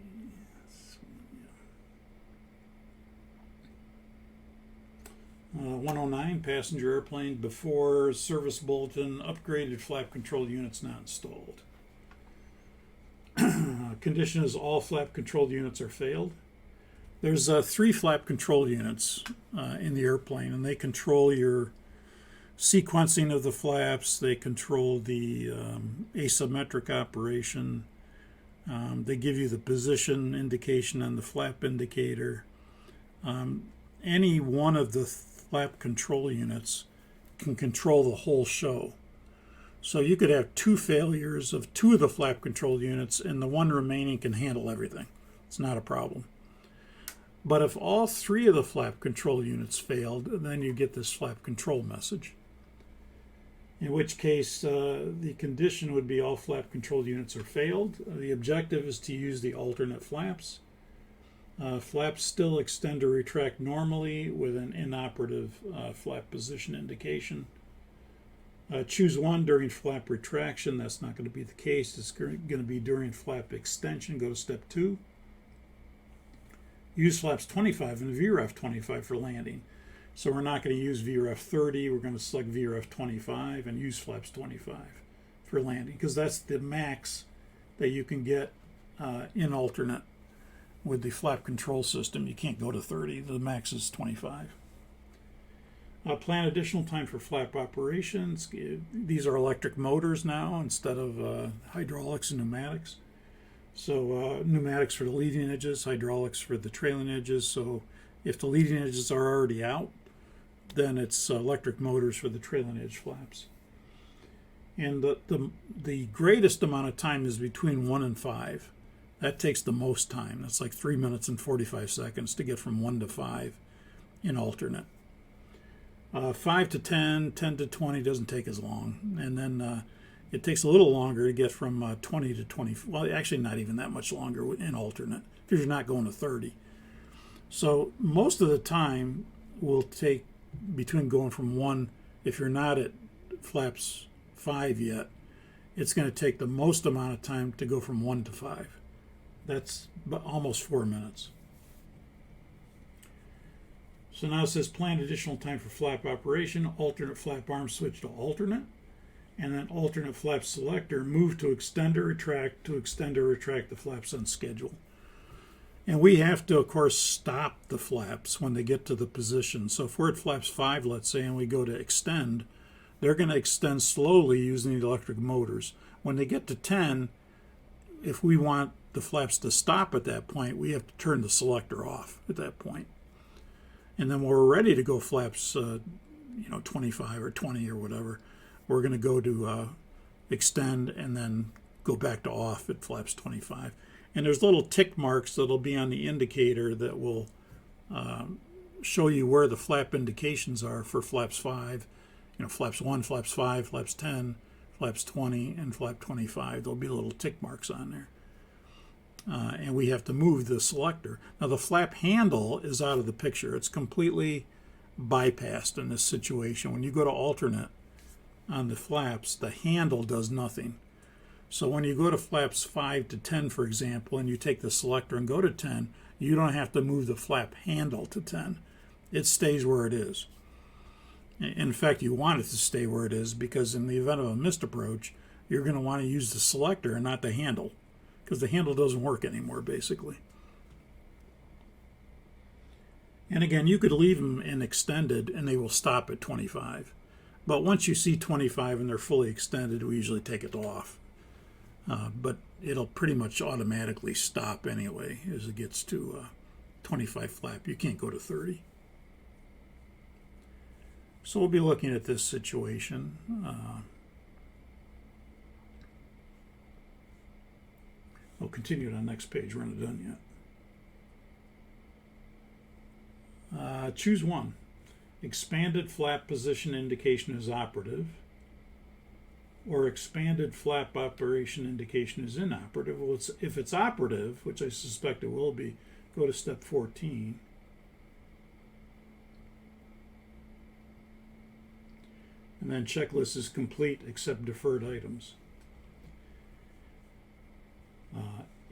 109, passenger airplane before service bulletin, upgraded flap control units not installed. Condition is all flap control units are failed. There's 3 flap control units in the airplane, and they control your sequencing of the flaps. They control the asymmetric operation. They give you the position indication and the flap indicator. Any one of the flap control units can control the whole show. So you could have two failures of two of the flap control units, and the one remaining can handle everything. It's not a problem. But if all three of the flap control units failed, then you get this flap control message. In which case, the condition would be all flap control units are failed. The objective is to use the alternate flaps. Flaps still extend or retract normally with an inoperative flap position indication. Choose one during flap retraction. That's not going to be the case. It's going to be during flap extension. Go to step 2. Use flaps 25 and VREF 25 for landing. So we're not going to use VREF 30. We're going to select VREF 25 and use flaps 25 for landing, because that's the max that you can get in alternate with the flap control system. You can't go to 30. The max is 25. Plan additional time for flap operations. These are electric motors now instead of hydraulics and pneumatics. So pneumatics for the leading edges, hydraulics for the trailing edges. So if the leading edges are already out, then it's electric motors for the trailing edge flaps. And the greatest amount of time is between 1 and 5. That takes the most time. That's like 3 minutes and 45 seconds to get from 1 to 5 in alternate. 5 to 10, 10 to 20 doesn't take as long. And then it takes a little longer to get from 20 to 20. Well, actually not even that much longer in alternate, because you're not going to 30. So most of the time will take between going from 1, if you're not at flaps 5 yet, it's going to take the most amount of time to go from 1 to 5. That's almost 4 minutes. So now it says plan additional time for flap operation, alternate flap arm switch to alternate, and then alternate flap selector, move to extend or retract, to extend or retract the flaps on schedule. And we have to, of course, stop the flaps when they get to the position. So if we're at flaps 5, let's say, and we go to extend, they're going to extend slowly using the electric motors. When they get to 10, if we want the flaps to stop at that point, we have to turn the selector off at that point. And then when we're ready to go flaps 25 or 20 or whatever, we're going to go to extend and then go back to off at flaps 25. And there's little tick marks that'll be on the indicator that will show you where the flap indications are for flaps 5. Flaps 1, flaps 5, flaps 10, flaps 20, and flap 25. There'll be little tick marks on there. And we have to move the selector. Now the flap handle is out of the picture. It's completely bypassed in this situation. When you go to alternate on the flaps, the handle does nothing. So when you go to flaps 5 to 10, for example, and you take the selector and go to 10, you don't have to move the flap handle to 10. It stays where it is. In fact, you want it to stay where it is, because in the event of a missed approach, you're going to want to use the selector and not the handle, because the handle doesn't work anymore, basically. And again, you could leave them in extended and they will stop at 25. But once you see 25 and they're fully extended, we usually take it off. But it'll pretty much automatically stop anyway as it gets to 25 flap. You can't go to 30. So we'll be looking at this situation. We'll continue on the next page. We're not done yet. Choose one. Expanded flap position indication is operative, or expanded flap operation indication is inoperative. Well, if it's operative, which I suspect it will be, go to step 14. And then checklist is complete except deferred items.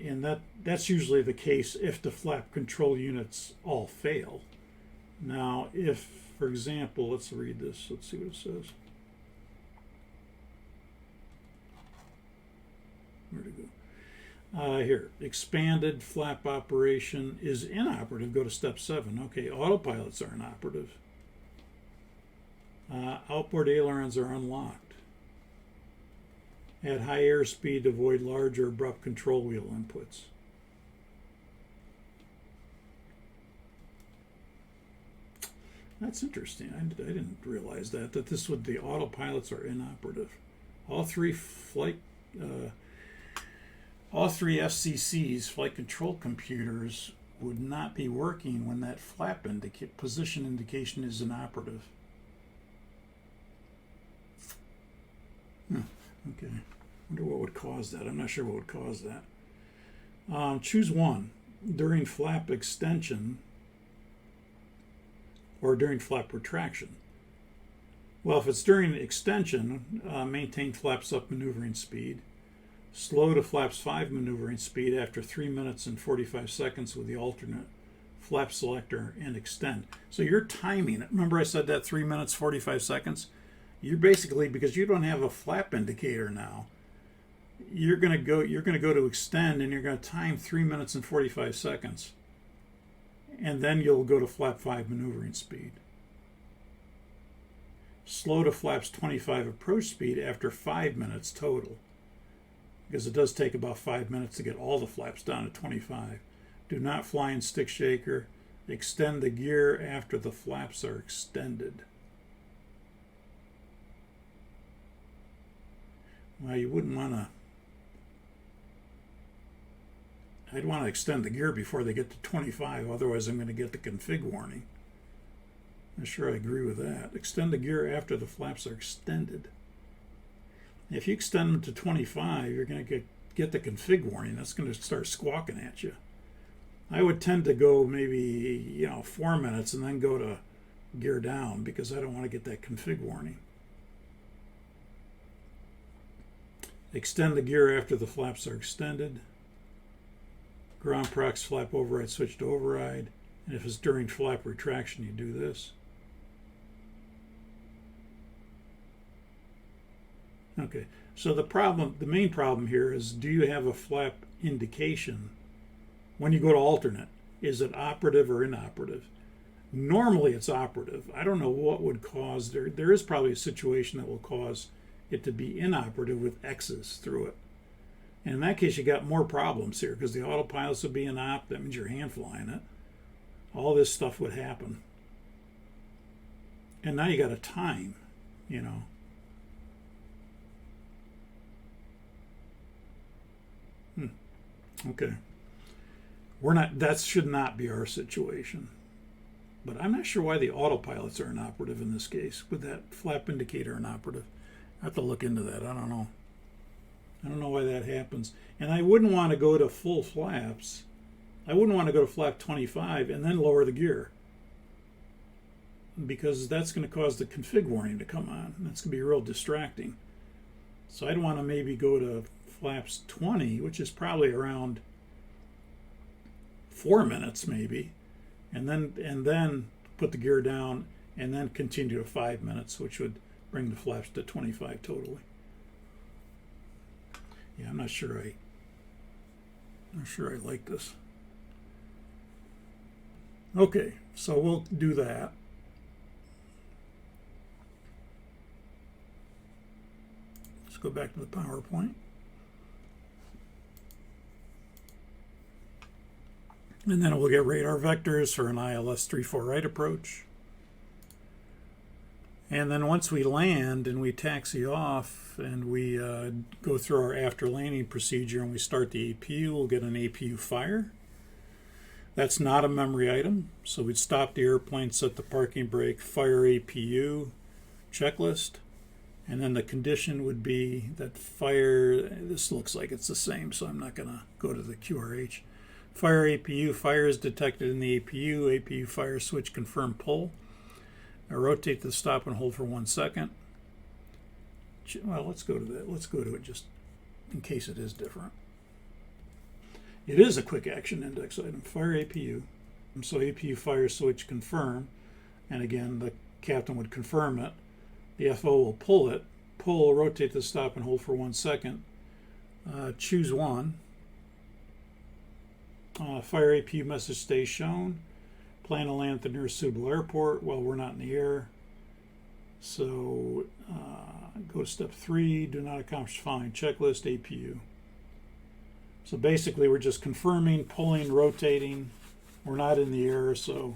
And that's usually the case if the flap control units all fail. Now, if, for example, let's read this. Let's see what it says. Where'd it go? Here, expanded flap operation is inoperative. Go to step 7. Okay, autopilots are inoperative. Outboard ailerons are unlocked. At high airspeed, avoid large or abrupt control wheel inputs. That's interesting. I didn't realize that the autopilots are inoperative. all three FCCs, flight control computers, would not be working when that flap position indication is inoperative. Okay, wonder what would cause that. I'm not sure what would cause that. Choose one. During flap extension or during flap retraction. Well, if it's during extension, maintain flaps up maneuvering speed. Slow to flaps 5 maneuvering speed after 3 minutes and 45 seconds with the alternate flap selector and extend. So you're timing it. Remember I said that 3 minutes 45 seconds? You're basically, because you don't have a flap indicator now, you're going to go to extend, and you're going to time 3 minutes and 45 seconds. And then you'll go to flap 5 maneuvering speed. Slow to flaps 25 approach speed after 5 minutes total, because it does take about 5 minutes to get all the flaps down to 25. Do not fly in stick shaker. Extend the gear after the flaps are extended. Well, you wouldn't want to. I'd want to extend the gear before they get to 25, otherwise I'm going to get the config warning. I'm sure I agree with that. Extend the gear after the flaps are extended. If you extend them to 25, you're going to get the config warning. That's going to start squawking at you. I would tend to go maybe 4 minutes and then go to gear down, because I don't want to get that config warning. Extend the gear after the flaps are extended. Ground prox flap override switch to override. And if it's during flap retraction, you do this. Okay, so the main problem here is, do you have a flap indication when you go to alternate? Is it operative or inoperative? Normally it's operative. I don't know what would cause, there is probably a situation that will cause it to be inoperative with X's through it. And in that case, you got more problems here, because the autopilots would be inop. That means you're hand flying it. All this stuff would happen. And now you got a time, Okay. That should not be our situation. But I'm not sure why the autopilots are inoperative in this case, with that flap indicator inoperative. I have to look into that. I don't know. I don't know why that happens. And I wouldn't want to go to full flaps. I wouldn't want to go to flap 25 and then lower the gear, because that's going to cause the config warning to come on. That's going to be real distracting. So I'd want to maybe go to flaps 20, which is probably around 4 minutes maybe, and then put the gear down, and then continue to 5 minutes, which would bring the flaps to 25 totally. Yeah, I'm not sure I like this. Okay, so we'll do that. Let's go back to the PowerPoint. And then we'll get radar vectors for an ILS 3-4 right approach. And then once we land and we taxi off and we go through our after landing procedure and we start the APU, we'll get an APU fire. That's not a memory item, so we'd stop the airplane, set the parking brake, fire APU checklist, and then the condition would be that fire, this looks like it's the same, so I'm not going to go to the QRH. Fire APU, fire is detected in the APU, APU fire switch confirm pull. I rotate the stop and hold for 1 second. Well, let's go to that. Let's go to it just in case it is different. It is a quick action index item. Fire APU. So APU fire switch confirm. And again, the captain would confirm it. The FO will pull it. Pull, rotate the stop and hold for 1 second. Choose one. Fire APU message stays shown. Plan to land at the nearest suitable airport. Well, we're not in the air. So go to step 3. Do not accomplish following checklist APU. So basically we're just confirming, pulling, rotating. We're not in the air, so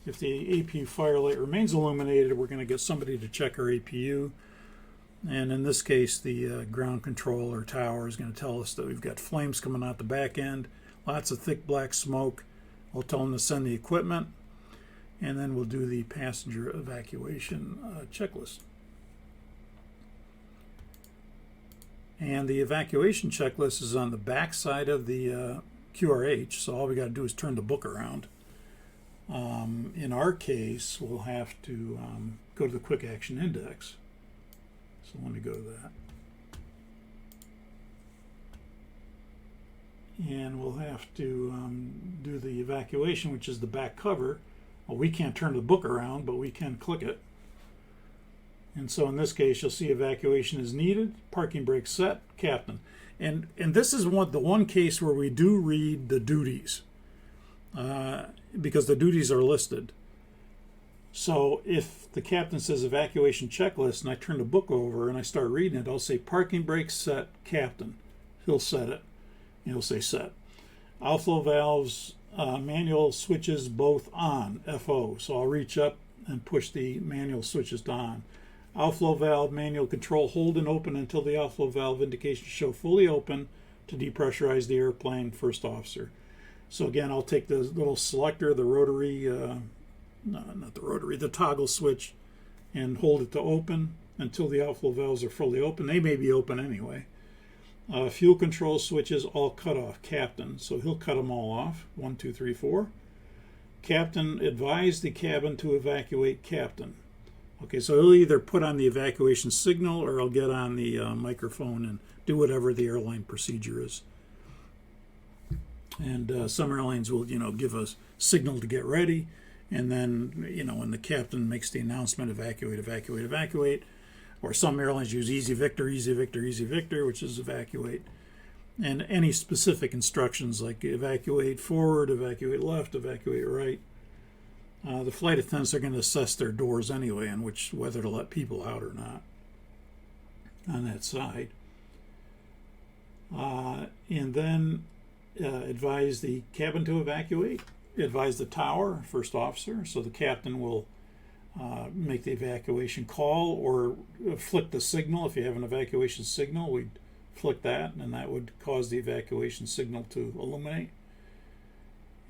if the APU fire light remains illuminated, we're going to get somebody to check our APU. And in this case, the ground control or tower is going to tell us that we've got flames coming out the back end, lots of thick black smoke. We'll tell them to send the equipment, and then we'll do the passenger evacuation checklist. And the evacuation checklist is on the back side of the QRH, so all we got to do is turn the book around. In our case, we'll have to go to the Quick Action Index. So let me go to that. And we'll have to do the evacuation, which is the back cover. Well, we can't turn the book around, but we can click it. And so in this case, you'll see evacuation is needed, parking brake set, captain. And this is the one case where we do read the duties, because the duties are listed. So if the captain says evacuation checklist and I turn the book over and I start reading it, I'll say parking brake set, captain. He'll set it. He'll say set. Outflow valves, manual switches both on, FO. So I'll reach up and push the manual switches to on. Outflow valve, manual control, hold and open until the outflow valve indications show fully open to depressurize the airplane, first officer. So again, I'll take the little selector, the rotary, the toggle switch, and hold it to open until the outflow valves are fully open. They may be open anyway. Fuel control switches all cut off, captain. So he'll cut them all off, 1, 2, 3, 4. Captain, advise the cabin to evacuate, captain. Okay, so he'll either put on the evacuation signal or he'll get on the microphone and do whatever the airline procedure is. And some airlines will, give us signal to get ready, and then, when the captain makes the announcement, evacuate, evacuate, evacuate. Or some airlines use easy victor, easy victor, easy victor, which is evacuate. And any specific instructions like evacuate forward, evacuate left, evacuate right. The flight attendants are going to assess their doors anyway on whether to let people out or not on that side. And then advise the cabin to evacuate, advise the tower, first officer, so the captain will make the evacuation call or flick the signal. If you have an evacuation signal, we'd flick that, and that would cause the evacuation signal to illuminate.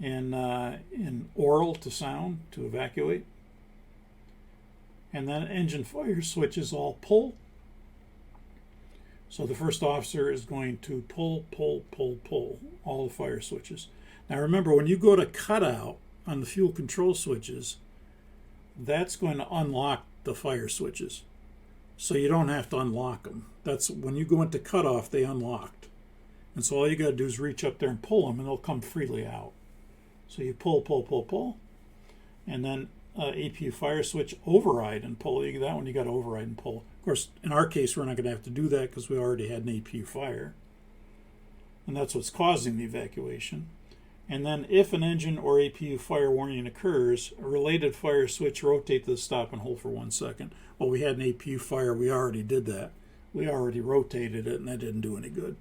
And oral to sound to evacuate. And then engine fire switches all pull. So the first officer is going to pull all the fire switches. Now remember, when you go to cutout on the fuel control switches, that's going to unlock the fire switches. So you don't have to unlock them. That's when you go into cutoff, they unlocked. And so all you got to do is reach up there and pull them, and they'll come freely out. So you pull, and then APU fire switch override and pull. That one you got to override and pull. Of course, in our case, we're not going to have to do that because we already had an APU fire. And that's what's causing the evacuation. And then if an engine or APU fire warning occurs, a related fire switch rotate to the stop and hold for 1 second. Well, we had an APU fire. We already did that. We already rotated it, and that didn't do any good.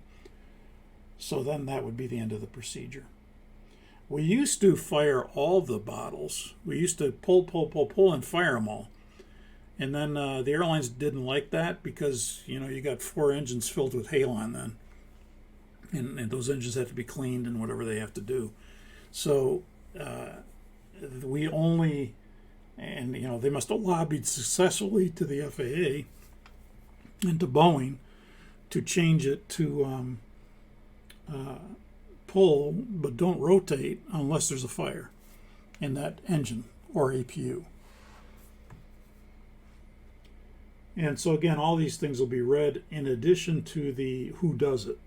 So then that would be the end of the procedure. We used to fire all the bottles. We used to pull and fire them all. And then the airlines didn't like that because, you got 4 engines filled with halon then. And those engines have to be cleaned and whatever they have to do. So we only, and they must have lobbied successfully to the FAA and to Boeing to change it to pull, but don't rotate unless there's a fire in that engine or APU. And so again, all these things will be read in addition to the who does it.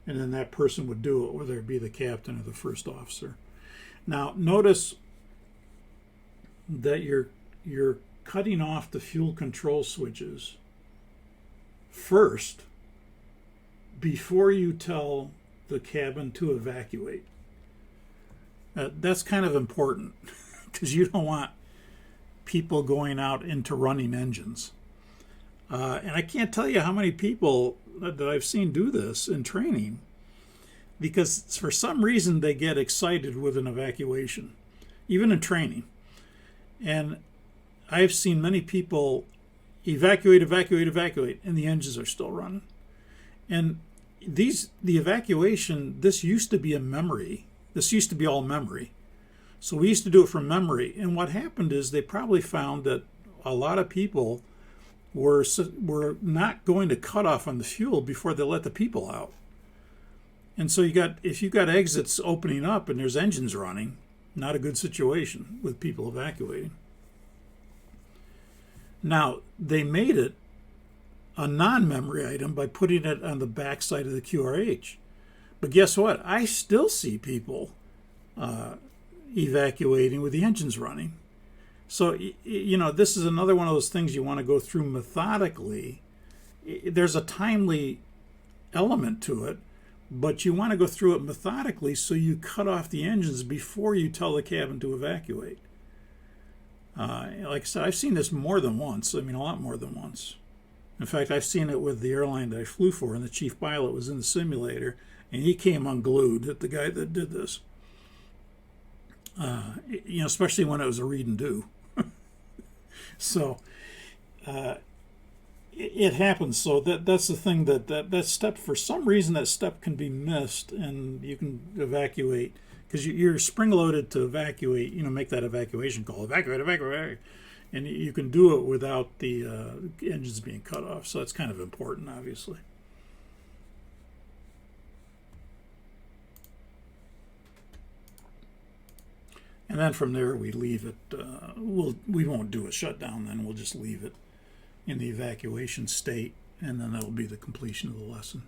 And then that person would do it, whether it be the captain or the first officer. Now, notice that you're cutting off the fuel control switches first before you tell the cabin to evacuate. That's kind of important because you don't want people going out into running engines. And I can't tell you how many people that I've seen do this in training because for some reason they get excited with an evacuation, even in training. And I've seen many people evacuate, evacuate, evacuate, and the engines are still running. And the evacuation, this used to be a memory. This used to be all memory. So we used to do it from memory. And what happened is they probably found that a lot of people were not going to cut off on the fuel before they let the people out. And so if you've got exits opening up and there's engines running, not a good situation with people evacuating. Now, they made it a non-memory item by putting it on the back side of the QRH. But guess what? I still see people evacuating with the engines running. So, this is another one of those things you want to go through methodically. There's a timely element to it, but you want to go through it methodically so you cut off the engines before you tell the cabin to evacuate. Like I said, I've seen this more than once. I mean, a lot more than once. In fact, I've seen it with the airline that I flew for, and the chief pilot was in the simulator, and he came unglued at the guy that did this. Especially when it was a read and do. So it happens. So that's the thing that step, for some reason, that step can be missed, and you can evacuate because you're spring loaded to evacuate. Make that evacuation call, evacuate, evacuate, and you can do it without the engines being cut off. So that's kind of important, obviously. And then from there, we leave it. We won't do a shutdown then. We'll just leave it in the evacuation state, and then that'll be the completion of the lesson.